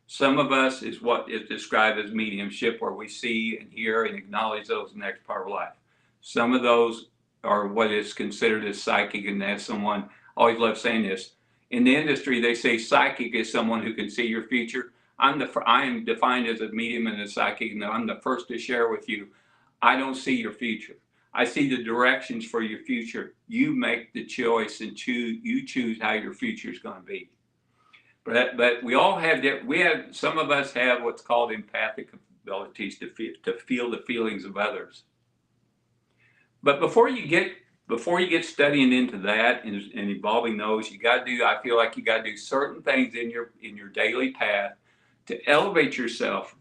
Some of us is what is described as mediumship, where we see and hear and acknowledge those in the next part of life. Some of those are what is considered as psychic, and as someone, I always love saying this, in the industry they say psychic is someone who can see your future. I am defined as a medium and a psychic, and I'm the first to share with you, I don't see your future. I see the directions for your future. You make the choice and you choose how your future is going to be. But we all have some of us have what's called empathic abilities to feel the feelings of others. But before you get studying into that and evolving those, I feel like you got to do certain things in your daily path to elevate yourself,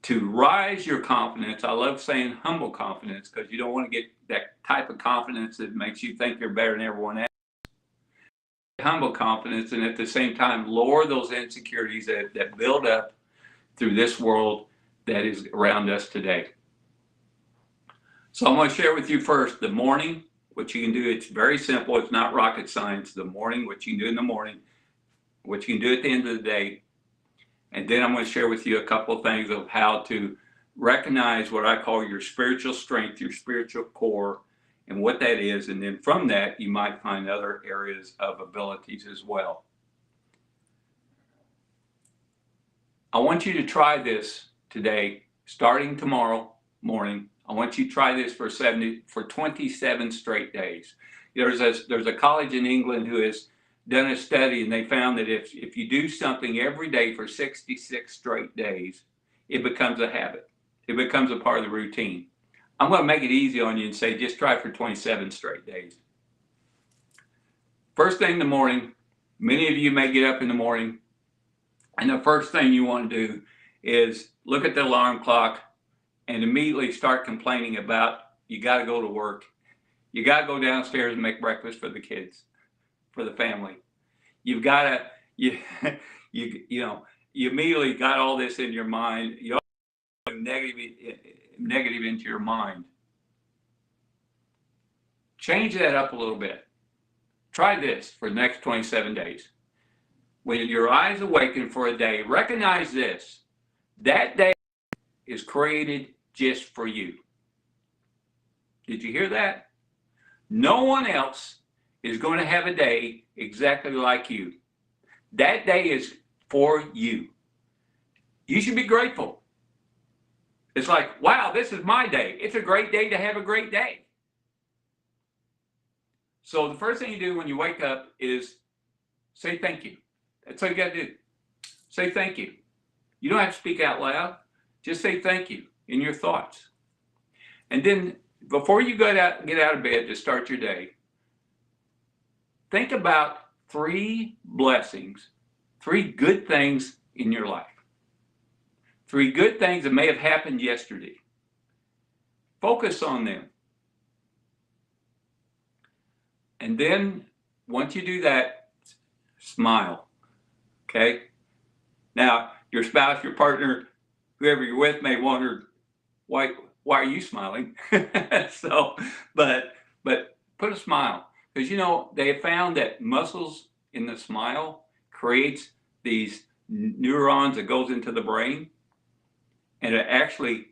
to rise your confidence. I love saying humble confidence, because you don't want to get that type of confidence that makes you think you're better than everyone else. humble confidence, and at the same time lower those insecurities that build up through this world that is around us today. So I'm going to share with you first the morning, what you can do. It's very simple. It's not rocket science. The morning, what you can do in the morning, what you can do at the end of the day. And then I'm going to share with you a couple of things of how to recognize what I call your spiritual strength, your spiritual core, and what that is. And then from that, you might find other areas of abilities as well. I want you to try this today, starting tomorrow morning. I want you to try this for 27 straight days. There's a college in England who has done a study, and they found that if you do something every day for 66 straight days, it becomes a habit. It becomes a part of the routine. I'm going to make it easy on you and say just try for 27 straight days. First thing in the morning, many of you may get up in the morning, and the first thing you want to do is look at the alarm clock and immediately start complaining about you got to go to work. You got to go downstairs and make breakfast for the kids, for the family. You've got to, you immediately got all this in your mind. You all negative into your mind. Change that up a little bit. Try this for the next 27 days. When your eyes awaken for a day, recognize this. That day is created just for you. Did you hear that? No one else is going to have a day exactly like you. That day is for you. You should be grateful. It's like, wow, this is my day. It's a great day to have a great day. So the first thing you do when you wake up is say thank you. That's all you got to do. Say thank you. You don't have to speak out loud. Just say thank you in your thoughts. And then before you get out of bed to start your day, think about 3 blessings, 3 good things in your life. 3 good things that may have happened yesterday. Focus on them. And then once you do that, smile. Okay? Now, your spouse, your partner, whoever you're with may wonder, why are you smiling? But put a smile. Because they have found that muscles in the smile creates these neurons that goes into the brain, and it actually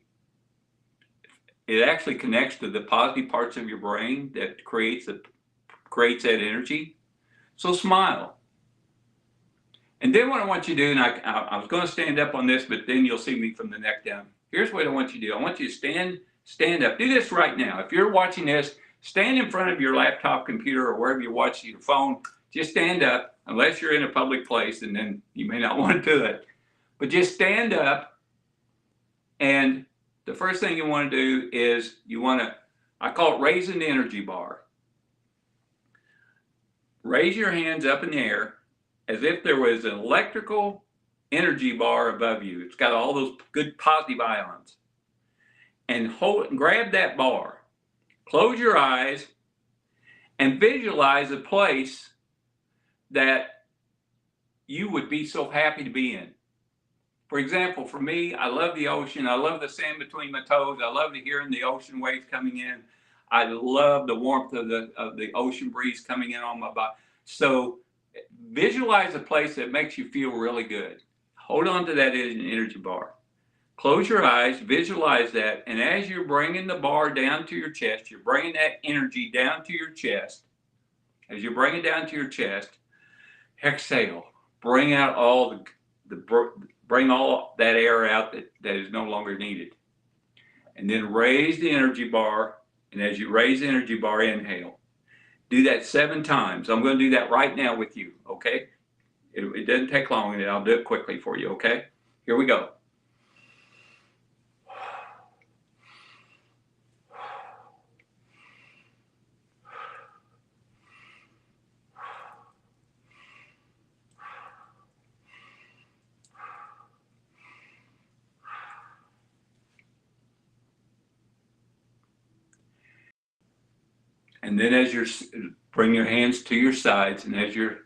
connects to the positive parts of your brain that creates that energy. So smile. And then what I want you to do, and I was going to stand up on this, but then you'll see me from the neck down. Here's what I want you to do. I want you to stand up. Do this right now. If you're watching this, stand in front of your laptop, computer, or wherever you're watching your phone. Just stand up, unless you're in a public place, and then you may not want to do it. But just stand up, and the first thing you want to do is I call it raising the energy bar. Raise your hands up in the air as if there was an electrical energy bar above you. It's got all those good positive ions. And grab that bar. Close your eyes and visualize a place that you would be so happy to be in. For example, for me, I love the ocean. I love the sand between my toes. I love hearing the ocean waves coming in. I love the warmth of the ocean breeze coming in on my body. So visualize a place that makes you feel really good. Hold on to that energy bar. Close your eyes, visualize that, and as you're bringing the bar down to your chest, you're bringing that energy down to your chest. As you bring it down to your chest, exhale. Bring out all bring all that air out that is no longer needed. And then raise the energy bar, and as you raise the energy bar, inhale. Do that 7 times. I'm going to do that right now with you, okay? It doesn't take long, and I'll do it quickly for you, okay? Here we go. And then as bring your hands to your sides, and as you're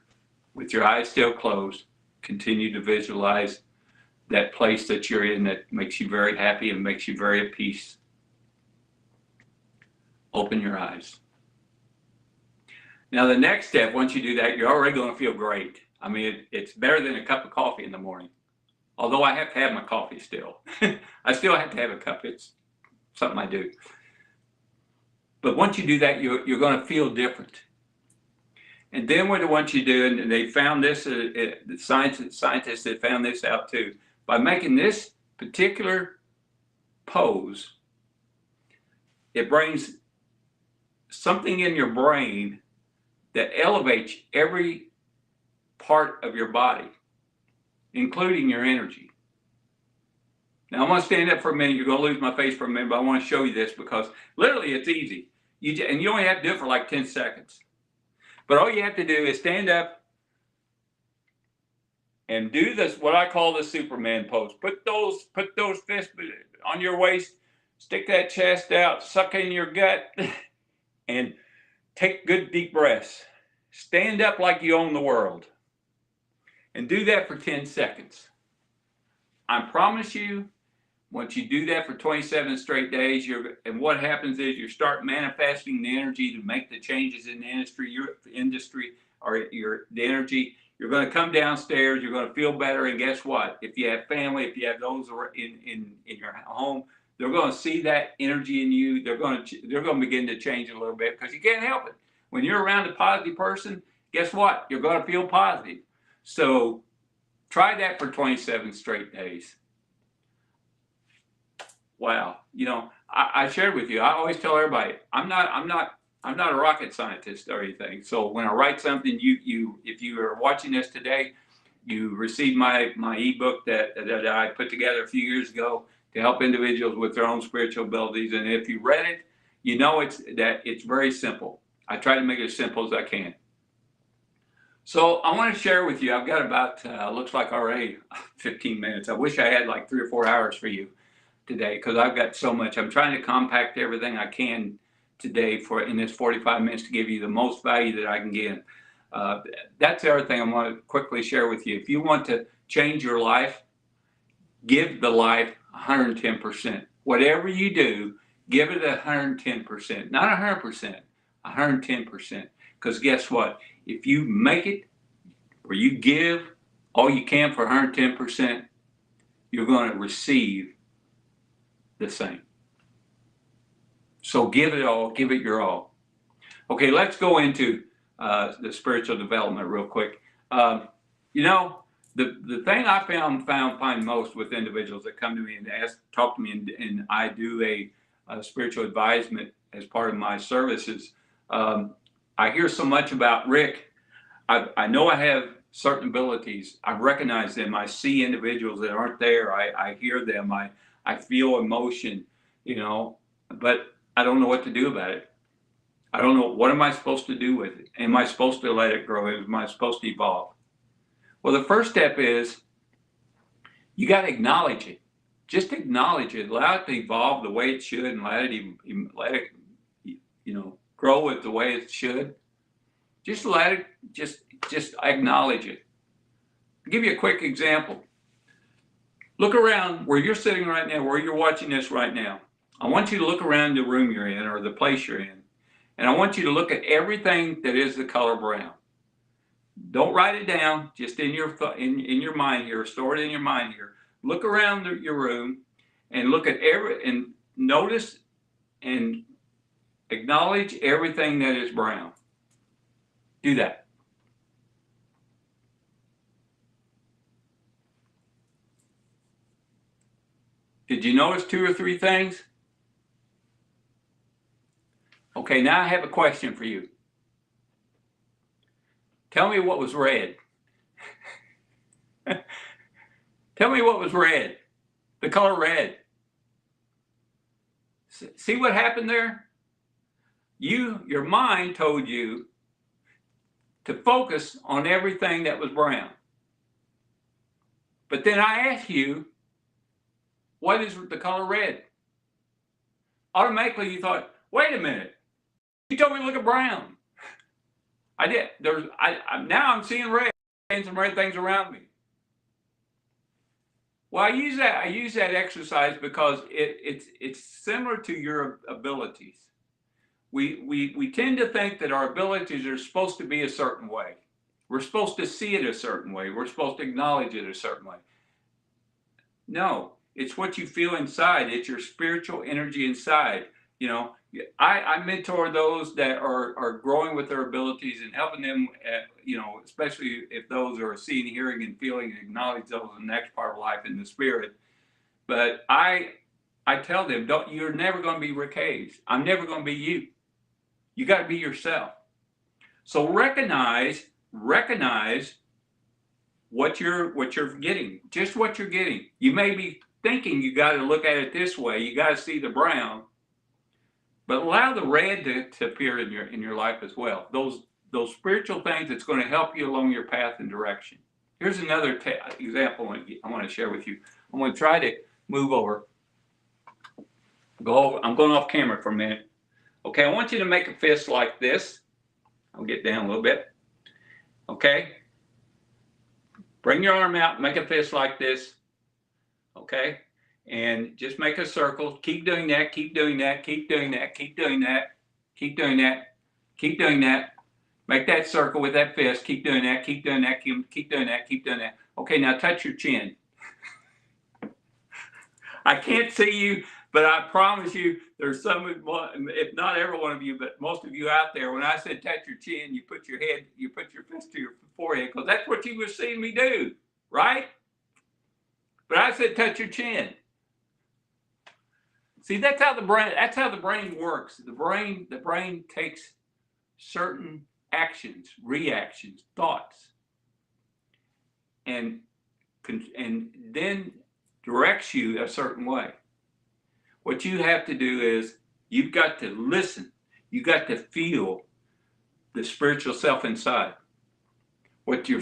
with your eyes still closed, continue to visualize that place that you're in that makes you very happy and makes you very at peace. Open your eyes. Now, the next step, once you do that, you're already going to feel great. I mean, it's better than a cup of coffee in the morning. Although I have to have my coffee still. I still have to have a cup. It's something I do. But once you do that, you're going to feel different. And then once you do, and they found this, the scientists that found this out too, by making this particular pose, it brings something in your brain that elevates every part of your body, including your energy. Now I'm going to stand up for a minute. You're going to lose my face for a minute, but I want to show you this because literally it's easy. And you only have to do it for like 10 seconds. But all you have to do is stand up and do this, what I call the Superman pose. Put those fists on your waist, stick that chest out, suck in your gut, and take good deep breaths. Stand up like you own the world. And do that for 10 seconds. I promise you, once you do that for 27 straight days, and what happens is you start manifesting the energy to make the changes in the industry, the energy. You're going to come downstairs. You're going to feel better. And guess what? If you have family, if you have those in your home, they're going to see that energy in you. They're going to begin to change a little bit because you can't help it. When you're around a positive person, guess what? You're going to feel positive. So try that for 27 straight days. Wow. You know, I shared with you, I always tell everybody, I'm not a rocket scientist or anything. So when I write something, if you are watching this today, you received my ebook that I put together a few years ago to help individuals with their own spiritual abilities. And if you read it, you know it's very simple. I try to make it as simple as I can. So I want to share with you, I've got about, looks like already 15 minutes. I wish I had like 3 or 4 hours for you today because I've got so much. I'm trying to compact everything I can today in this 45 minutes to give you the most value that I can give. That's the other thing I want to quickly share with you. If you want to change your life, give the life 110%. Whatever you do, give it 110%, not 100%, 110%. Because guess what? If you make it or you give all you can for 110%, you're going to receive the same. So give it all, give it your all. Okay, let's go into the spiritual development real quick. You know, the thing I find most with individuals that come to me and talk to me, and I do a spiritual advisement as part of my services. I hear so much about Rick. I know I have certain abilities. I recognize them. I see individuals that aren't there. I hear them. I feel emotion, you know, but I don't know what to do about it. I don't know, what am I supposed to do with it? Am I supposed to let it grow? Am I supposed to evolve? Well, the first step is you got to acknowledge it. Just acknowledge it. Allow it to evolve the way it should, and let it you know, grow it the way it should. Just let it. Just acknowledge it. I'll give you a quick example. Look around where you're sitting right now, where you're watching this right now. I want you to look around the room you're in or the place you're in. And I want you to look at everything that is the color brown. Don't write it down, just in your mind here, store it in your mind here. Look around your room and look at and notice and acknowledge everything that is brown. Do that. Did you notice 2 or 3 things? Okay, now I have a question for you. Tell me what was red. Tell me what was red. The color red. See what happened there? Your mind told you to focus on everything that was brown. But then I asked you, what is the color red? Automatically you thought, wait a minute. You told me to look at brown. I did. Now I'm seeing red. saying some right things around me. Well, I use that exercise because it's similar to your abilities. We tend to think that our abilities are supposed to be a certain way. We're supposed to see it a certain way. We're supposed to acknowledge it a certain way. No, it's what you feel inside. It's your spiritual energy inside. You know, I mentor those that are growing with their abilities and helping them, you know, especially if those are seeing, hearing, and feeling, and acknowledge those in the next part of life in the spirit. But I tell them, you're never going to be Rick Hayes. I'm never going to be you. You got to be yourself. So recognize what you're getting, just what you're getting. You may be thinking you got to look at it this way. You got to see the brown, but allow the red to appear in your life as well. Those spiritual things that's going to help you along your path and direction. Here's another example I want to share with you. I'm going to try to move over. I'm going off camera for a minute. Okay, I want you to make a fist like this. I'll get down a little bit. Okay. Bring your arm out, make a fist like this. Okay. And just make a circle. Keep doing that, keep doing that, keep doing that, keep doing that, keep doing that, keep doing that. Make that circle with that fist. Keep doing that, keep doing that, keep doing that, keep doing that. Okay, now touch your chin. I can't see you, but I promise you there's some, if not every one of you, but most of you out there, when I said touch your chin, you put your fist to your forehead, because that's what you were seeing me do, right? But I said touch your chin. See, that's how the brain works. The brain takes certain actions, reactions, thoughts, and then directs you a certain way. What you have to do is you've got to listen. You got to feel the spiritual self inside. What your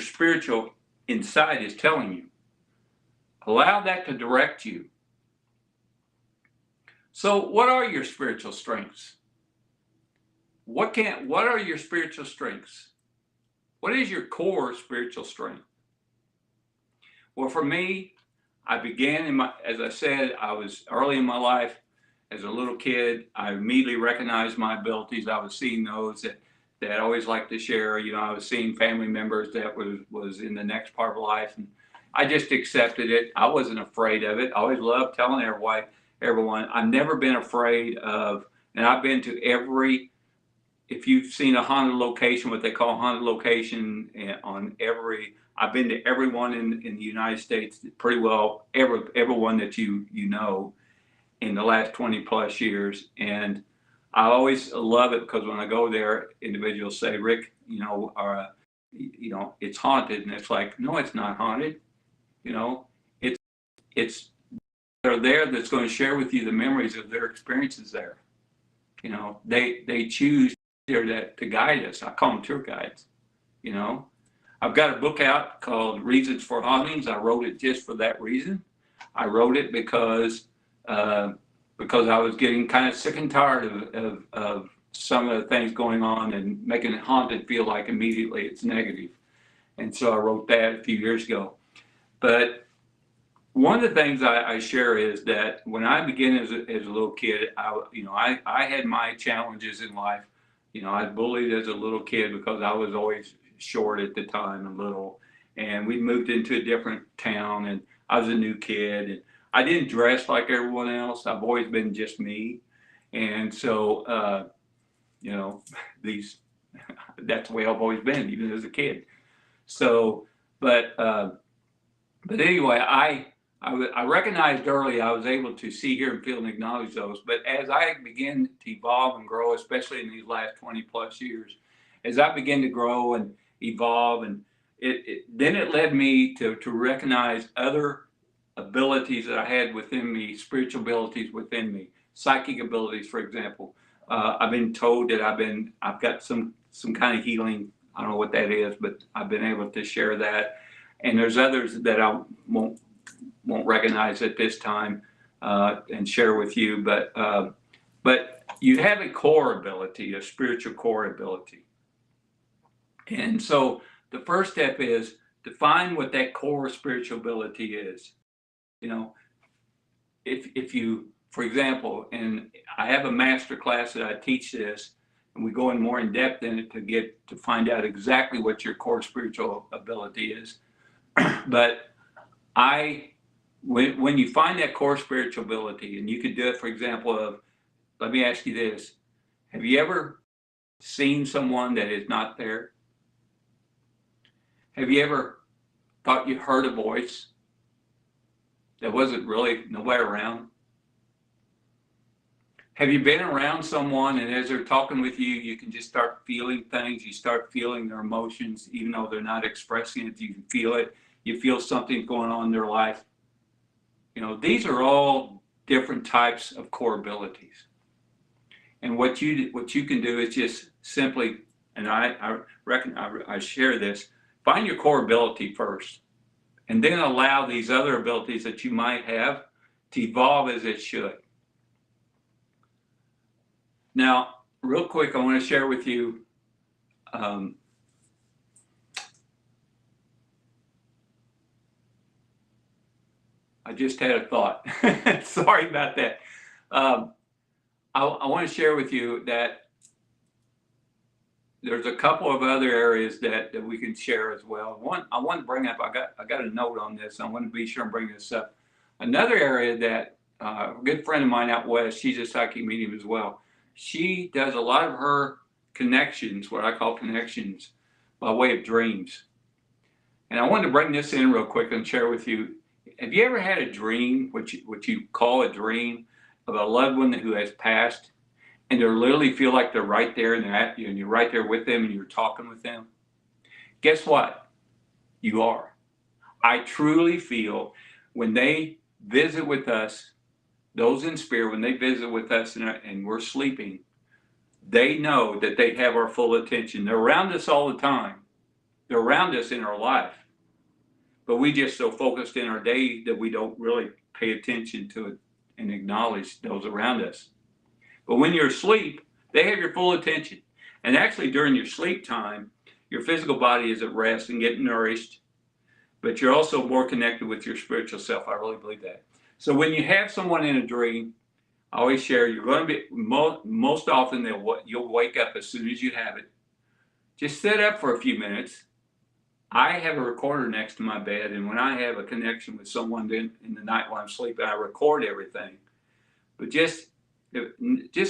spiritual inside is telling you. Allow that to direct you. So what are your spiritual strengths? What are your spiritual strengths? What is your core spiritual strength? Well, for me, I began as I said, I was early in my life as a little kid. I immediately recognized my abilities. I was seeing those that I always liked to share. You know, I was seeing family members that was in the next part of life, and I just accepted it. I wasn't afraid of it. I always loved telling everyone. I've never been afraid of, and I've been to every, if you've seen a haunted location, what they call haunted location I've been to everyone in the United States, pretty well everyone that you know in the last 20 plus years. And I always love it because when I go there, individuals say, Rick, it's haunted. And it's like, no, it's not haunted. You know, it's they're there that's going to share with you the memories of their experiences there. You know, they choose there to guide us. I call them tour guides. You know, I've got a book out called Reasons for Hauntings. I wrote it just for that reason. I wrote it because I was getting kind of sick and tired of some of the things going on and making it haunted feel like immediately it's negative. And so I wrote that a few years ago. But one of the things I share is that when I began as a little kid, I had my challenges in life. You know, I was bullied as a little kid because I was always short at the time and little. And we moved into a different town, and I was a new kid. And I didn't dress like everyone else. I've always been just me. And so, that's the way I've always been, even as a kid. So, but anyway, I recognized early I was able to see, hear, and feel and acknowledge those. But as I began to evolve and grow, especially in these last 20 plus years, as I began to grow and evolve, and then it led me to recognize other abilities that I had within me, spiritual abilities within me, psychic abilities, for example. I've been told that I've got some kind of healing. I don't know what that is, but I've been able to share that. And there's others that I won't recognize at this time and share with you. But you have a core ability, a spiritual core ability. And so the first step is define what that core spiritual ability is. You know, if you, for example, and I have a master class that I teach this, and we go in more in depth in it to find out exactly what your core spiritual ability is. But when you find that core spiritual ability, and you could do it, for example, let me ask you this: have you ever seen someone that is not there? Have you ever thought you heard a voice that wasn't really nobody around? Have you been around someone and as they're talking with you, you can just start feeling things, you start feeling their emotions, even though they're not expressing it, you can feel it, you feel something going on in their life. You know, these are all different types of core abilities. And what you can do is just simply, and I reckon I share this, find your core ability first, and then allow these other abilities that you might have to evolve as it should. Now, real quick, I want to share with you I just had a thought. Sorry about that. I want to share with you that there's a couple of other areas that we can share as well. One, I want to bring up, I got a note on this. I want to be sure and bring this up. Another area that a good friend of mine out west, she's a psychic medium as well. She does a lot of her connections, what I call connections, by way of dreams. And I wanted to bring this in real quick and share with you. Have you ever had a dream, what you call a dream, of a loved one who has passed, and they literally feel like they're right there and they're at you, and you're right there with them and you're talking with them? Guess what? You are. I truly feel when they visit with us, those in spirit, when they visit with us and we're sleeping, they know that they have our full attention. They're around us all the time. They're around us in our life. But we just so focused in our day that we don't really pay attention to it and acknowledge those around us. But when you're asleep, they have your full attention. And actually during your sleep time, your physical body is at rest and getting nourished, but you're also more connected with your spiritual self. I really believe that. So when you have someone in a dream, I always share, you're going to be, most often you'll wake up as soon as you have it. Just sit up for a few minutes. I have a recorder next to my bed, and when I have a connection with someone in the night while I'm sleeping, I record everything. But just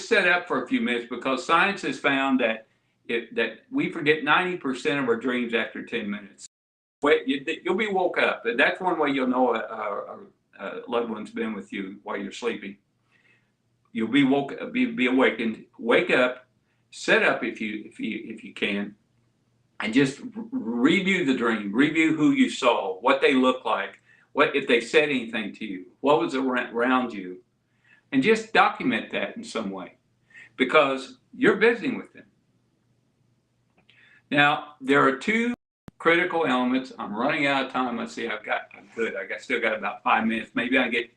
set up for a few minutes, because science has found that we forget 90% of our dreams after 10 minutes. You'll be woke up. That's one way you'll know a loved one's been with you while you're sleeping. You'll be awakened. Wake up, set up if you can, and just review the dream. Review who you saw, what they looked like, what if they said anything to you, what was around you, and just document that in some way, because you're visiting with them. Now, there are two critical elements. I'm running out of time. Let's see, I'm still got about 5 minutes. Maybe I get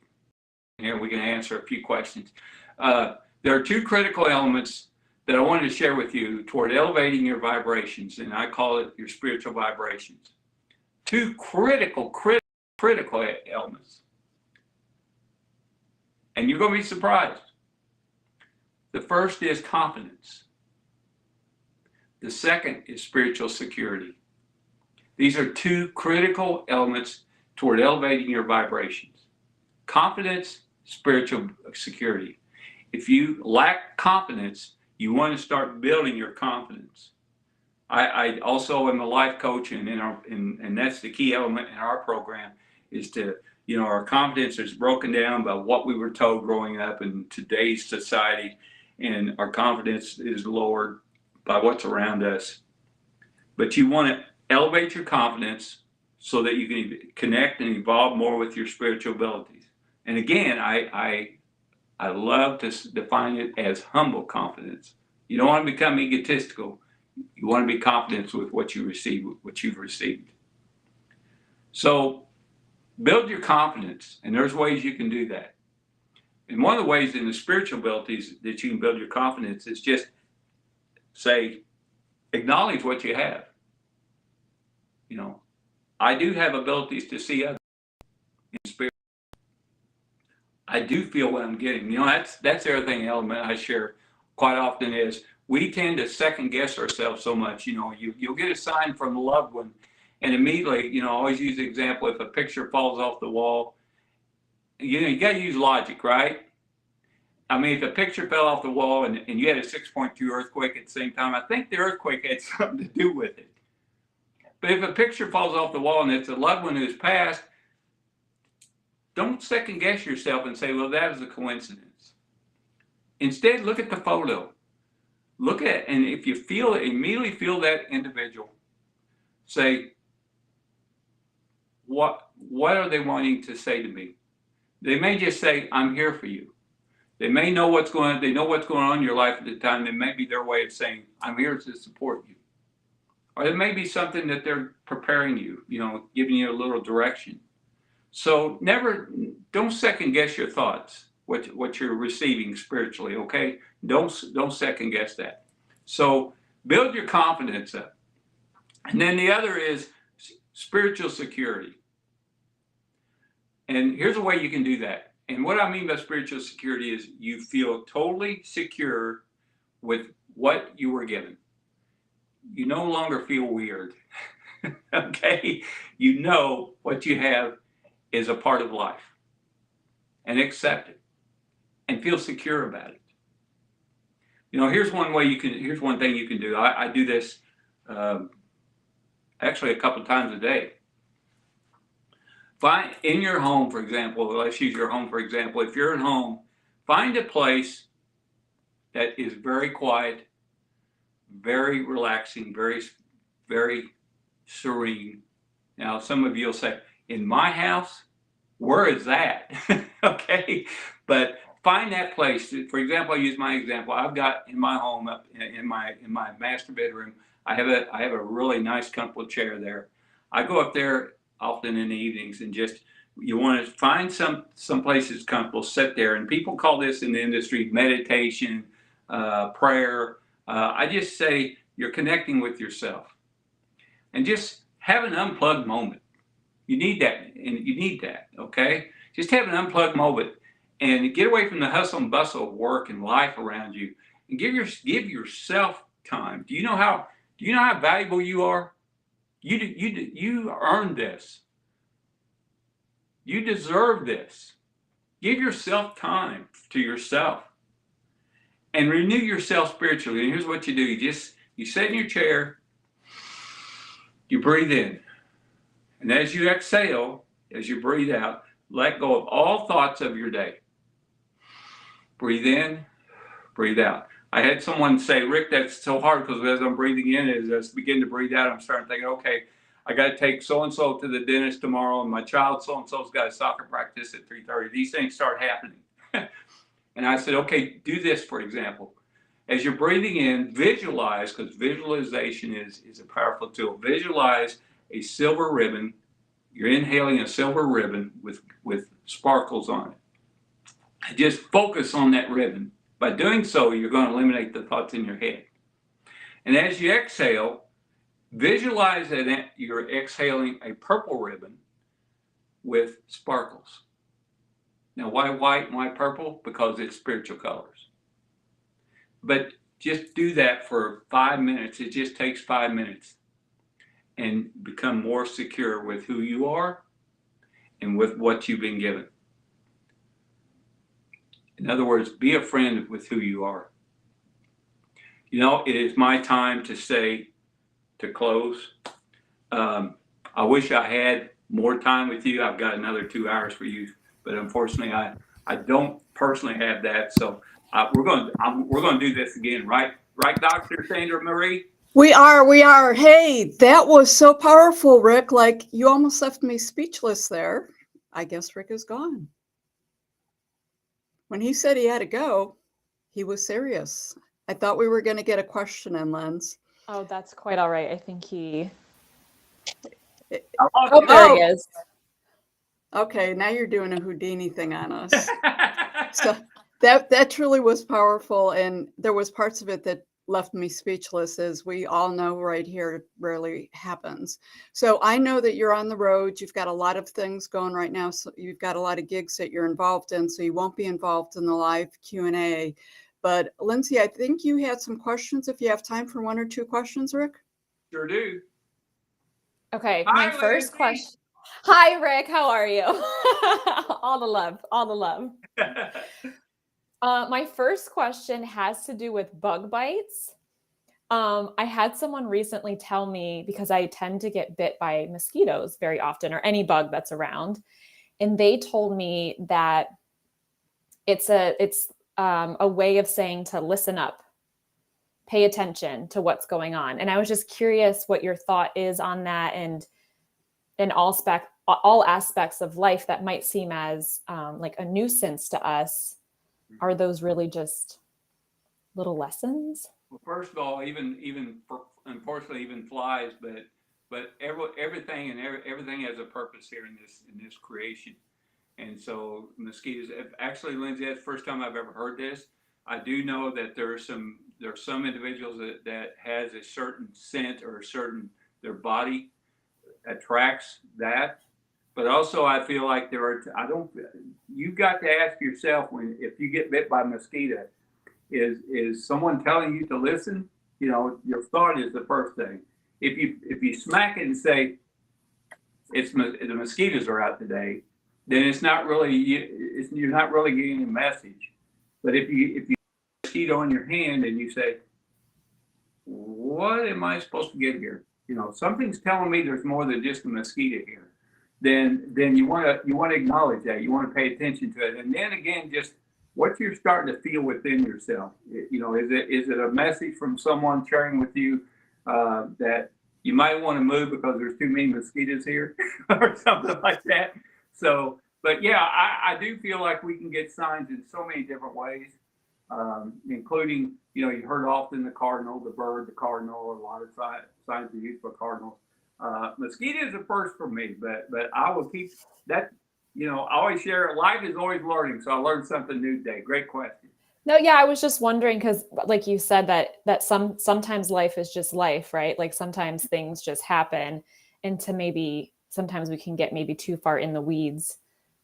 here, we can answer a few questions. There are two critical elements that I wanted to share with you toward elevating your vibrations, and I call it your spiritual vibrations. Two critical elements. And you're going to be surprised. The first is confidence. The second is spiritual security. These are two critical elements toward elevating your vibrations. Confidence, spiritual security. If you lack confidence, you want to start building your confidence. I also am a life coach, and that's the key element in our program, is to, our confidence is broken down by what we were told growing up in today's society, and our confidence is lowered by what's around us. But you want to elevate your confidence so that you can connect and evolve more with your spiritual abilities. And again, I love to define it as humble confidence. You don't want to become egotistical. You want to be confident with what you've received. So build your confidence, and there's ways you can do that. And one of the ways in the spiritual abilities that you can build your confidence is just acknowledge what you have. You know, I do have abilities to see others in spirit. I do feel what I'm getting. You know, that's the other thing element I share quite often is we tend to second guess ourselves so much. You know, you'll get a sign from a loved one, and immediately, you know, I always use the example, if a picture falls off the wall, you know, you got to use logic, right? I mean, if a picture fell off the wall and you had a 6.2 earthquake at the same time, I think the earthquake had something to do with it. But if a picture falls off the wall and it's a loved one who's passed, don't second guess yourself and say, well, that was a coincidence. Instead, look at the photo. Look at, and if you feel it, immediately feel that individual. Say, what are they wanting to say to me? They may just say, I'm here for you. They may know what's going on. They know what's going on in your life at the time. It may be their way of saying, I'm here to support you. Or it may be something that they're preparing you, you know, giving you a little direction. So don't second guess your thoughts, what you're receiving spiritually, okay? Don't second guess that. So build your confidence up. And then the other is spiritual security. And here's a way you can do that. And what I mean by spiritual security is you feel totally secure with what you were given. You no longer feel weird, okay? You know what you have is a part of life, and accept it and feel secure about it. You know, here's one thing you can do. I do this actually a couple times a day. Find in your home, for example, let's use your home for example. If you're at home, find a place that is very quiet, very relaxing, very, very serene. Now, some of you will say, in my house, where is that? Okay, but find that place. For example, I use my example. I've got in my home, up in my master bedroom, I have a really nice, comfortable chair there. I go up there often in the evenings and just, you want to find some place that's comfortable, sit there. And people call this in the industry meditation, prayer. I just say you're connecting with yourself, and just have an unplugged moment. You need that, okay? Just have an unplugged moment and get away from the hustle and bustle of work and life around you, and give yourself time. Do you know how valuable you are? You earned this. You deserve this. Give yourself time to yourself and renew yourself spiritually. And here's what you do. You sit in your chair, you breathe in. And as you exhale, as you breathe out, let go of all thoughts of your day. Breathe in, breathe out. I had someone say, Rick, that's so hard because as I'm breathing in, as I begin to breathe out, I'm starting thinking, okay, I got to take so-and-so to the dentist tomorrow, and my child so-and-so's got a soccer practice at 3:30. These things start happening. And I said, okay, do this, for example. As you're breathing in, visualize, because visualization is a powerful tool. Visualize a silver ribbon. You're inhaling a silver ribbon with sparkles on it. And just focus on that ribbon. By doing so, you're going to eliminate the thoughts in your head. And as you exhale, visualize that you're exhaling a purple ribbon with sparkles. Now, why white and why purple? Because it's spiritual colors. But just do that for 5 minutes. It just takes 5 minutes. And become more secure with who you are and with what you've been given. In other words, be a friend with who you are. You know, it is my time to say, to close. I wish I had more time with you. I've got another 2 hours for you, but unfortunately, I don't personally have that. So we're going to do this again, right, Dr. Sandra Marie? We are. Hey, that was so powerful, Rick. Like, you almost left me speechless there. I guess Rick is gone. When he said he had to go, he was serious. I thought we were going to get a question in, Lens. Oh, that's quite all right. I think he. Oh, There he is. Okay, now you're doing a Houdini thing on us. So that truly was powerful, and there was parts of it that left me speechless is we all know right here it rarely happens. So I know that you're on the road. You've got a lot of things going right now. So you've got a lot of gigs that you're involved in. So you won't be involved in the live Q&A. But Lindsay, I think you had some questions. If you have time for one or two questions, Rick. Sure do. Okay, Hi, my first Lindsay. question. Hi, Rick. How are you? All the love. All the love. My first question has to do with bug bites. I had someone recently tell me, because I tend to get bit by mosquitoes very often, or any bug that's around, and they told me that it's a way of saying to listen up, pay attention to what's going on. And I was just curious what your thought is on that, and in all aspects of life that might seem as like a nuisance to us. Are those really just little lessons? Well, first of all, unfortunately, even flies, but everything everything has a purpose here in this creation. And so mosquitoes. Actually, Lindsay, that's the first time I've ever heard this. I do know that there are some individuals that has a certain scent or their body attracts that. But also, I feel like you've got to ask yourself if you get bit by a mosquito, is someone telling you to listen? You know, your thought is the first thing. If you smack it and say the mosquitoes are out today, then you're not really getting a message. But if you have a mosquito in your hand and you say, what am I supposed to get here? You know, something's telling me there's more than just a mosquito here. Then you want to acknowledge that. You want to pay attention to it, and then again, just what you're starting to feel within yourself. You know, is it a message from someone sharing with you that you might want to move because there's too many mosquitoes here, or something like that? So, but yeah, I do feel like we can get signs in so many different ways, including, you know, you heard often the cardinal, the bird, the cardinal, a lot of signs are used for cardinals. Mosquitoes are first for me, but I will keep that. You know, I always share. Life is always learning, so I learned something new today. Great question. No, yeah, I was just wondering because, like you said, that sometimes life is just life, right? Like sometimes things just happen, and sometimes we can get maybe too far in the weeds.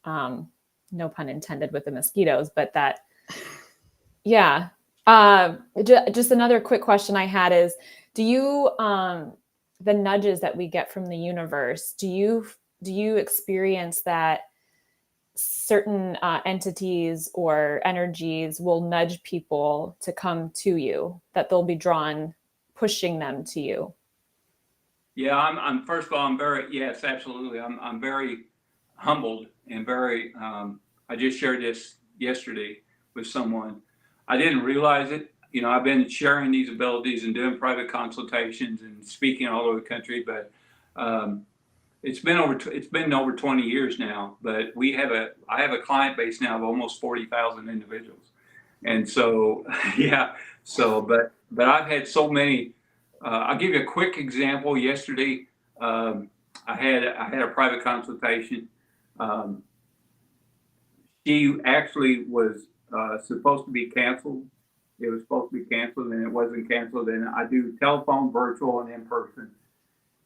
No pun intended with the mosquitoes, but that, yeah. Just another quick question I had is, do you the nudges that we get from the universe, do you experience that certain entities or energies will nudge people to come to you, that they'll be drawn, pushing them to you? Yeah, I'm first of all, yes, absolutely. I'm very humbled and very, I just shared this yesterday with someone. I didn't realize it. You know, I've been sharing these abilities and doing private consultations and speaking all over the country, but it's been over 20 years now. But I have a client base now of almost 40,000 individuals, and so yeah. So, but I've had so many. I'll give you a quick example. Yesterday, I had a private consultation. She actually was supposed to be canceled. It was supposed to be canceled, and it wasn't canceled. And I do telephone, virtual, and in person,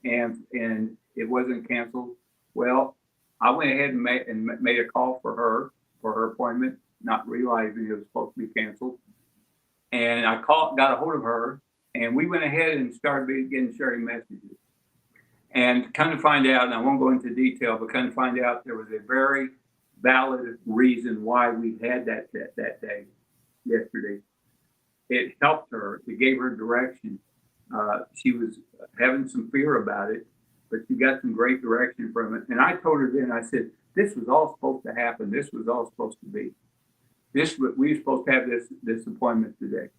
and it wasn't canceled. Well, I went ahead and made a call for her appointment, not realizing it was supposed to be canceled. And I got a hold of her, and we went ahead and started sharing messages. And kind of find out, and I won't go into detail, but kind of find out there was a very valid reason why we had that day yesterday. It helped her. It gave her direction. She was having some fear about it, but she got some great direction from it. And I told her then, I said, this was all supposed to happen. This was all supposed to be. We were supposed to have this appointment today.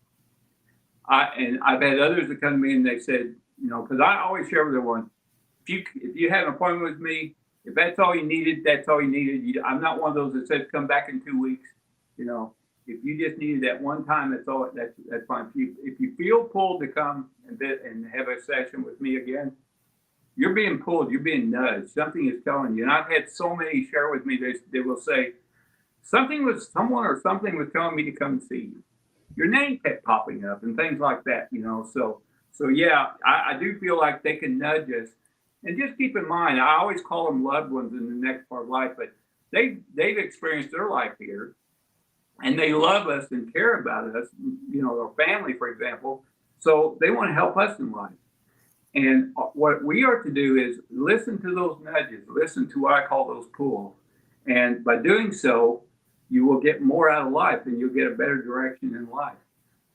I've had others that come to me and they said, you know, because I always share with everyone, if you have an appointment with me, if that's all you needed, that's all you needed. I'm not one of those that says come back in 2 weeks. You know, if you just needed that one time, that's all. That's fine. If you feel pulled to come and have a session with me again, you're being pulled. You're being nudged. Something is telling you. And I've had so many share with me. They will say someone or something was telling me to come and see you. your name kept popping up and things like that, So yeah, I do feel like they can nudge us. And just keep in mind, I always call them loved ones in the next part of life, but they've experienced their life here, and they love us and care about us, their family, for example. So they want to help us in life. And what we are to do is listen to those nudges, listen to what I call those pulls. And by doing so, you will get more out of life and you'll get a better direction in life.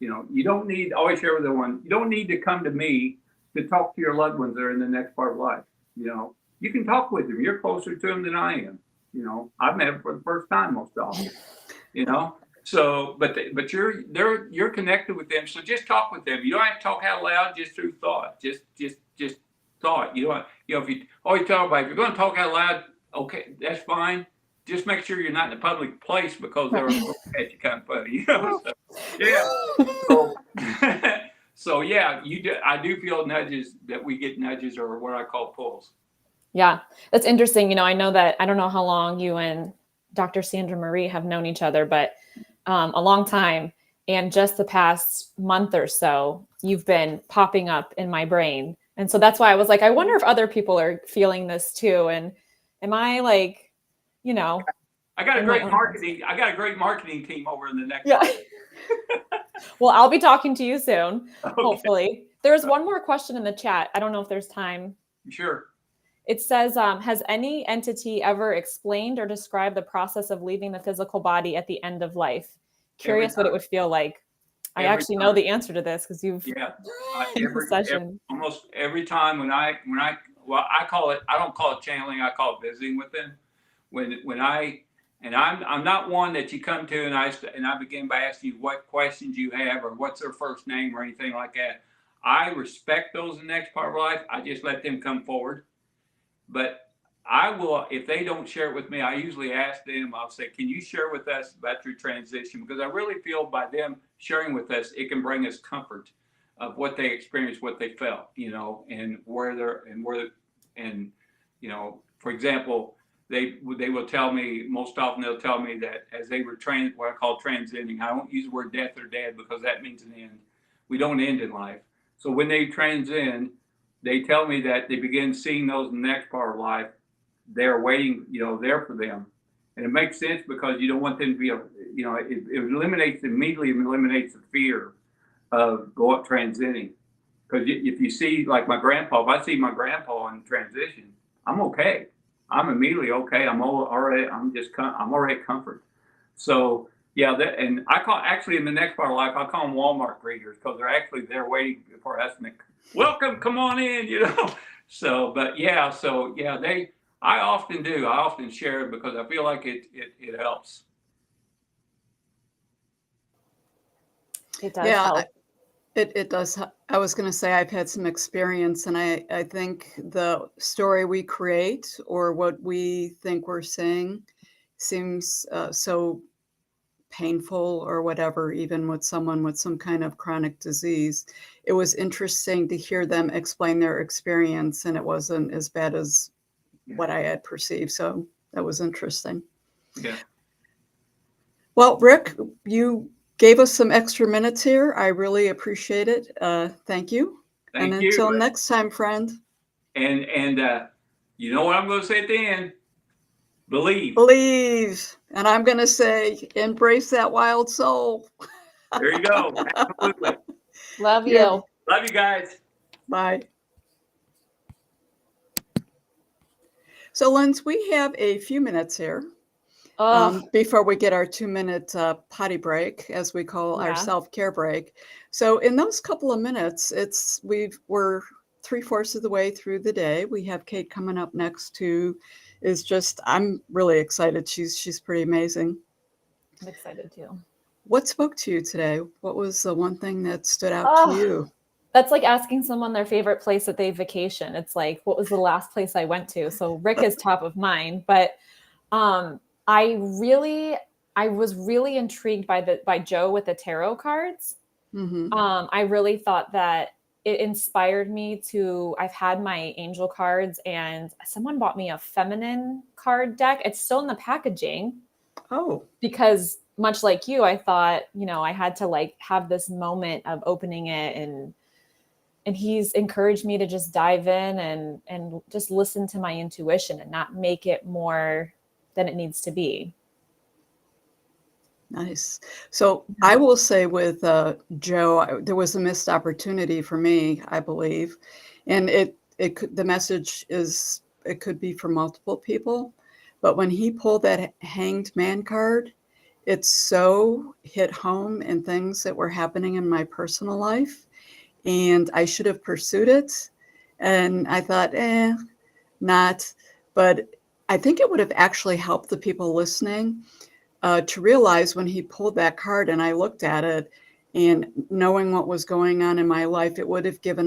You don't need, always share with everyone, you don't need to come to me to talk to your loved ones that are in the next part of life. You can talk with them. You're closer to them than I am. I've met them for the first time most often, So, but you're connected with them. So just talk with them. You don't have to talk out loud, just through thought. Just thought. If you always tell everybody, if you're going to talk out loud, okay, that's fine. Just make sure you're not in a public place because they're at you kind of funny, So, yeah. So yeah, I do feel nudges, that we get nudges, or what I call pulls. Yeah, that's interesting. I know that, I don't know how long you and Dr. Sandra Marie have known each other, but a long time. And just the past month or so, you've been popping up in my brain. And so that's why I was like, I wonder if other people are feeling this too. And am I like, I got a great marketing team over in the next. Yeah. Well, I'll be talking to you soon, Okay. hopefully. There's one more question in the chat. I don't know if there's time. Sure. It says, has any entity ever explained or described the process of leaving the physical body at the end of life? Curious what it would feel like. I actually know the answer to this because you've almost every time when I I don't call it channeling, I call it visiting with them. I'm not one that you come to and I begin by asking you what questions you have or what's their first name or anything like that. I respect those in the next part of life. I just let them come forward. But I will, if they don't share it with me, I usually ask them, I'll say, can you share with us about your transition? Because I really feel by them sharing with us, it can bring us comfort of what they experienced, what they felt, and for example, they will tell me, most often they'll tell me that as they were what I call transcending, I don't use the word death or dead because that means an end. We don't end in life. So when they transcend, they tell me that they begin seeing those in the next part of life. They're waiting, there for them. And it makes sense because you don't want them to be, it immediately eliminates the fear of transcending. Because if you see, like my grandpa, if I see my grandpa in transition, I'm okay. I'm immediately okay. I'm already at comfort. So yeah, and I actually in the next part of life, I call them Walmart greeters because they're waiting for us to welcome, come on in, So, I often share it because I feel like it helps. It does help. It does. I was going to say I've had some experience, and I think the story we create or what we think we're saying seems so painful or whatever, even with someone with some kind of chronic disease. It was interesting to hear them explain their experience, and it wasn't as bad as what I had perceived. So that was interesting. Yeah. Well, Rick, you gave us some extra minutes here. I really appreciate it. Thank you. Thank and you. Until next time, friend. And you know what I'm going to say at the end? Believe. Believe. And I'm going to say, embrace that wild soul. There you go. Absolutely. Love you. Yeah. Love you guys. Bye. So, Linz, we have a few minutes here before we get our 2-minute potty break, as we call our self-care break. So in those couple of minutes, we're 3/4 of the way through the day. We have Kate coming up next, who is I'm really excited. She's pretty amazing. I'm excited too. What spoke to you today? What was the one thing that stood out to you? That's like asking someone their favorite place that they vacation. It's like, what was the last place I went to? So Rick is top of mind, but I was really intrigued by Joe with the tarot cards. Mm-hmm. I really thought that it inspired me I've had my angel cards, and someone bought me a feminine card deck. It's still in the packaging. Oh. Because much like you, I thought, I had to like have this moment of opening it, and he's encouraged me to just dive in and just listen to my intuition and not make it more than it needs to be. Nice. So I will say with Joe, there was a missed opportunity for me, I believe, and the message is it could be for multiple people, but when he pulled that Hanged Man card, it so hit home in things that were happening in my personal life, and I should have pursued it, and I thought, not, but I think it would have actually helped the people listening to realize when he pulled that card and I looked at it, and knowing what was going on in my life, it would have given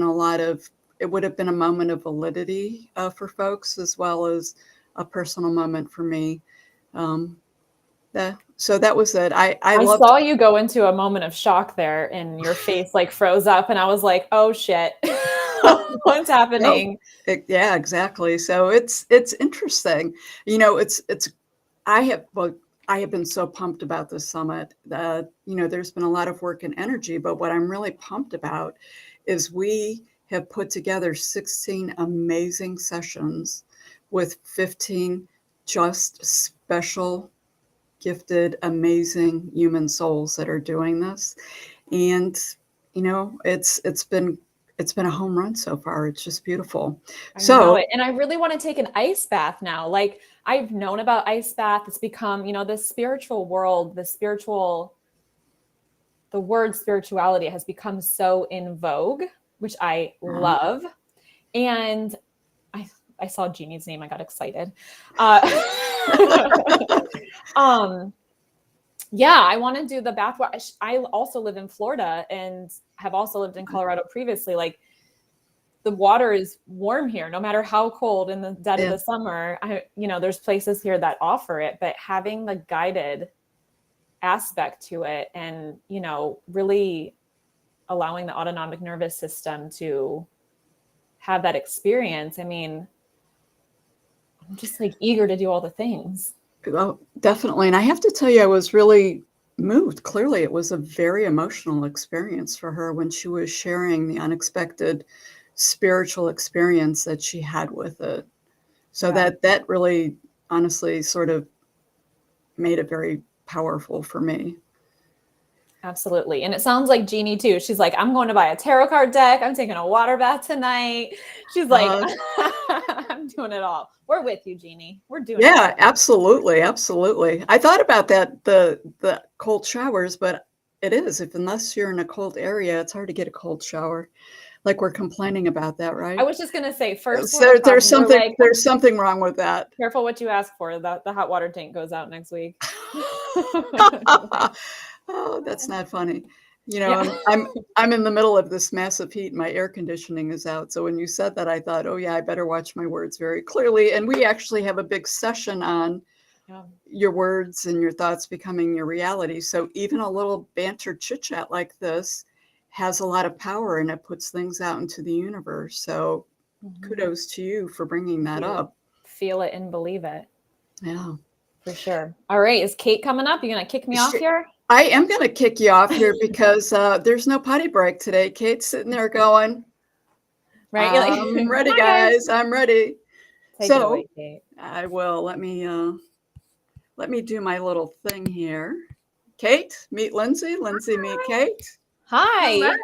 it would have been a moment of validity for folks, as well as a personal moment for me. So that was it. I saw you go into a moment of shock there, and your face like froze up, and I was like, oh shit. What's happening? No, yeah, exactly. So it's interesting. I have been so pumped about this summit that, there's been a lot of work and energy, but what I'm really pumped about is we have put together 16 amazing sessions with 15 just special, gifted, amazing human souls that are doing this. And, it's been a home run so far. It's just beautiful. I know it. And I really want to take an ice bath now. Like, I've known about ice bath. It's become, the spiritual world, the word spirituality has become so in vogue, which I love. And I saw Jeannie's name. I got excited. Yeah, I want to do the bath. I also live in Florida and have also lived in Colorado previously. Like, the water is warm here, no matter how cold in the dead of the summer. There's places here that offer it, but having the guided aspect to it and, really allowing the autonomic nervous system to have that experience. I mean, I'm just like eager to do all the things. Well, definitely. And I have to tell you, I was really moved. Clearly, it was a very emotional experience for her when she was sharing the unexpected spiritual experience that she had with it. So that really, honestly, sort of made it very powerful for me. Absolutely. And it sounds like Jeannie too. She's like, I'm going to buy a tarot card deck. I'm taking a water bath tonight. She's like, I'm doing it all. We're with you, Jeannie. We're doing it. Yeah, absolutely. Absolutely. I thought about that, the cold showers, but unless you're in a cold area, it's hard to get a cold shower. Like, we're complaining about that, right? I was just going to say, first, there's something wrong with that. Careful what you ask for. The hot water tank goes out next week. Oh, that's not funny. I'm in the middle of this massive heat and my air conditioning is out. So when you said that, I thought, oh yeah, I better watch my words very clearly. And we actually have a big session on your words and your thoughts becoming your reality. So even a little banter chit chat like this has a lot of power, and it puts things out into the universe. So kudos to you for bringing that up. Feel it and believe it. Yeah, for sure. All right. Is Kate coming up? You going to kick me off here? I am going to kick you off here because there's no potty break today. Kate's sitting there going, right. I'm ready, guys. I'm ready. Take it away, Kate. I will. Let me do my little thing here. Kate, meet Lindsay. Lindsay, meet Kate. Hi. Hello.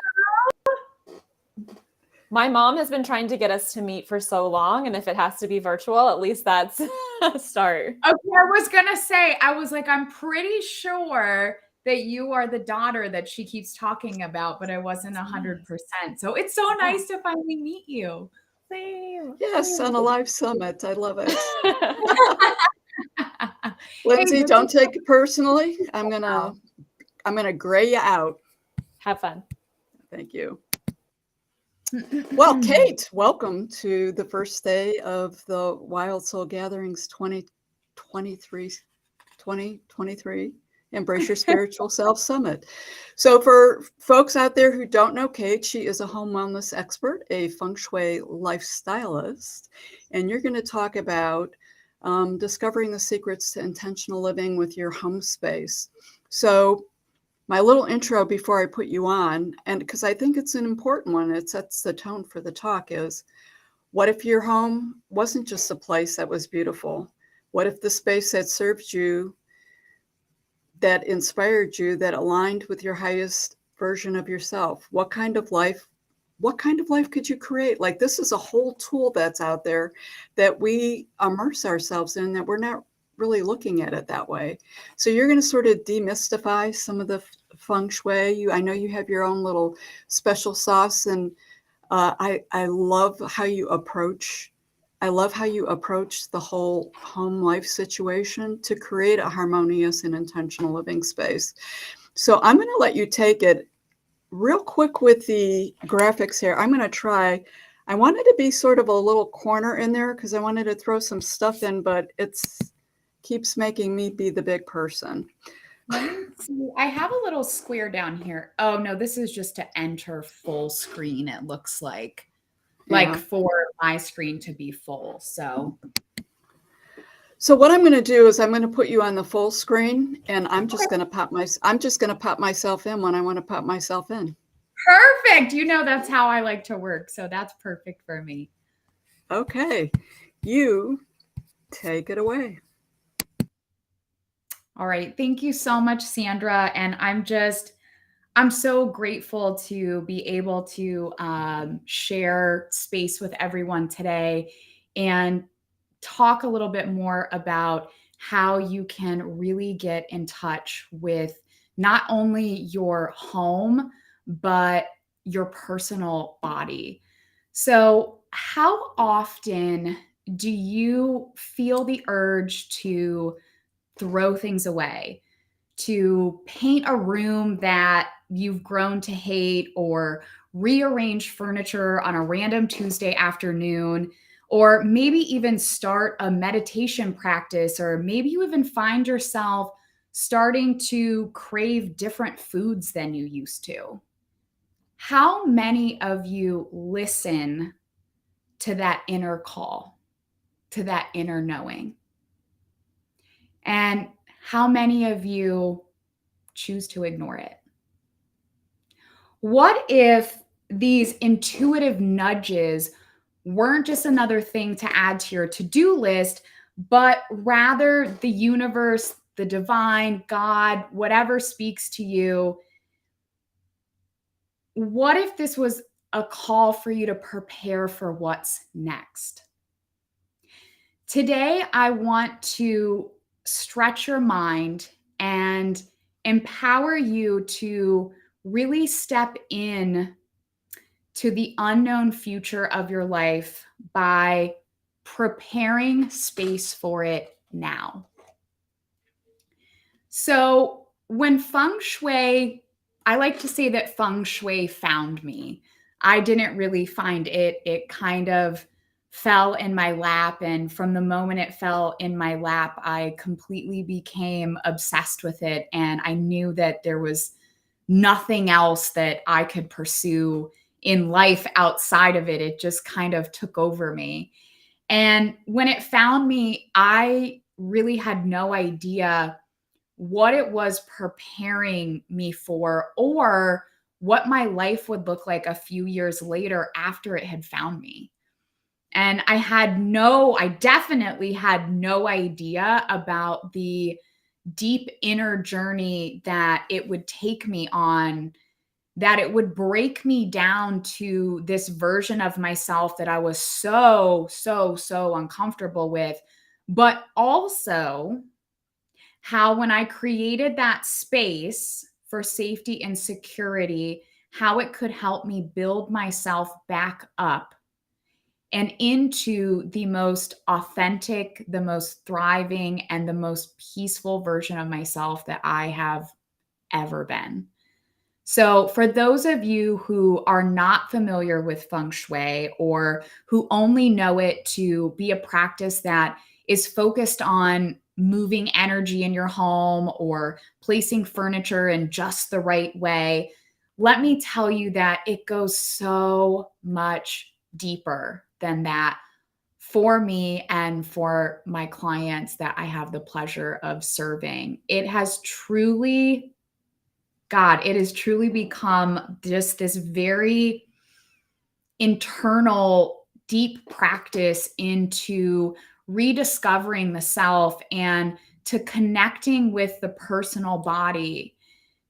My mom has been trying to get us to meet for so long, and if it has to be virtual, at least that's a start. Okay, I was gonna say, I'm pretty sure that you are the daughter that she keeps talking about, but I wasn't 100%. So it's so nice to finally meet you. Same. Yes, on a live summit. I love it. Lindsay, don't take it personally. I'm gonna gray you out. Have fun. Thank you. Well, Kate, welcome to the first day of the Wild Soul Gatherings 2023 Embrace Your Spiritual Self Summit. So for folks out there who don't know Kate, she is a home wellness expert, a feng shui lifestylist, and you're going to talk about discovering the secrets to intentional living with your home space. So my little intro before I put you on, and because I think it's an important one, it sets the tone for the talk, is what if your home wasn't just a place that was beautiful? What if the space that served you, that inspired you, that aligned with your highest version of yourself? What kind of life could you create? Like, this is a whole tool that's out there that we immerse ourselves in, that we're not really looking at it that way. So you're going to sort of demystify some of the feng shui. I know you have your own little special sauce, and I love how you approach. I love how you approach the whole home life situation to create a harmonious and intentional living space. So I'm going to let you take it real quick with the graphics here. I'm going to try. I wanted to be sort of a little corner in there because I wanted to throw some stuff in, but it's keeps making me be the big person. Let me see. I have a little square down here. Oh no, this is just to enter full screen. It looks like Yeah. for my screen to be full. So what I'm going to do is I'm going to put you on the full screen, and I'm just going to pop myself in when I want to pop myself in. perfect. You know, that's how I like to work. So that's perfect for me. Okay, you take it away. All right. Thank you so much, Sandra. And I'm so grateful to be able to share space with everyone today and talk a little bit more about how you can really get in touch with not only your home, but your personal body. So, how often do you feel the urge to throw things away, to paint a room that you've grown to hate, or rearrange furniture on a random Tuesday afternoon, or maybe even start a meditation practice, or maybe you even find yourself starting to crave different foods than you used to? How many of you listen to that inner call, to that inner knowing? And how many of you choose to ignore it? What if these intuitive nudges weren't just another thing to add to your to-do list, but rather the universe, the divine, God, whatever speaks to you? What if this was a call for you to prepare for what's next? Today, I want to stretch your mind and empower you to really step in to the unknown future of your life by preparing space for it now. So, when feng shui, I like to say that feng shui found me. I didn't really find it. It kind of fell in my lap. And from the moment it fell in my lap, I completely became obsessed with it. And I knew that there was nothing else that I could pursue in life outside of it. It just kind of took over me. And when it found me, I really had no idea what it was preparing me for, or what my life would look like a few years later after it had found me. And I definitely had no idea about the deep inner journey that it would take me on, that it would break me down to this version of myself that I was so uncomfortable with, but also how when I created that space for safety and security, how it could help me build myself back up and into the most authentic, the most thriving, and the most peaceful version of myself that I have ever been. So, for those of you who are not familiar with feng shui, or who only know it to be a practice that is focused on moving energy in your home or placing furniture in just the right way, let me tell you that it goes so much deeper than that. for me and for my clients that I have the pleasure of serving. It has truly, God, it has truly become just this very internal, deep practice into rediscovering the self and to connecting with the personal body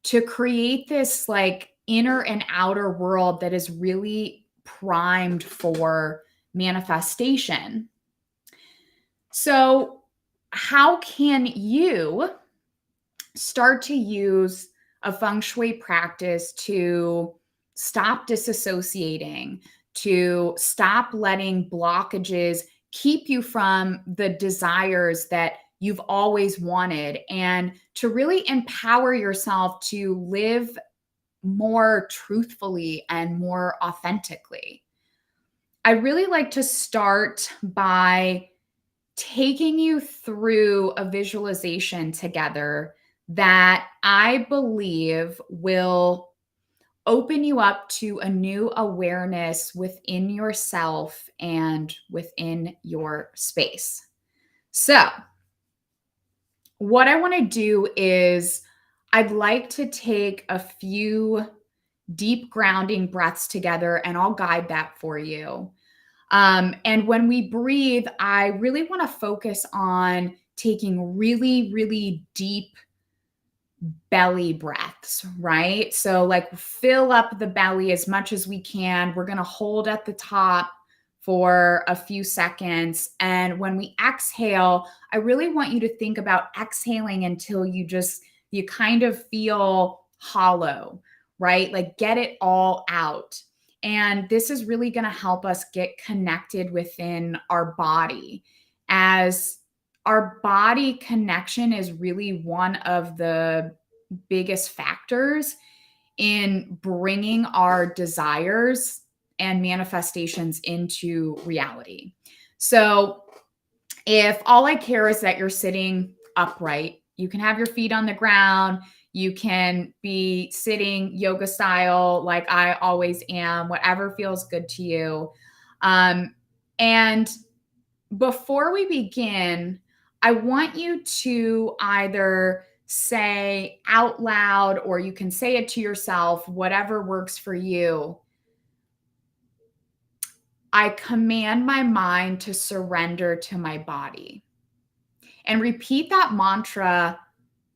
to create this like inner and outer world that is really primed for manifestation. So, how can you start to use a feng shui practice to stop disassociating, to stop letting blockages keep you from the desires that you've always wanted, and to really empower yourself to live more truthfully and more authentically? I'd really like to start by taking you through a visualization together that I believe will open you up to a new awareness within yourself and within your space. So, what I want to do is I'd like to take a few deep grounding breaths together, and I'll guide that for you. And when we breathe, I really want to focus on taking really, really deep belly breaths, right? So, like, fill up the belly as much as we can. We're going to hold at the top for a few seconds. And when we exhale, I really want you to think about exhaling until you kind of feel hollow, right? Like, get it all out. And this is really going to help us get connected within our body, as our body connection is really one of the biggest factors in bringing our desires and manifestations into reality. So, if all I care is that you're sitting upright, you can have your feet on the ground. You can be sitting yoga style, like I always am, whatever feels good to you. And before we begin, I want you to either say out loud, or you can say it to yourself, whatever works for you. I command my mind to surrender to my body. And repeat that mantra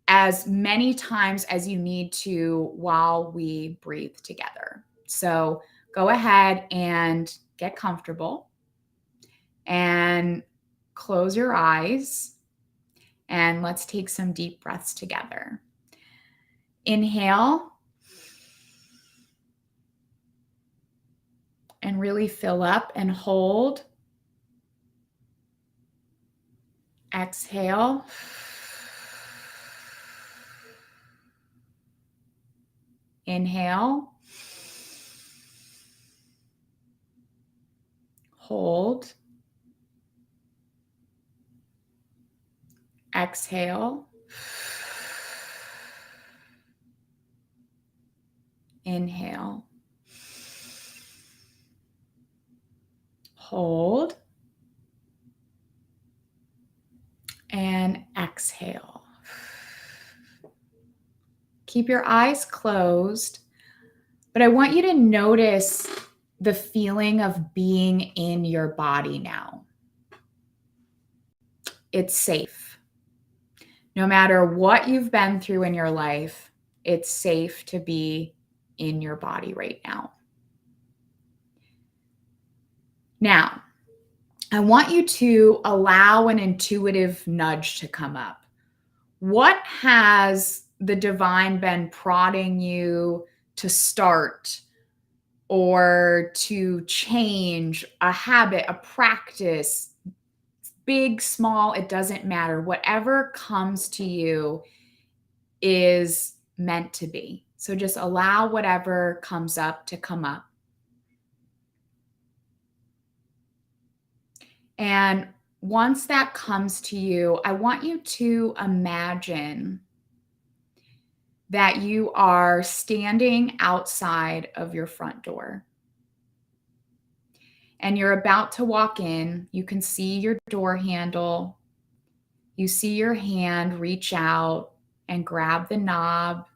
as many times as you need to while we breathe together. So go ahead and get comfortable and close your eyes, and let's take some deep breaths together. Inhale and really fill up and hold. Exhale. Inhale. Hold. Exhale. Inhale. Hold. And exhale. Keep your eyes closed, but I want you to notice the feeling of being in your body now. It's safe. No matter what you've been through in your life, it's safe to be in your body right now. Now, I want you to allow an intuitive nudge to come up. What has the divine been prodding you to start or to change? A habit, a practice, big, small, it doesn't matter. Whatever comes to you is meant to be. So just allow whatever comes up to come up. And once that comes to you, I want you to imagine that you are standing outside of your front door. and you're about to walk in, you can see your door handle. You see your hand reach out and grab the knob.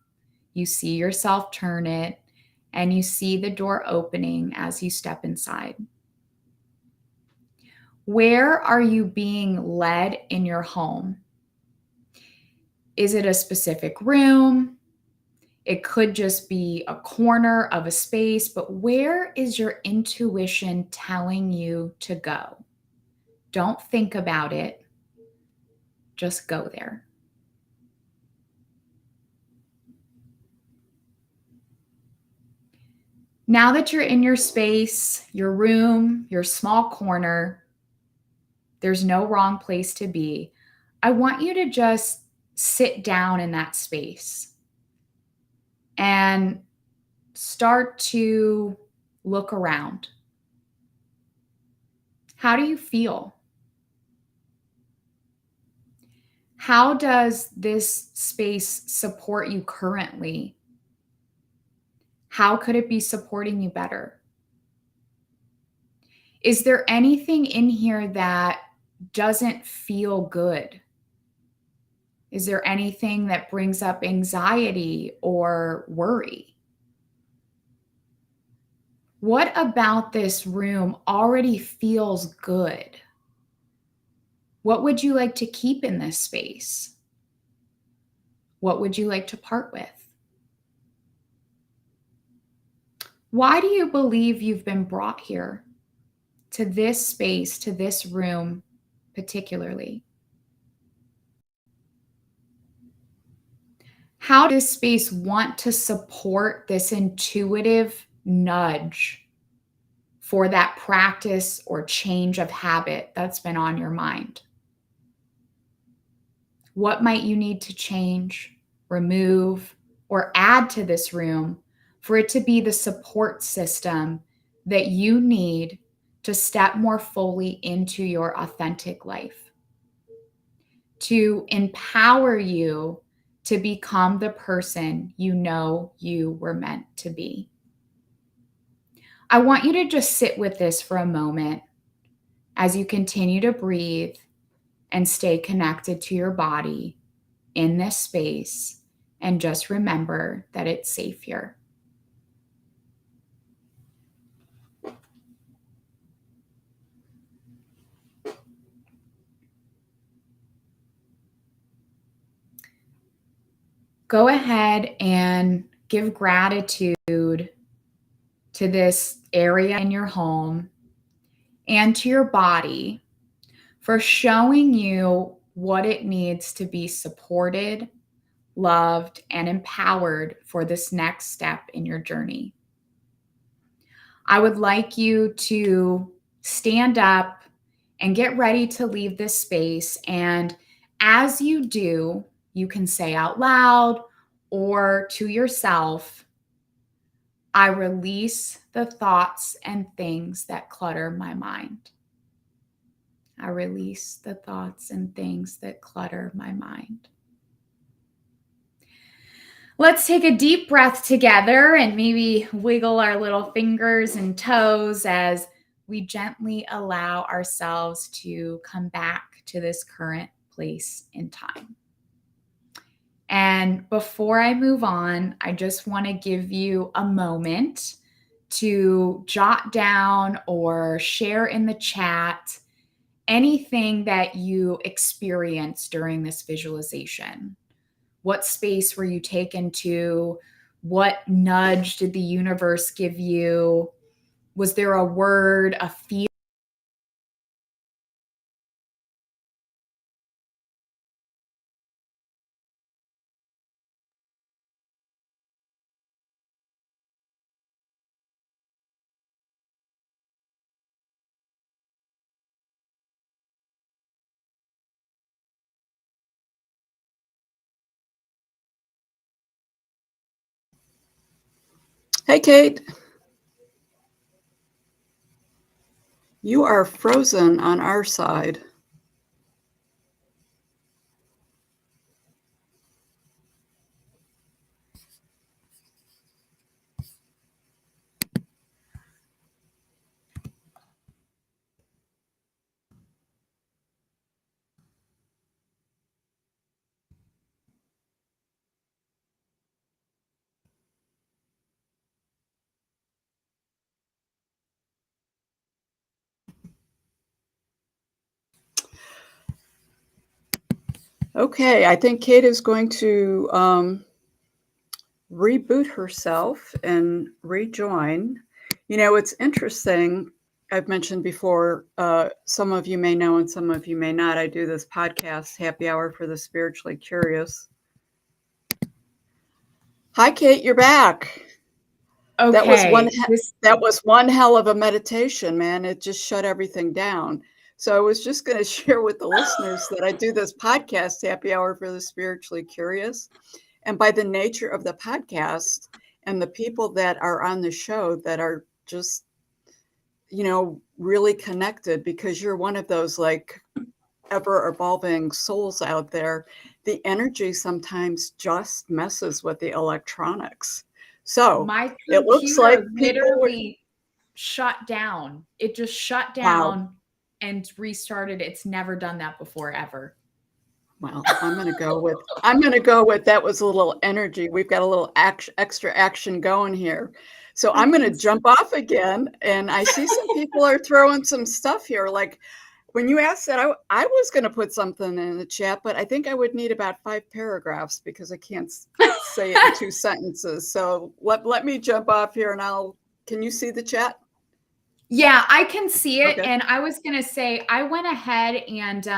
You see yourself turn it, and you see the door opening as you step inside. Where are you being led in your home? Is it a specific room? It could just be a corner of a space, but where is your intuition telling you to go? Don't think about it. Just go there. Now that you're in your space, your room, your small corner, there's no wrong place to be. I want you to just sit down in that space and start to look around. How do you feel? How does this space support you currently? How could it be supporting you better? Is there anything in here that doesn't feel good? Is there anything that brings up anxiety or worry? What about this room already feels good? What would you like to keep in this space? What would you like to part with? Why do you believe you've been brought here to this space, to this room particularly? How does this space want to support this intuitive nudge for that practice or change of habit that's been on your mind? What might you need to change, remove, or add to this room for it to be the support system that you need to step more fully into your authentic life, to empower you to become the person you know you were meant to be? I want you to just sit with this for a moment as you continue to breathe and stay connected to your body in this space, and just remember that it's safe here. Go ahead and give gratitude to this area in your home and to your body for showing you what it needs to be supported, loved, and empowered for this next step in your journey. I would like you to stand up and get ready to leave this space. And as you do, you can say out loud or to yourself, I release the thoughts and things that clutter my mind. I release the thoughts and things that clutter my mind. Let's take a deep breath together and maybe wiggle our little fingers and toes as we gently allow ourselves to come back to this current place in time. And before I move on, I just want to give you a moment to jot down or share in the chat anything that you experienced during this visualization. What space were you taken to? What nudge did the universe give you? Was there a word, a feel? Hey, Kate. You are frozen on our side. Okay, I think Kate is going to reboot herself and rejoin. You know, it's interesting. I've mentioned before, some of you may know and some of you may not. I do this podcast, Happy Hour for the Spiritually Curious. Hi, Kate, you're back. Okay. That was one hell of a meditation, man. It just shut everything down. So I was just going to share with the listeners that I do this podcast, Happy Hour for the Spiritually Curious. And by the nature of the podcast and the people that are on the show that are just, you know, really connected, because you're one of those like ever evolving souls out there, the energy sometimes just messes with the electronics. So my it looks like computer literally shut down. It just shut down and restarted. It's never done that before, ever. Well, I'm going to go with that was a little energy. We've got a little extra action going here. So I'm going to jump off again. And I see some people are throwing some stuff here. Like when you asked that, I was going to put something in the chat, but I think I would need about 5 paragraphs because I can't say it in 2 sentences. So let me jump off here and can you see the chat? Yeah, I can see it. Okay. And I was going to say, I went ahead and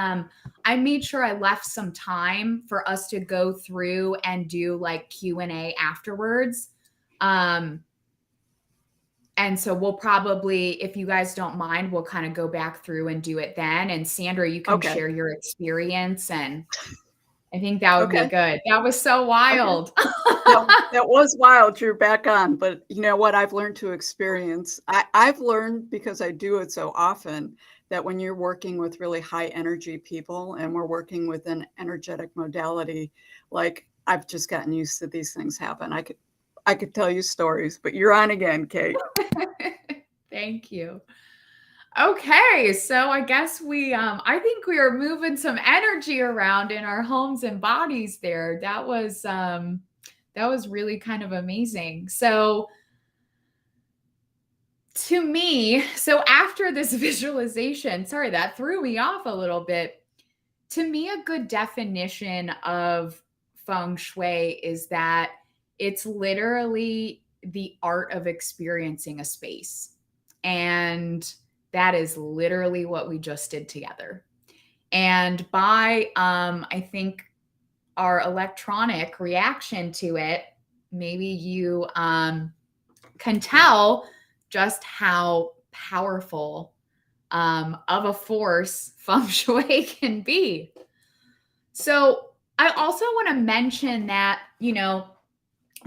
I made sure I left some time for us to go through and do like Q&A afterwards. And so we'll probably, if you guys don't mind, we'll kind of go back through and do it then. And Sandra, you can share your experience. And I think that would be good. That was so wild. That was wild. You're back on. But you know what? I've learned to experience. I've learned, because I do it so often, that when you're working with really high energy people and we're working with an energetic modality, like I've just gotten used to these things happen. I could tell you stories, but you're on again, Kate. Thank you. Okay, so I guess I think we are moving some energy around in our homes and bodies there. That was really kind of amazing. So to me, so after this visualization, sorry, that threw me off a little bit. To me, a good definition of feng shui is that it's literally the art of experiencing a space. And that is literally what we just did together. And by, I think, our electronic reaction to it, maybe you can tell just how powerful of a force feng shui can be. So I also want to mention that, you know,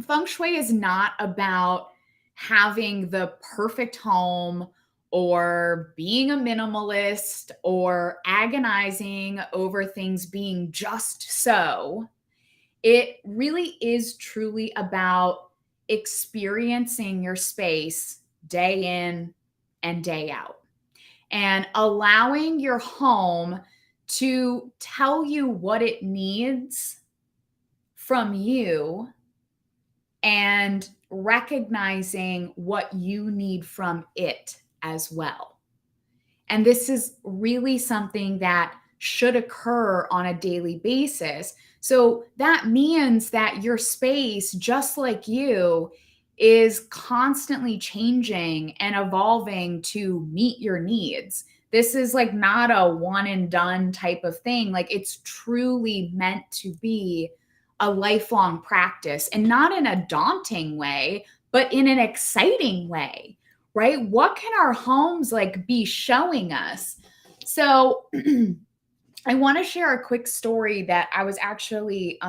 feng shui is not about having the perfect home or being a minimalist or agonizing over things being just so. It really is truly about experiencing your space day in and day out and allowing your home to tell you what it needs from you and recognizing what you need from it as well. And this is really something that should occur on a daily basis. So that means that your space, just like you, is constantly changing and evolving to meet your needs. This is like not a one and done type of thing. Like it's truly meant to be a lifelong practice, and not in a daunting way, but in an exciting way, right? What can our homes like be showing us? So I want to share a quick story that I was actually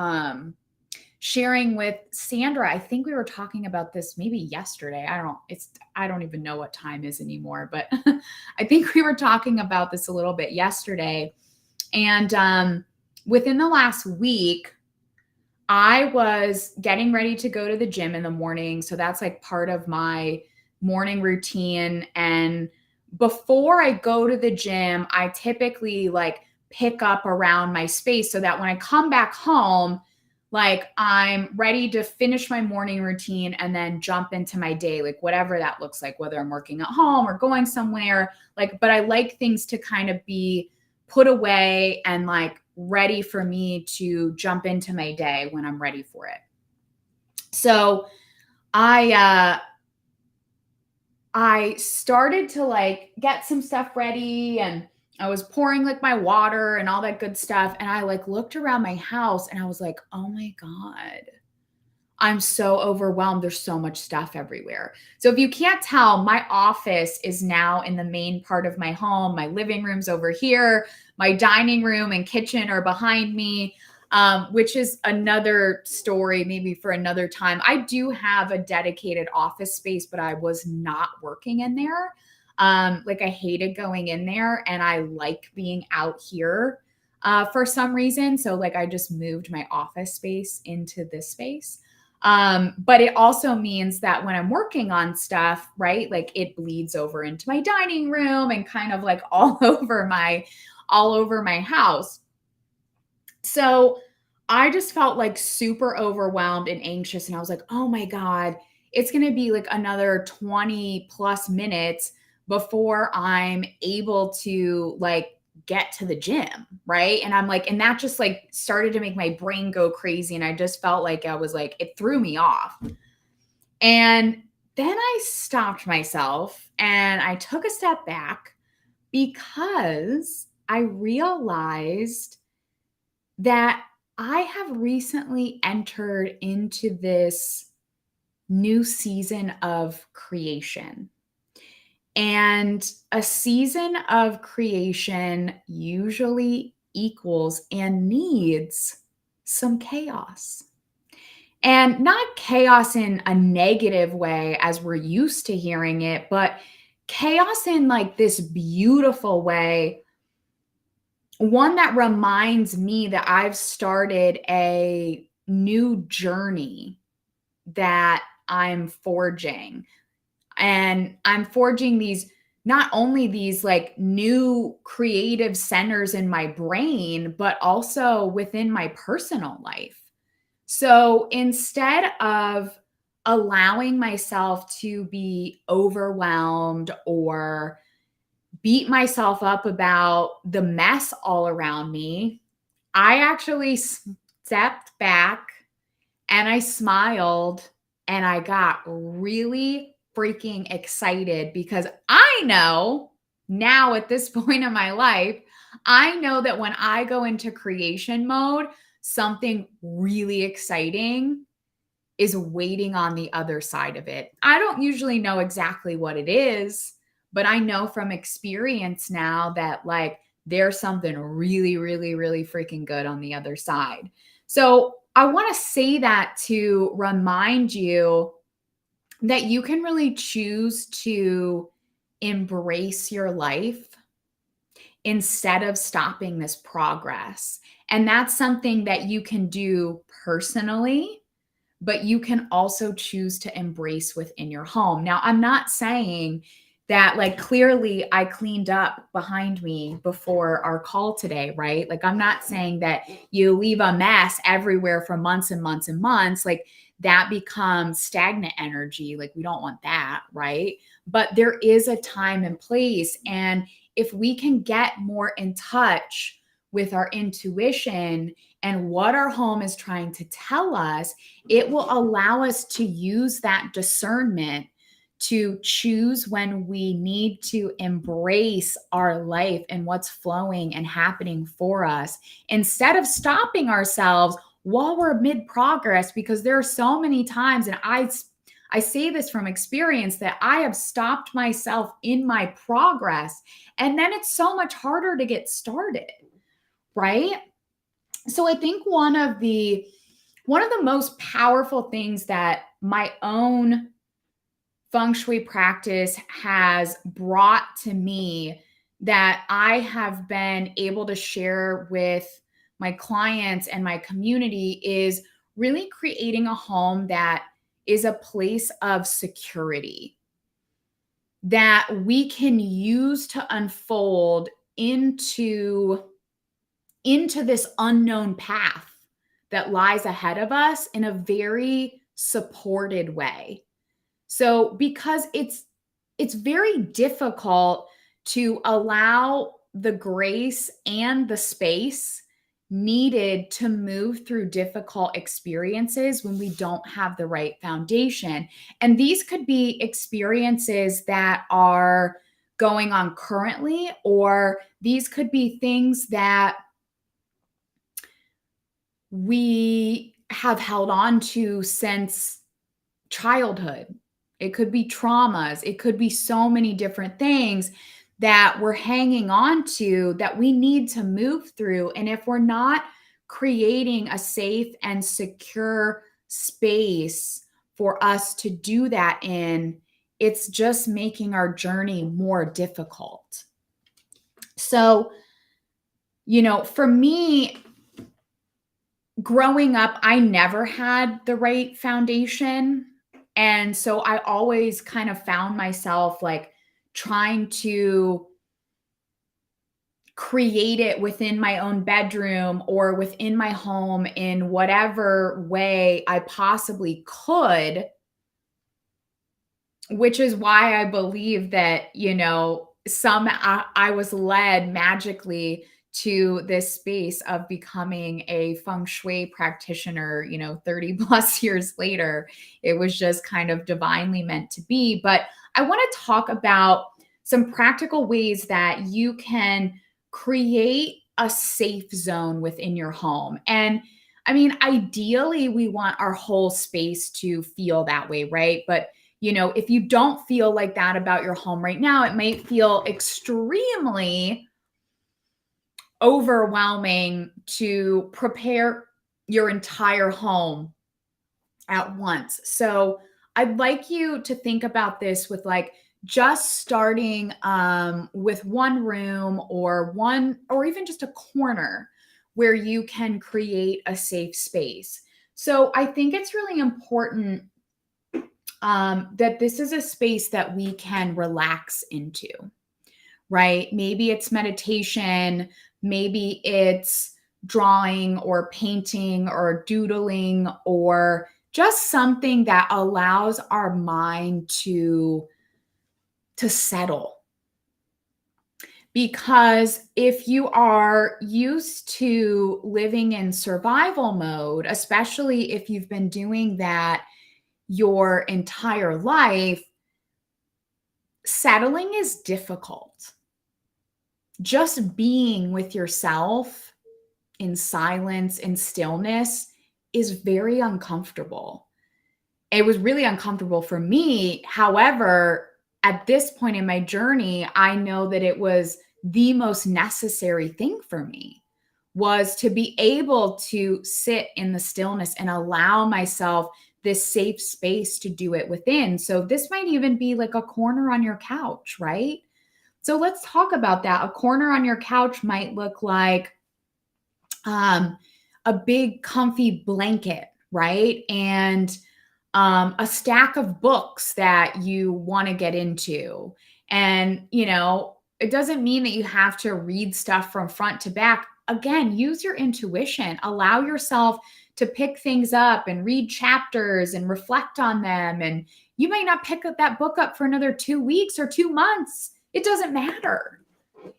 sharing with Sandra. I think we were talking about this maybe yesterday. I don't even know what time is anymore, but I think we were talking about this a little bit yesterday. And within the last week, I was getting ready to go to the gym in the morning. So that's like part of my morning routine. And before I go to the gym, I typically like pick up around my space so that when I come back home, like I'm ready to finish my morning routine and then jump into my day, like whatever that looks like, whether I'm working at home or going somewhere, like, but I like things to kind of be put away and like ready for me to jump into my day when I'm ready for it. So I started to like get some stuff ready, and I was pouring like my water and all that good stuff. And I like looked around my house and I was like, oh my God, I'm so overwhelmed. There's so much stuff everywhere. So if you can't tell, my office is now in the main part of my home. My living room's over here. My dining room and kitchen are behind me, which is another story maybe for another time. I do have a dedicated office space, but I was not working in there. Like I hated going in there, and I like being out here for some reason. So like I just moved my office space into this space. But it also means that when I'm working on stuff, right, like it bleeds over into my dining room and kind of like all over my house. So I just felt like super overwhelmed and anxious. And I was like, oh my God, it's going to be like another 20 plus minutes before I'm able to like get to the gym. Right. And I'm like, and that just like started to make my brain go crazy. And I just felt like I was like, it threw me off. And then I stopped myself and I took a step back, because I realized that I have recently entered into this new season of creation. And a season of creation usually equals and needs some chaos. And not chaos in a negative way as we're used to hearing it, but chaos in like this beautiful way. One that reminds me that I've started a new journey that I'm forging. And I'm forging these, not only these like new creative centers in my brain, but also within my personal life. So instead of allowing myself to be overwhelmed or beat myself up about the mess all around me, I actually stepped back and I smiled and I got really freaking excited, because I know now at this point in my life, I know that when I go into creation mode, something really exciting is waiting on the other side of it. I don't usually know exactly what it is, but I know from experience now that like there's something really, really, really freaking good on the other side. So I want to say that to remind you that you can really choose to embrace your life instead of stopping this progress. And that's something that you can do personally, but you can also choose to embrace within your home. Now, I'm not saying that like clearly I cleaned up behind me before our call today, right? Like I'm not saying that you leave a mess everywhere for months and months and months. Like that becomes stagnant energy. Like we don't want that, right? But there is a time and place. And if we can get more in touch with our intuition and what our home is trying to tell us, it will allow us to use that discernment to choose when we need to embrace our life and what's flowing and happening for us, instead of stopping ourselves while we're mid progress. Because there are so many times, and I say this from experience, that I have stopped myself in my progress, and then it's so much harder to get started, right? So I think one of the most powerful things that my own feng shui practice has brought to me, that I have been able to share with my clients and my community, is really creating a home that is a place of security that we can use to unfold into this unknown path that lies ahead of us in a very supported way. So because it's very difficult to allow the grace and the space needed to move through difficult experiences when we don't have the right foundation. And these could be experiences that are going on currently, or these could be things that we have held on to since childhood. It could be traumas. It could be so many different things that we're hanging on to that we need to move through. And if we're not creating a safe and secure space for us to do that in, it's just making our journey more difficult. So, for me, growing up, I never had the right foundation. And so I always kind of found myself like trying to create it within my own bedroom or within my home in whatever way I possibly could, which is why I believe that, I was led magically to this space of becoming a feng shui practitioner, 30 plus years later. It was just kind of divinely meant to be. But I want to talk about some practical ways that you can create a safe zone within your home. And I mean, ideally, we want our whole space to feel that way, right? But if you don't feel like that about your home right now, it might feel extremely overwhelming to prepare your entire home at once. So I'd like you to think about this with like just starting with one room or even just a corner where you can create a safe space. So I think it's really important that this is a space that we can relax into, right? Maybe it's meditation, maybe it's drawing or painting or doodling, or just something that allows our mind to settle. Because if you are used to living in survival mode, especially if you've been doing that your entire life, settling is difficult. Just being with yourself in silence and stillness is very uncomfortable. It was really uncomfortable for me. However, at this point in my journey, I know that it was the most necessary thing for me, was to be able to sit in the stillness and allow myself this safe space to do it within. So this might even be like a corner on your couch, right? So let's talk about that. A corner on your couch might look like a big comfy blanket, right? And a stack of books that you want to get into. And, it doesn't mean that you have to read stuff from front to back. Again, use your intuition. Allow yourself to pick things up and read chapters and reflect on them. And you might not pick up that book up for another 2 weeks or 2 months. It doesn't matter.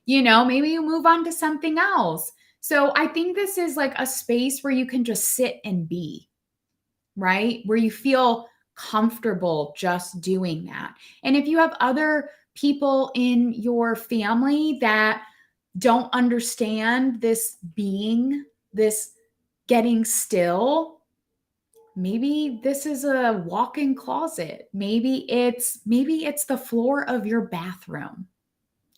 Maybe you move on to something else. So I think this is like a space where you can just sit and be, right? Where you feel comfortable just doing that. And if you have other people in your family that don't understand this being, this getting still, maybe this is a walk-in closet. Maybe it's the floor of your bathroom.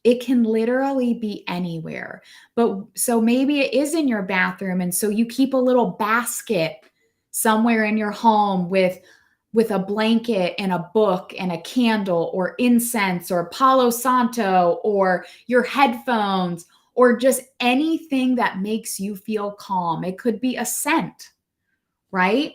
It can literally be anywhere. But so maybe it is in your bathroom. And so you keep a little basket somewhere in your home with a blanket and a book and a candle or incense or Palo Santo or your headphones or just anything that makes you feel calm. It could be a scent, right?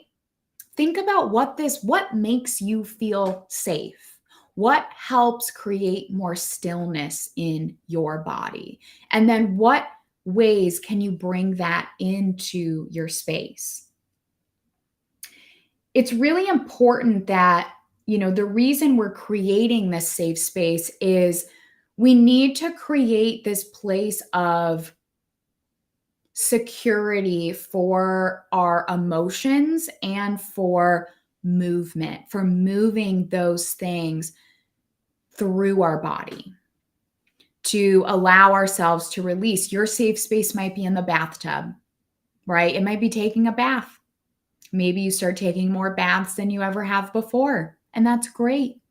Think about what makes you feel safe. What helps create more stillness in your body? And then what ways can you bring that into your space? It's really important that, the reason we're creating this safe space is we need to create this place of security for our emotions and for movement, for moving those things through our body to allow ourselves to release. Your safe space might be in the bathtub, right? It might be taking a bath. Maybe you start taking more baths than you ever have before, and that's great.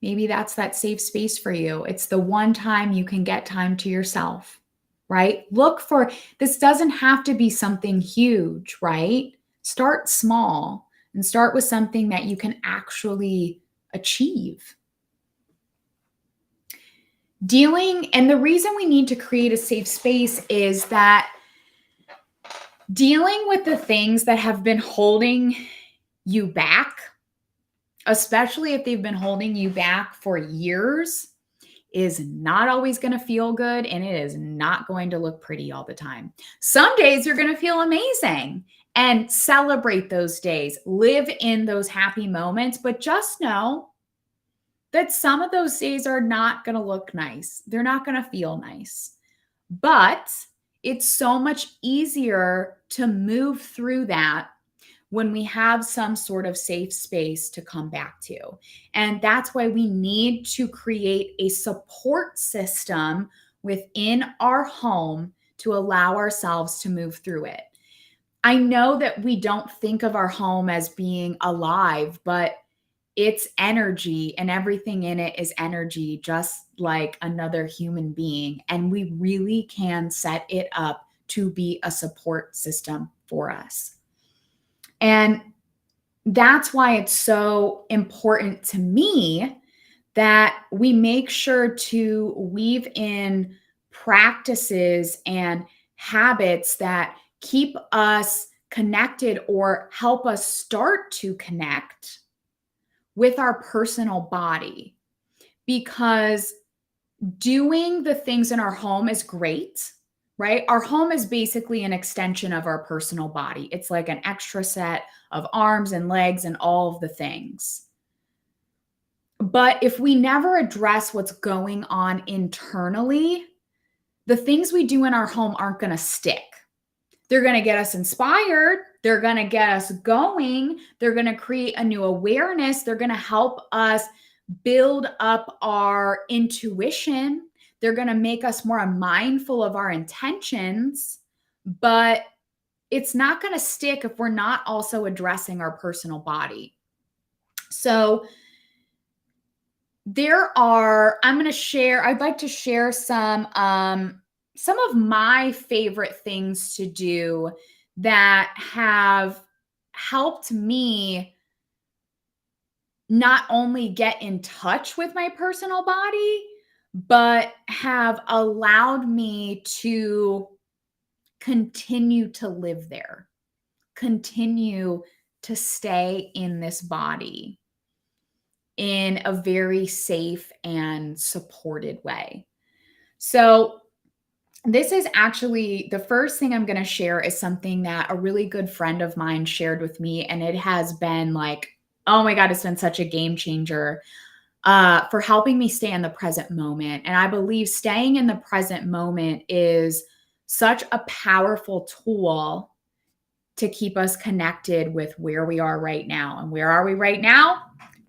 Maybe that's that safe space for you. It's the one time you can get time to yourself, right? Look for, this doesn't have to be something huge, right? Start small and start with something that you can actually achieve. And the reason we need to create a safe space is that dealing with the things that have been holding you back, especially if they've been holding you back for years, is not always going to feel good, and it is not going to look pretty all the time. Some days you're going to feel amazing, and celebrate those days. Live in those happy moments, but just know that some of those days are not going to look nice. They're not going to feel nice. But it's so much easier to move through that when we have some sort of safe space to come back to. And that's why we need to create a support system within our home to allow ourselves to move through it. I know that we don't think of our home as being alive, but it's energy, and everything in it is energy, just like another human being. And we really can set it up to be a support system for us. And that's why it's so important to me that we make sure to weave in practices and habits that keep us connected or help us start to connect with our personal body. Because doing the things in our home is great, right? Our home is basically an extension of our personal body. It's like an extra set of arms and legs and all of the things. But if we never address what's going on internally, the things we do in our home aren't going to stick. They're going to get us inspired. They're going to get us going. They're going to create a new awareness. They're going to help us build up our intuition. They're going to make us more mindful of our intentions, but it's not going to stick if we're not also addressing our personal body. So I'd like to share some of my favorite things to do that have helped me not only get in touch with my personal body, but have allowed me to continue to live there, continue to stay in this body in a very safe and supported way. So this is actually the first thing I'm going to share is something that a really good friend of mine shared with me. And it has been like, oh my God, it's been such a game changer for helping me stay in the present moment. And I believe staying in the present moment is such a powerful tool to keep us connected with where we are right now. And where are we right now?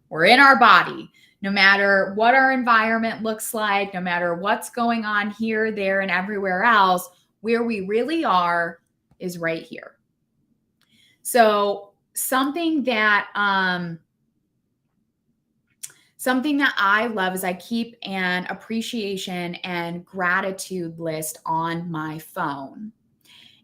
We're in our body. No matter what our environment looks like, no matter what's going on here, there, and everywhere else, where we really are is right here. So something that I love is I keep an appreciation and gratitude list on my phone.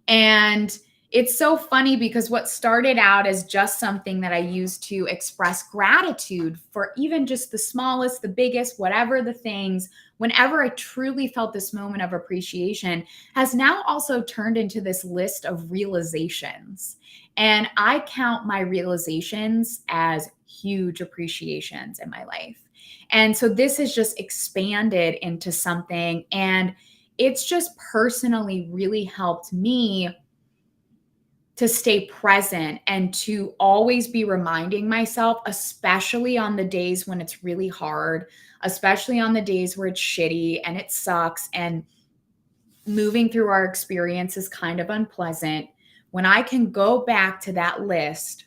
And it's so funny because what started out as just something that I used to express gratitude for even just the smallest, the biggest, whatever the things, whenever I truly felt this moment of appreciation, has now also turned into this list of realizations. And I count my realizations as huge appreciations in my life. And so this has just expanded into something, and it's just personally really helped me to stay present and to always be reminding myself, especially on the days when it's really hard, especially on the days where it's shitty and it sucks and moving through our experience is kind of unpleasant, when I can go back to that list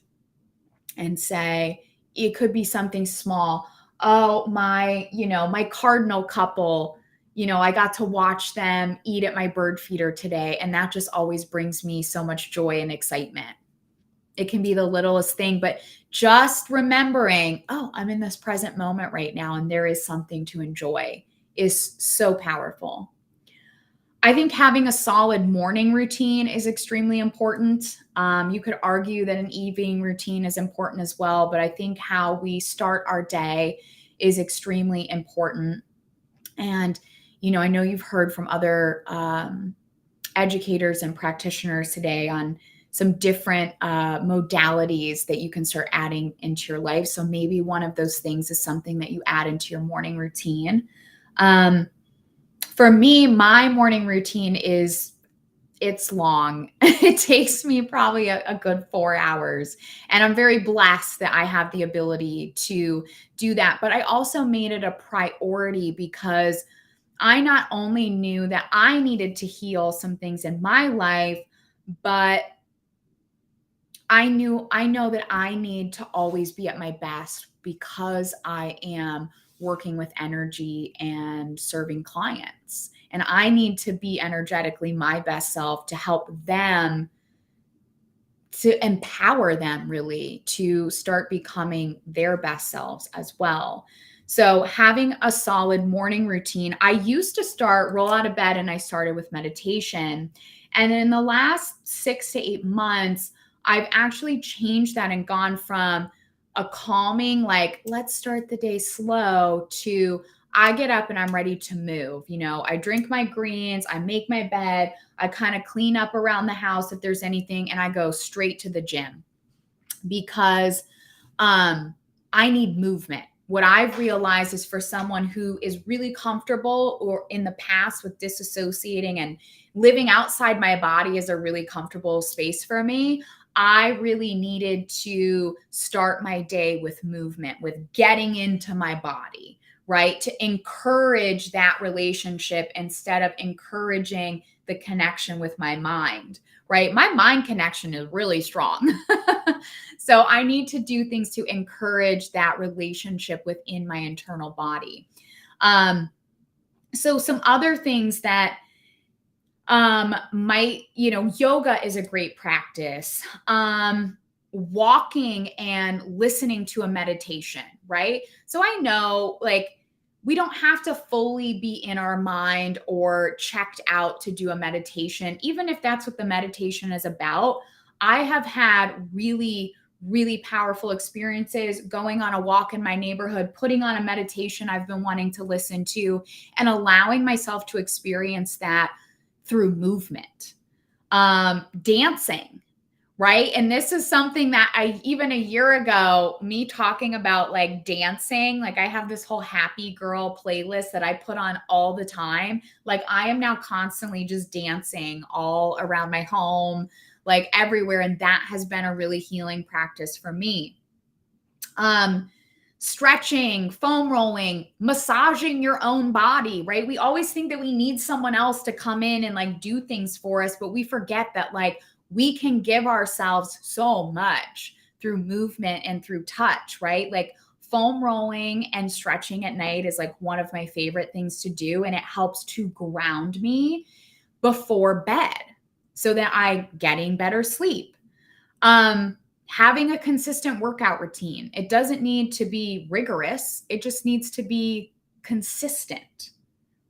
and say, it could be something small. Oh, my cardinal couple, I got to watch them eat at my bird feeder today. And that just always brings me so much joy and excitement. It can be the littlest thing, but just remembering, oh, I'm in this present moment right now, and there is something to enjoy is so powerful. I think having a solid morning routine is extremely important. You could argue that an evening routine is important as well, but I think how we start our day is extremely important. And, I know you've heard from other educators and practitioners today on some different modalities that you can start adding into your life. So maybe one of those things is something that you add into your morning routine. For me, my morning routine it's long. It takes me probably a good 4 hours. And I'm very blessed that I have the ability to do that. But I also made it a priority because I not only knew that I needed to heal some things in my life, but I know that I need to always be at my best because I am working with energy and serving clients. And I need to be energetically my best self to help them, to empower them really to start becoming their best selves as well. So having a solid morning routine, I used to roll out of bed and I started with meditation. And in the last 6 to 8 months, I've actually changed that and gone from a calming, like, let's start the day slow, to I get up and I'm ready to move. I drink my greens, I make my bed, I kind of clean up around the house if there's anything, and I go straight to the gym because I need movement. What I've realized is for someone who is really comfortable or in the past with disassociating and living outside my body is a really comfortable space for me. I really needed to start my day with movement, with getting into my body, right? To encourage that relationship instead of encouraging the connection with my mind, right? My mind connection is really strong. So I need to do things to encourage that relationship within my internal body. So some other things that yoga is a great practice. Walking and listening to a meditation, right? So I know, we don't have to fully be in our mind or checked out to do a meditation, even if that's what the meditation is about. I have had really, really powerful experiences going on a walk in my neighborhood, putting on a meditation I've been wanting to listen to, and allowing myself to experience that through movement, dancing, right? And this is something that even a year ago, me talking about dancing, I have this whole happy girl playlist that I put on all the time. I am now constantly just dancing all around my home, everywhere. And that has been a really healing practice for me. Stretching, foam rolling, massaging your own body, right? We always think that we need someone else to come in and do things for us, but we forget that we can give ourselves so much through movement and through touch, right? Foam rolling and stretching at night is one of my favorite things to do. And it helps to ground me before bed so that I'm getting better sleep. Having a consistent workout routine. It doesn't need to be rigorous. It just needs to be consistent,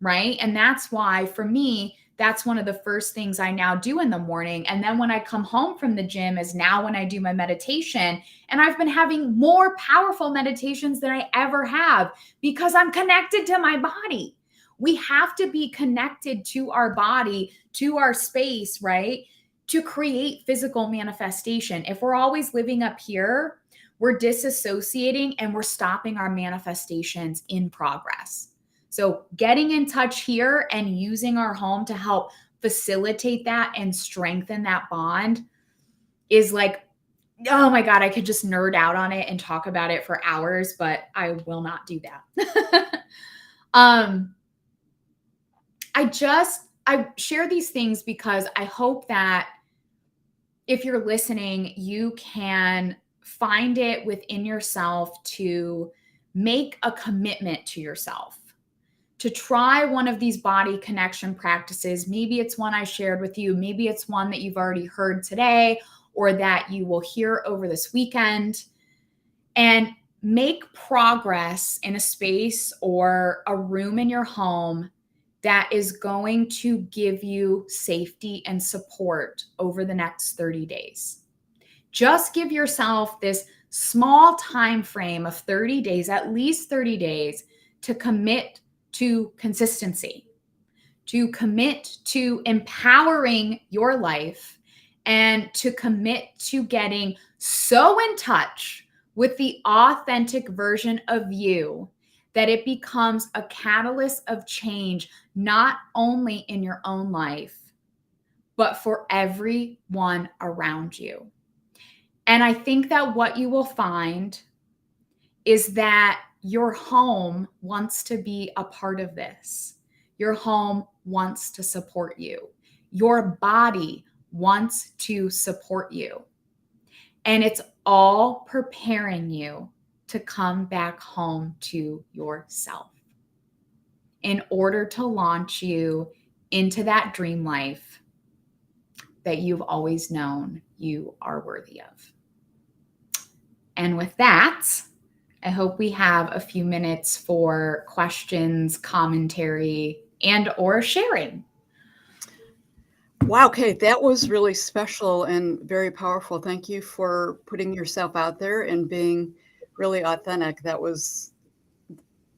right? And that's why for me, that's one of the first things I now do in the morning. And then when I come home from the gym is now when I do my meditation. And I've been having more powerful meditations than I ever have because I'm connected to my body. We have to be connected to our body, to our space, right? To create physical manifestation. If we're always living up here, we're disassociating and we're stopping our manifestations in progress. So getting in touch here and using our home to help facilitate that and strengthen that bond is oh my God, I could just nerd out on it and talk about it for hours, but I will not do that. I share these things because I hope that if you're listening, you can find it within yourself to make a commitment to yourself, to try one of these body connection practices. Maybe it's one I shared with you. Maybe it's one that you've already heard today or that you will hear over this weekend, and make progress in a space or a room in your home that is going to give you safety and support over the next 30 days. Just give yourself this small time frame of 30 days, at least 30 days, to commit to consistency, to commit to empowering your life, and to commit to getting so in touch with the authentic version of you that it becomes a catalyst of change, not only in your own life, but for everyone around you. And I think that what you will find is that your home wants to be a part of this. Your home wants to support you. Your body wants to support you. And it's all preparing you to come back home to yourself in order to launch you into that dream life that you've always known you are worthy of. And with that, I hope we have a few minutes for questions, commentary, and or sharing. Wow, Kate, that was really special and very powerful. Thank you for putting yourself out there and being really authentic.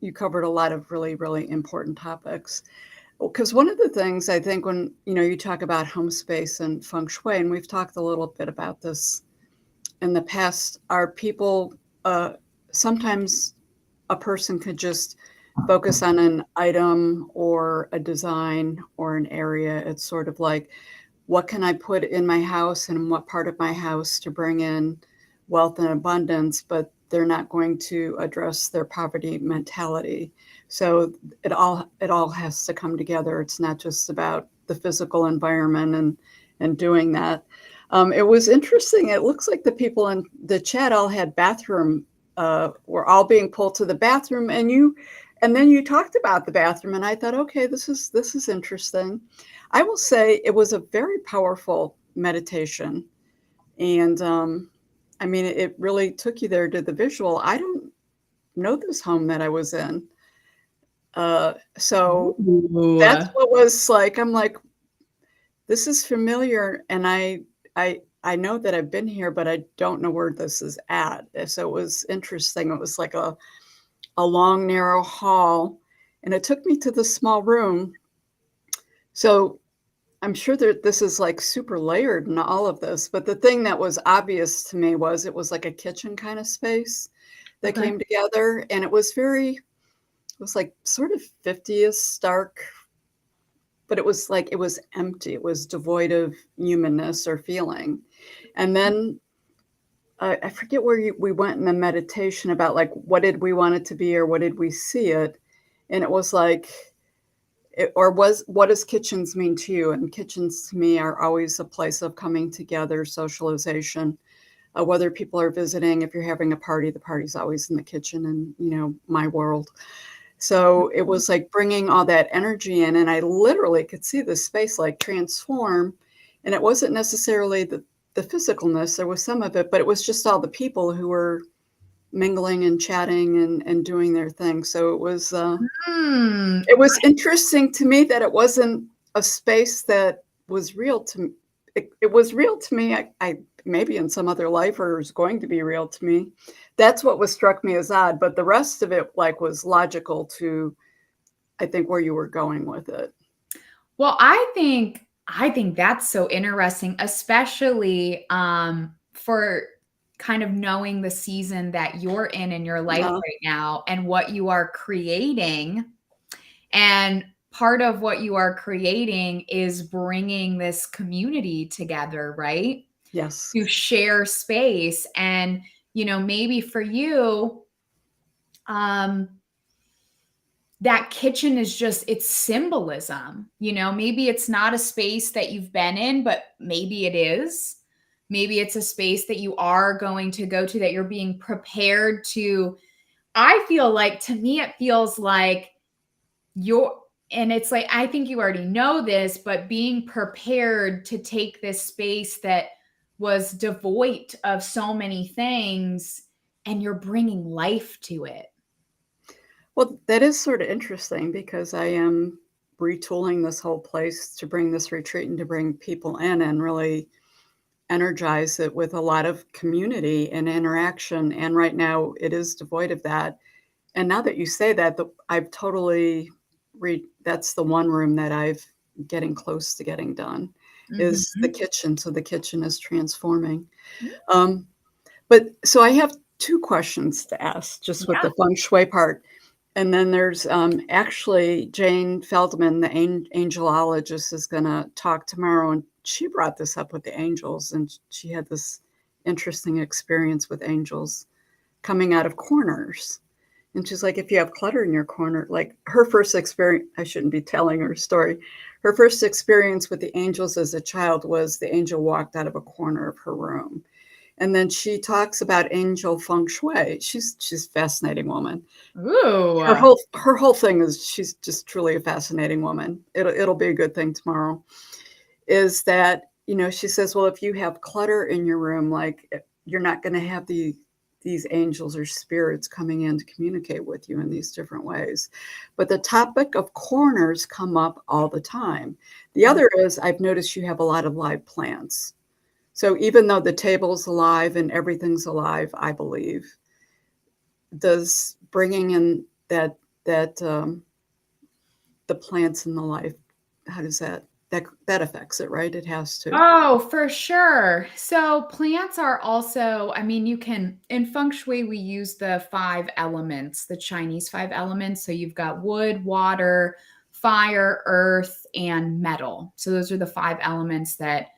You covered a lot of really, really important topics. Because one of the things I think when, you talk about home space and feng shui, and we've talked a little bit about this in the past, are people, sometimes a person could just focus on an item or a design or an area. It's sort of like, what can I put in my house and what part of my house to bring in wealth and abundance, but they're not going to address their poverty mentality. So it all has to come together. It's not just about the physical environment and doing that. It was interesting. It looks like the people in the chat all had bathroom, were all being pulled to the bathroom, and then you talked about the bathroom, and I thought, okay, this is interesting. I will say it was a very powerful meditation, and I mean, it really took you there to the visual. I don't know this home that I was in, so that's what was like. I'm like, this is familiar, and I know that I've been here, but I don't know where this is at. So it was interesting. It was like a long, narrow hall, and it took me to the small room. So I'm sure that this is like super layered in all of this, but the thing that was obvious to me was it was like a kitchen kind of space that came together, and it was like sort of 50s dark, but it was like, it was empty. It was devoid of humanness or feeling. And then I forget where we went in the meditation about like, what did we want it to be or what did we see it? And it was like, what does kitchens mean to you? And kitchens to me are always a place of coming together, socialization, whether people are visiting. If you're having a party, the party's always in the kitchen in, my world. So it was like bringing all that energy in, and I literally could see the space like transform. And it wasn't necessarily the physicalness. There was some of it, but it was just all the people who were mingling and chatting and doing their thing. So it was interesting to me that it wasn't a space that was real to me. It was real to me. I maybe in some other life, or is going to be real to me. That's what was struck me as odd, but the rest of it like was logical to, I think, where you were going with it. Well, I think that's so interesting, especially for kind of knowing the season that you're in your life right now and what you are creating. And part of what you are creating is bringing this community together, right? Yes. To share space. And, maybe for you, that kitchen is just, it's symbolism. You know, maybe it's not a space that you've been in, but maybe it is. Maybe it's a space that you are going to go to, that you're being prepared to. I feel like, to me, it feels like and it's like, I think you already know this, but being prepared to take this space that was devoid of so many things, and you're bringing life to it. Well, that is sort of interesting, because I am retooling this whole place to bring this retreat and to bring people in and really energize it with a lot of community and interaction. And right now it is devoid of that. And now that you say that, I've totally that's the one room that I've getting close to getting done, is the kitchen. So the kitchen is transforming. But so I have two questions to ask, just with the feng shui part. And then there's actually Jane Feldman, the angelologist, is going to talk tomorrow. And she brought this up with the angels. And she had this interesting experience with angels coming out of corners. And she's like, if you have clutter in your corner, like her first experience, I shouldn't be telling her story. Her first experience with the angels as a child was the angel walked out of a corner of her room. And then she talks about angel feng shui. She's a fascinating woman. Ooh. Her whole thing is, she's just truly a fascinating woman. It'll be a good thing tomorrow. Is that, you know, she says, well, if you have clutter in your room, like, you're not going to have these angels or spirits coming in to communicate with you in these different ways. But the topic of corners come up all the time. The other is, I've noticed you have a lot of live plants. So even though the table's alive and everything's alive, I believe, does bringing in that the plants in the life, how does that affects it, right? It has to. Oh, for sure. So plants are also, I mean, you can, in feng shui, we use the 5 elements, the Chinese 5 elements. So you've got wood, water, fire, earth, and metal. So those are the 5 elements that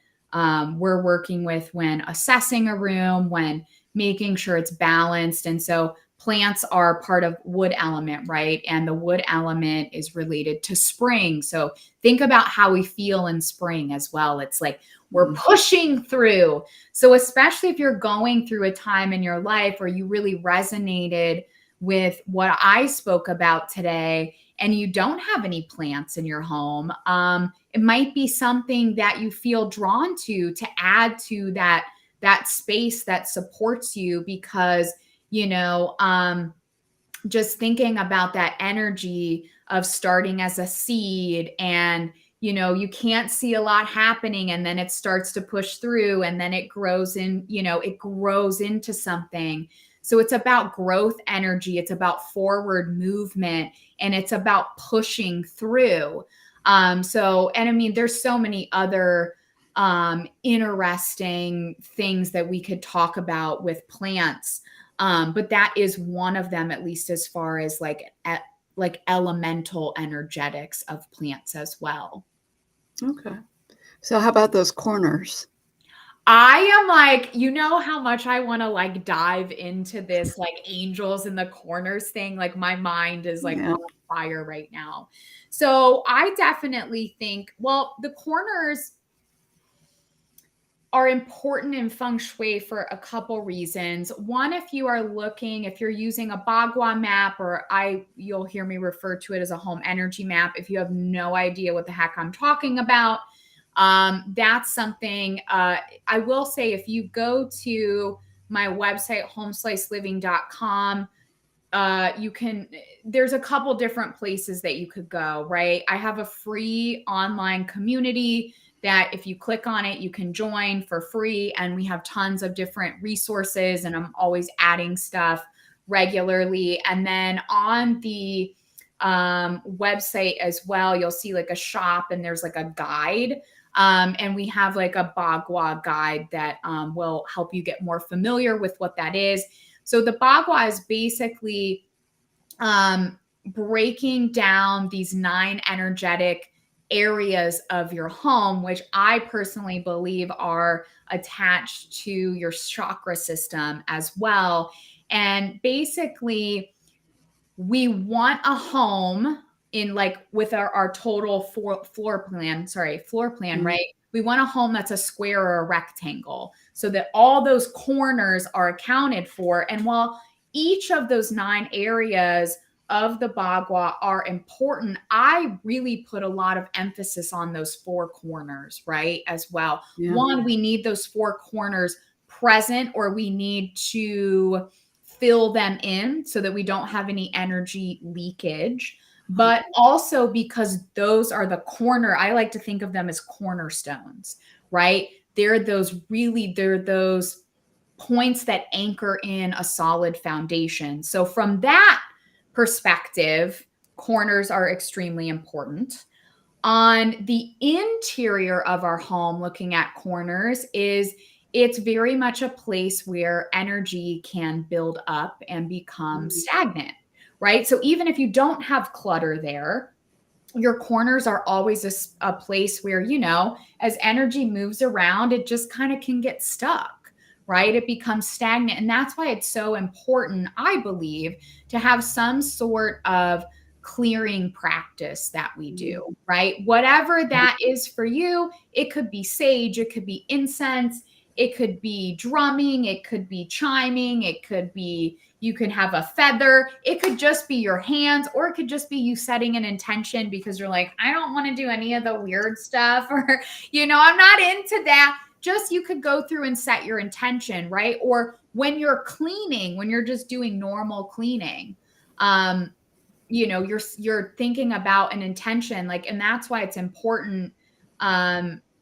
we're working with when assessing a room, when making sure it's balanced. And so plants are part of wood element, right? And the wood element is related to spring. So think about how we feel in spring as well. It's like we're pushing through. So especially if you're going through a time in your life where you really resonated with what I spoke about today, and you don't have any plants in your home, it might be something that you feel drawn to add to that space that supports you, because, you know, just thinking about that energy of starting as a seed, and, you know, you can't see a lot happening, and then it starts to push through, and then it grows in, you know, it grows into something. So it's about growth energy. It's about forward movement, and it's about pushing through. And I mean, there's so many other interesting things that we could talk about with plants. But that is one of them, at least as far as like elemental energetics of plants as well. Okay. So how about those corners? I am like, you know how much I want to like dive into this like angels in the corners thing. Like my mind is like on fire right now. So I definitely think, well, the corners are important in feng shui for a couple reasons. One, if you are looking, if you're using a Bagua map, or you'll hear me refer to it as a home energy map. If you have no idea what the heck I'm talking about, that's something I will say. If you go to my website, homesliceliving.com, there's a couple different places that you could go, right? I have a free online community that if you click on it, you can join for free. And we have tons of different resources, and I'm always adding stuff regularly. And then on the website as well, you'll see like a shop, and there's like a guide. And we have like a Bagua guide that will help you get more familiar with what that is. So the Bagua is basically breaking down these 9 energetic areas of your home, which I personally believe are attached to your chakra system as well. And basically, we want a home in like with our total floor plan, right? We want a home that's a square or a rectangle so that all those corners are accounted for. And while each of those 9 areas of the Bagua are important, I really put a lot of emphasis on those 4 corners, right? As well. Yeah. One, we need those 4 corners present, or we need to fill them in so that we don't have any energy leakage. But also because those are the corner, I like to think of them as cornerstones, right? They're those points that anchor in a solid foundation. So from that perspective, corners are extremely important. On the interior of our home, looking at corners, it's very much a place where energy can build up and become stagnant, right? So even if you don't have clutter there, your corners are always a place where, as energy moves around, it just kind of can get stuck, right? It becomes stagnant. And that's why it's so important, I believe, to have some sort of clearing practice that we do, right? Whatever that is for you, it could be sage, it could be incense, it could be drumming, it could be chiming, it could be, you can have a feather, it could just be your hands, or it could just be you setting an intention because you're like, I don't want to do any of the weird stuff, or, I'm not into that. Just you could go through and set your intention, right? Or when you're cleaning, when you're just doing normal cleaning, you're thinking about an intention, like, and that's why it's important,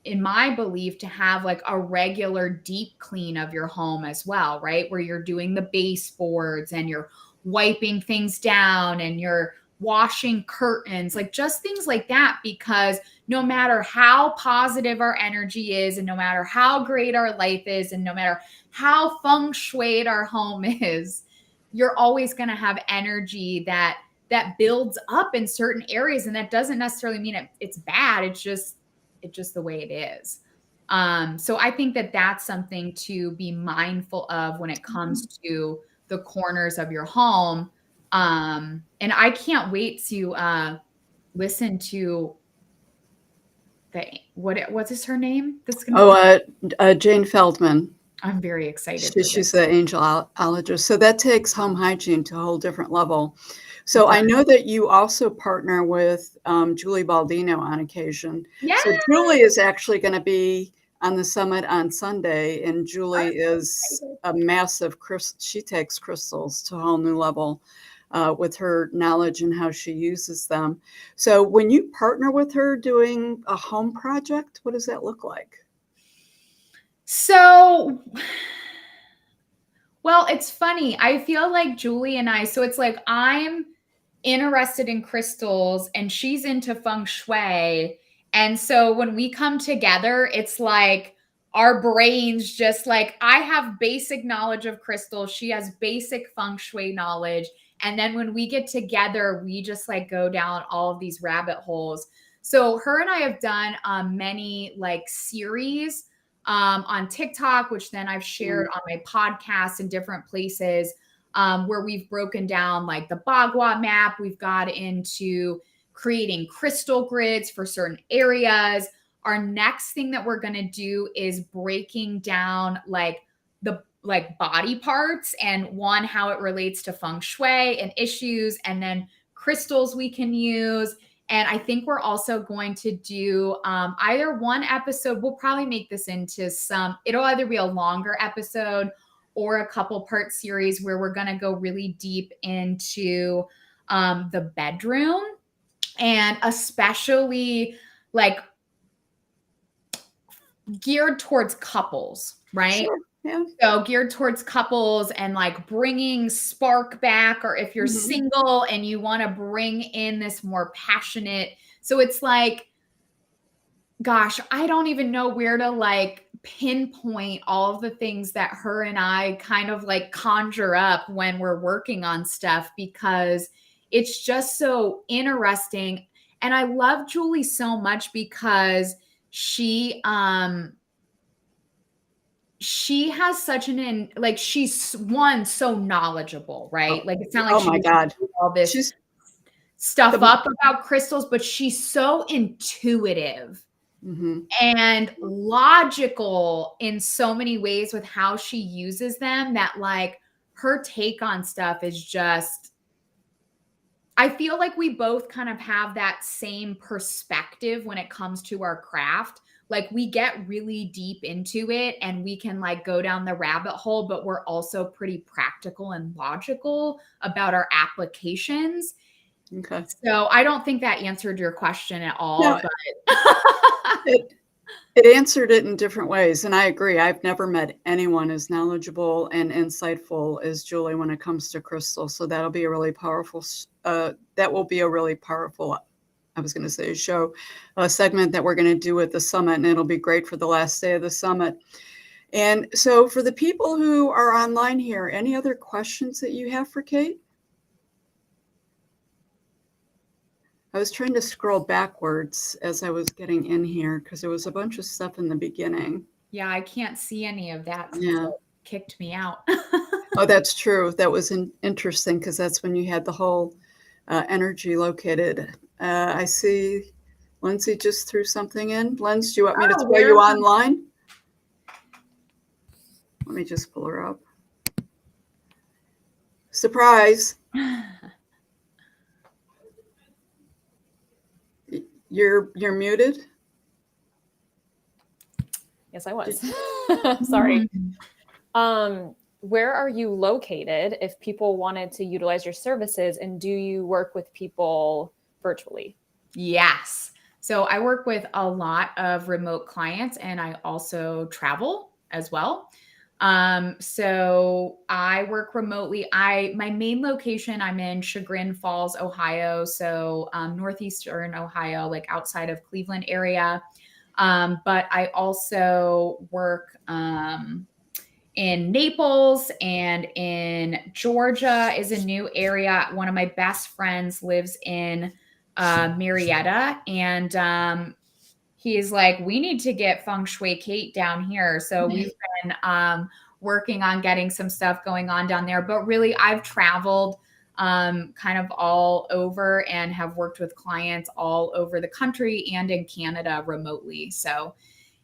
in my belief, to have like a regular deep clean of your home as well, right? Where you're doing the baseboards and you're wiping things down and you're washing curtains, like just things like that, because no matter how positive our energy is, and no matter how great our life is, and no matter how feng shuied our home is, you're always going to have energy that builds up in certain areas. And that doesn't necessarily mean it's bad. It's just the way it is. So I think that that's something to be mindful of when it comes to the corners of your home. And I can't wait to listen to what's her name? Jane Feldman. I'm very excited. She's the angelologist. So that takes home hygiene to a whole different level. So I know that you also partner with Julie Baldino on occasion. Yeah. So Julie is actually going to be on the summit on Sunday, and Julie is a massive, she takes crystals to a whole new level with her knowledge and how she uses them. So when you partner with her doing a home project, what does that look like? So, well, it's funny. I feel like Julie and I, so it's like I'm interested in crystals and she's into feng shui. And so when we come together, it's like our brains just like, I have basic knowledge of crystals. She has basic feng shui knowledge. And then when we get together, we just like go down all of these rabbit holes. So her and I have done many like series on TikTok, which then I've shared on my podcast in different places, where we've broken down like the Bagua map. We've got into creating crystal grids for certain areas. Our next thing that we're going to do is breaking down like the body parts, and how it relates to feng shui and issues, and then crystals we can use. And I think we're also going to do either one episode. We'll probably make this into it'll either be a longer episode or a couple part series where we're going to go really deep into the bedroom, and especially like geared towards couples, right? Sure. Yeah. So geared towards couples and like bringing spark back, or if you're single and you want to bring in this more passionate. So it's like, gosh, I don't even know where to like pinpoint all of the things that her and I kind of like conjure up when we're working on stuff, because it's just so interesting. And I love Julie so much because she she has such like she's so knowledgeable, right? Like it's not like Oh she my was God. doing all this She's stuff the, up about crystals, but she's so intuitive mhm. and logical in so many ways with how she uses them, that like her take on stuff is just, I feel like we both kind of have that same perspective when it comes to our craft. Like we get really deep into it and we can like go down the rabbit hole, but we're also pretty practical and logical about our applications. Okay. So I don't think that answered your question at all, No, but it answered it in different ways. And I agree. I've never met anyone as knowledgeable and insightful as Julie when it comes to crystals. So that'll be a really powerful, that will be a really powerful, I was going to say a segment that we're going to do at the summit, and it'll be great for the last day of the summit. And so for the people who are online here, any other questions that you have for Kate? I was trying to scroll backwards as I was getting in here because there was a bunch of stuff in the beginning. yeah, I can't see any of that since Yeah. it kicked me out. Oh, that's true. That was interesting because that's when you had the whole energy located. I see Lindsay just threw something in. Lindsay, do you want me to throw you online? Let me just pull her up. Surprise. You're muted. Yes, I was. Sorry. Where are you located if people wanted to utilize your services, and do you work with people virtually? Yes. So I work with a lot of remote clients and I also travel as well. So I work remotely. My main location, I'm in Chagrin Falls, Ohio. So northeastern Ohio, like outside of Cleveland area. But I also work in Naples and in Georgia is a new area. One of my best friends lives in Marietta, and he's like, we need to get Feng Shui Kate down here. So we've been working on getting some stuff going on down there. But really, I've traveled kind of all over and have worked with clients all over the country and in Canada remotely. So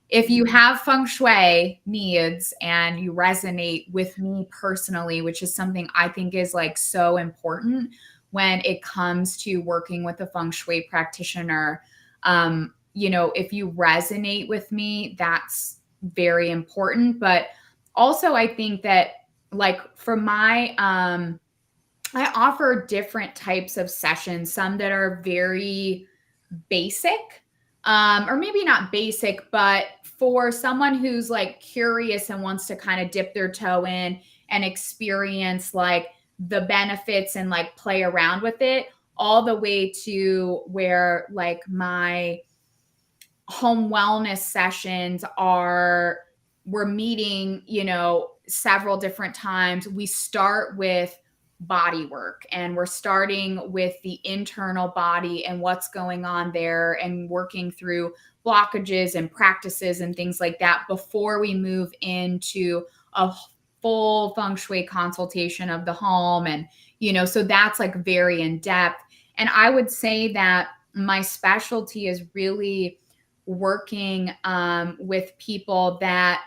if you have Feng Shui needs and you resonate with me personally, which is something I think is like so important when it comes to working with a Feng Shui practitioner, if you resonate with me, that's very important. But also I think that like for my, I offer different types of sessions, some that are very basic, or maybe not basic, but for someone who's like curious and wants to kind of dip their toe in and experience like the benefits and like play around with it, all the way to where like my home wellness sessions we're meeting, several different times. We start with body work and we're starting with the internal body and what's going on there and working through blockages and practices and things like that before we move into a full Feng Shui consultation of the home. And, so that's like very in depth. And I would say that my specialty is really working with people that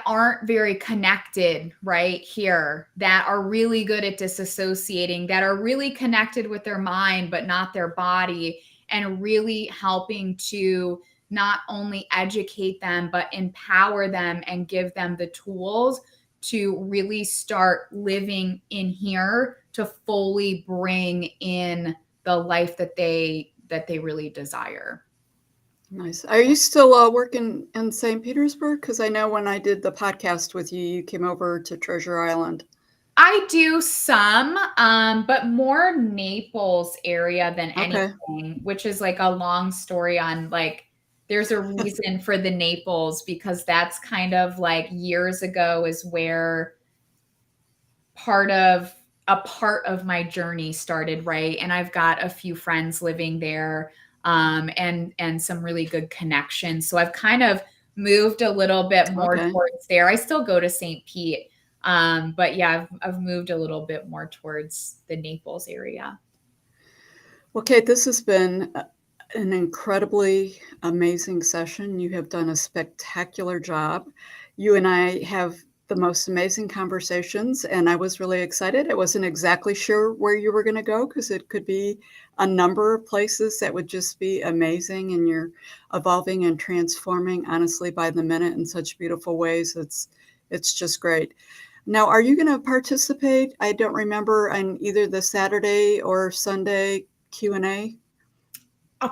aren't very connected right here, that are really good at disassociating, that are really connected with their mind, but not their body, and really helping to not only educate them, but empower them and give them the tools to really start living in here to fully bring in the life that they really desire. Nice. Are you still working in St. Petersburg? Because I know when I did the podcast with you, you came over to Treasure Island. I do some, but more Naples area than anything, which is like a long story on like, there's a reason for the Naples, because that's kind of like years ago is where a part of my journey started, right? And I've got a few friends living there, and some really good connections. So I've kind of moved a little bit more Okay. towards there. I still go to St. Pete. But yeah, I've moved a little bit more towards the Naples area. Well, Kate, this has been an incredibly amazing session. You have done a spectacular job. You and I have the most amazing conversations, and I was really excited. I wasn't exactly sure where you were going to go because it could be a number of places that would just be amazing, and you're evolving and transforming, honestly, by the minute in such beautiful ways. It's just great. Now, are you going to participate? I don't remember, on either the Saturday or Sunday Q&A.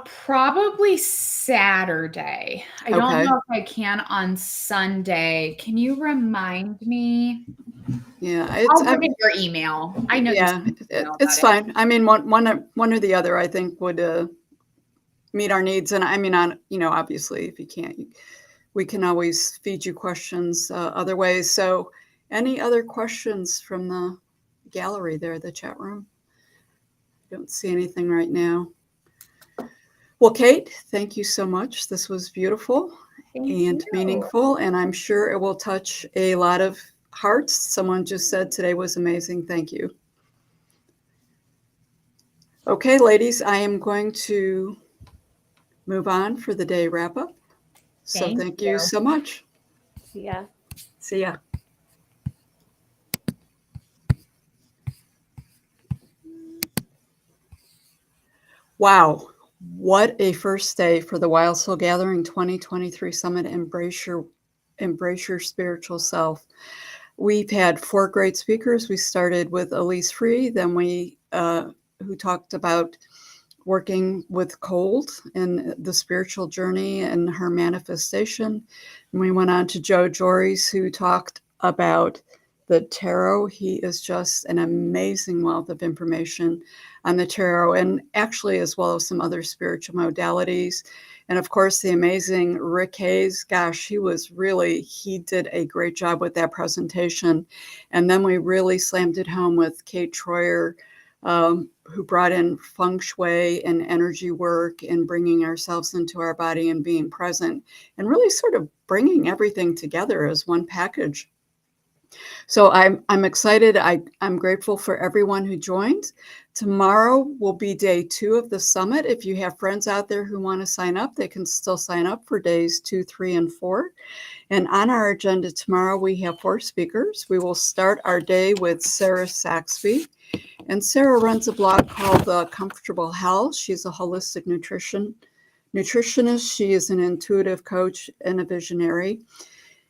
Probably Saturday. I don't Okay. know if I can on Sunday. Can you remind me? Yeah, I'll look at your email. I know. yeah, You know it's about it. fine. I mean, one or the other, I think, would meet our needs. And I mean, obviously, if you can't, we can always feed you questions other ways. So, any other questions from the gallery there, the chat room? Don't see anything right now. Well, Kate, thank you so much. This was beautiful and meaningful, and I'm sure it will touch a lot of hearts. Someone just said today was amazing. Thank you. Okay, ladies, I am going to move on for the day wrap up. So thank you so much. Yeah. See ya. Wow, what a first day for the Wild Soul Gathering 2023 Summit. Embrace your spiritual self. We've had 4 great speakers. We started with Elise, then who talked about working with cold and the spiritual journey and her manifestation. And we went on to Geores, who talked about the tarot. He is just an amazing wealth of information on the tarot, and actually as well as some other spiritual modalities. And of course, the amazing Rick Hayes. Gosh, he did a great job with that presentation. And then we really slammed it home with Kate Troyer, who brought in feng shui and energy work and bringing ourselves into our body and being present and really sort of bringing everything together as one package. So I'm excited. I'm grateful for everyone who joined. Tomorrow will be day 2 of the summit. If you have friends out there who want to sign up, they can still sign up for days 2, 3, and 4. And on our agenda tomorrow, we have 4 speakers. We will start our day with Sarah Saxby. And Sarah runs a blog called Comfortable Health. She's a holistic nutritionist. She is an intuitive coach and a visionary.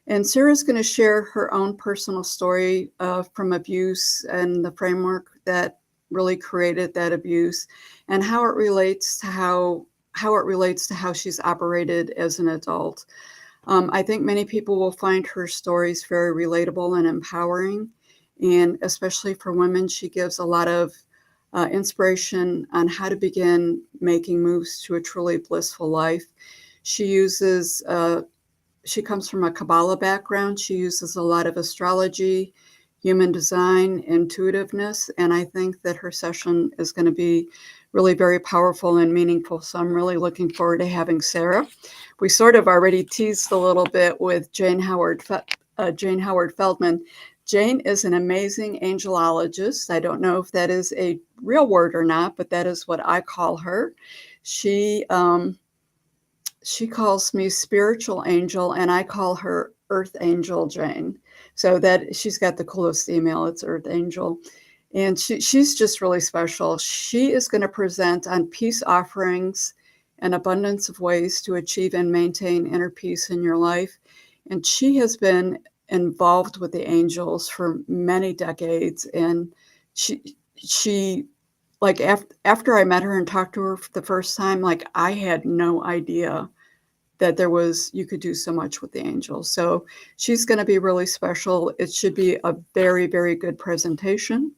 And Sarah's going to share her own personal story from abuse and the framework that really created that abuse, and how it relates to how she's operated as an adult. I think many people will find her stories very relatable and empowering, and especially for women, she gives a lot of inspiration on how to begin making moves to a truly blissful life. She comes from a Kabbalah background. She uses a lot of astrology, human design, intuitiveness, and I think that her session is going to be really very powerful and meaningful. So I'm really looking forward to having Sarah. We sort of already teased a little bit with Jane Howard Feldman. Jane is an amazing angelologist. I don't know if that is a real word or not, but that is what I call her. She calls me spiritual angel, and I call her Earth Angel Jane. So that she's got the coolest email. It's Earth Angel. And she's just really special. She is going to present on peace offerings and abundance of ways to achieve and maintain inner peace in your life. And she has been involved with the angels for many decades. And she like after I met her and talked to her for the first time, like I had no idea that you could do so much with the angels. So she's going to be really special. It should be a very, very good presentation.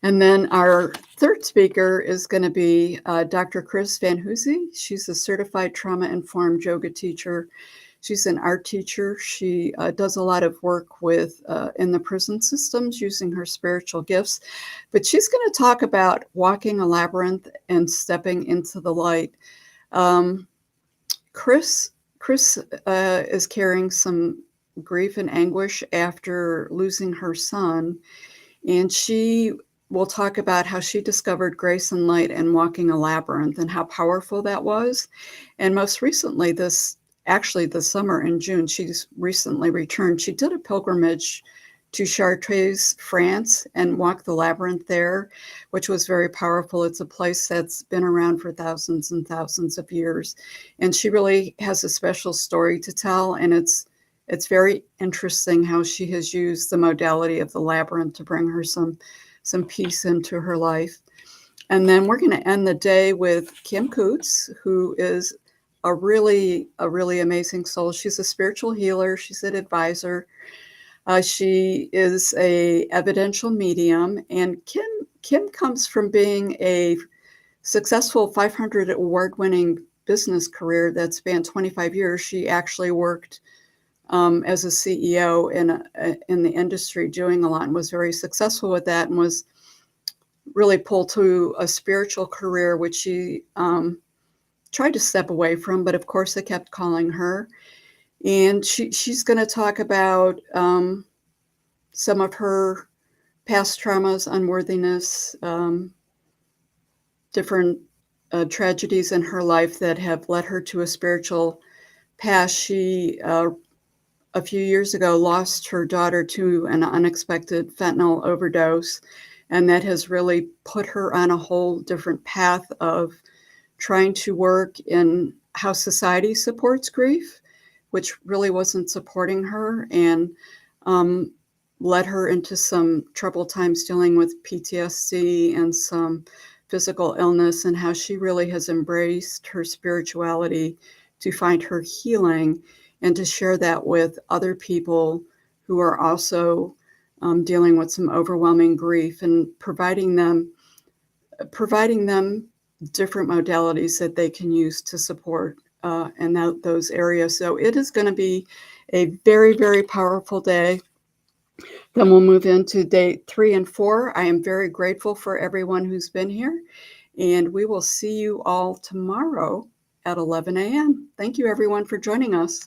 And then our third speaker is going to be Dr. Chris Van Hoosie. She's a certified trauma-informed yoga teacher. She's an art teacher. She does a lot of work in the prison systems using her spiritual gifts. But she's going to talk about walking a labyrinth and stepping into the light. Chris Chris is carrying some grief and anguish after losing her son, and she will talk about how she discovered grace and light and walking a labyrinth and how powerful that was. And most recently, this summer in June, she's recently returned. She did a pilgrimage to Chartres, France, and walked the labyrinth there, which was very powerful. It's a place that's been around for thousands and thousands of years. And she really has a special story to tell. And it's very interesting how she has used the modality of the labyrinth to bring her some peace into her life. And then we're going to end the day with Kim Coots, who is a really amazing soul. She's a spiritual healer. She's an advisor. She is a evidential medium, and Kim comes from being a successful 500 award-winning business career that spanned 25 years. She actually worked as a CEO in the industry, doing a lot, and was very successful with that, and was really pulled to a spiritual career, which she tried to step away from, but of course they kept calling her. And she's going to talk about some of her past traumas, unworthiness, different tragedies in her life that have led her to a spiritual path. She, a few years ago, lost her daughter to an unexpected fentanyl overdose, and that has really put her on a whole different path of trying to work in how society supports grief, which really wasn't supporting her, and led her into some troubled times dealing with PTSD and some physical illness, and how she really has embraced her spirituality to find her healing and to share that with other people who are also dealing with some overwhelming grief, and providing them different modalities that they can use to support in those areas. So it is going to be a very, very powerful day. Then we'll move into day 3 and 4. I am very grateful for everyone who's been here, and we will see you all tomorrow at 11 a.m. Thank you, everyone, for joining us.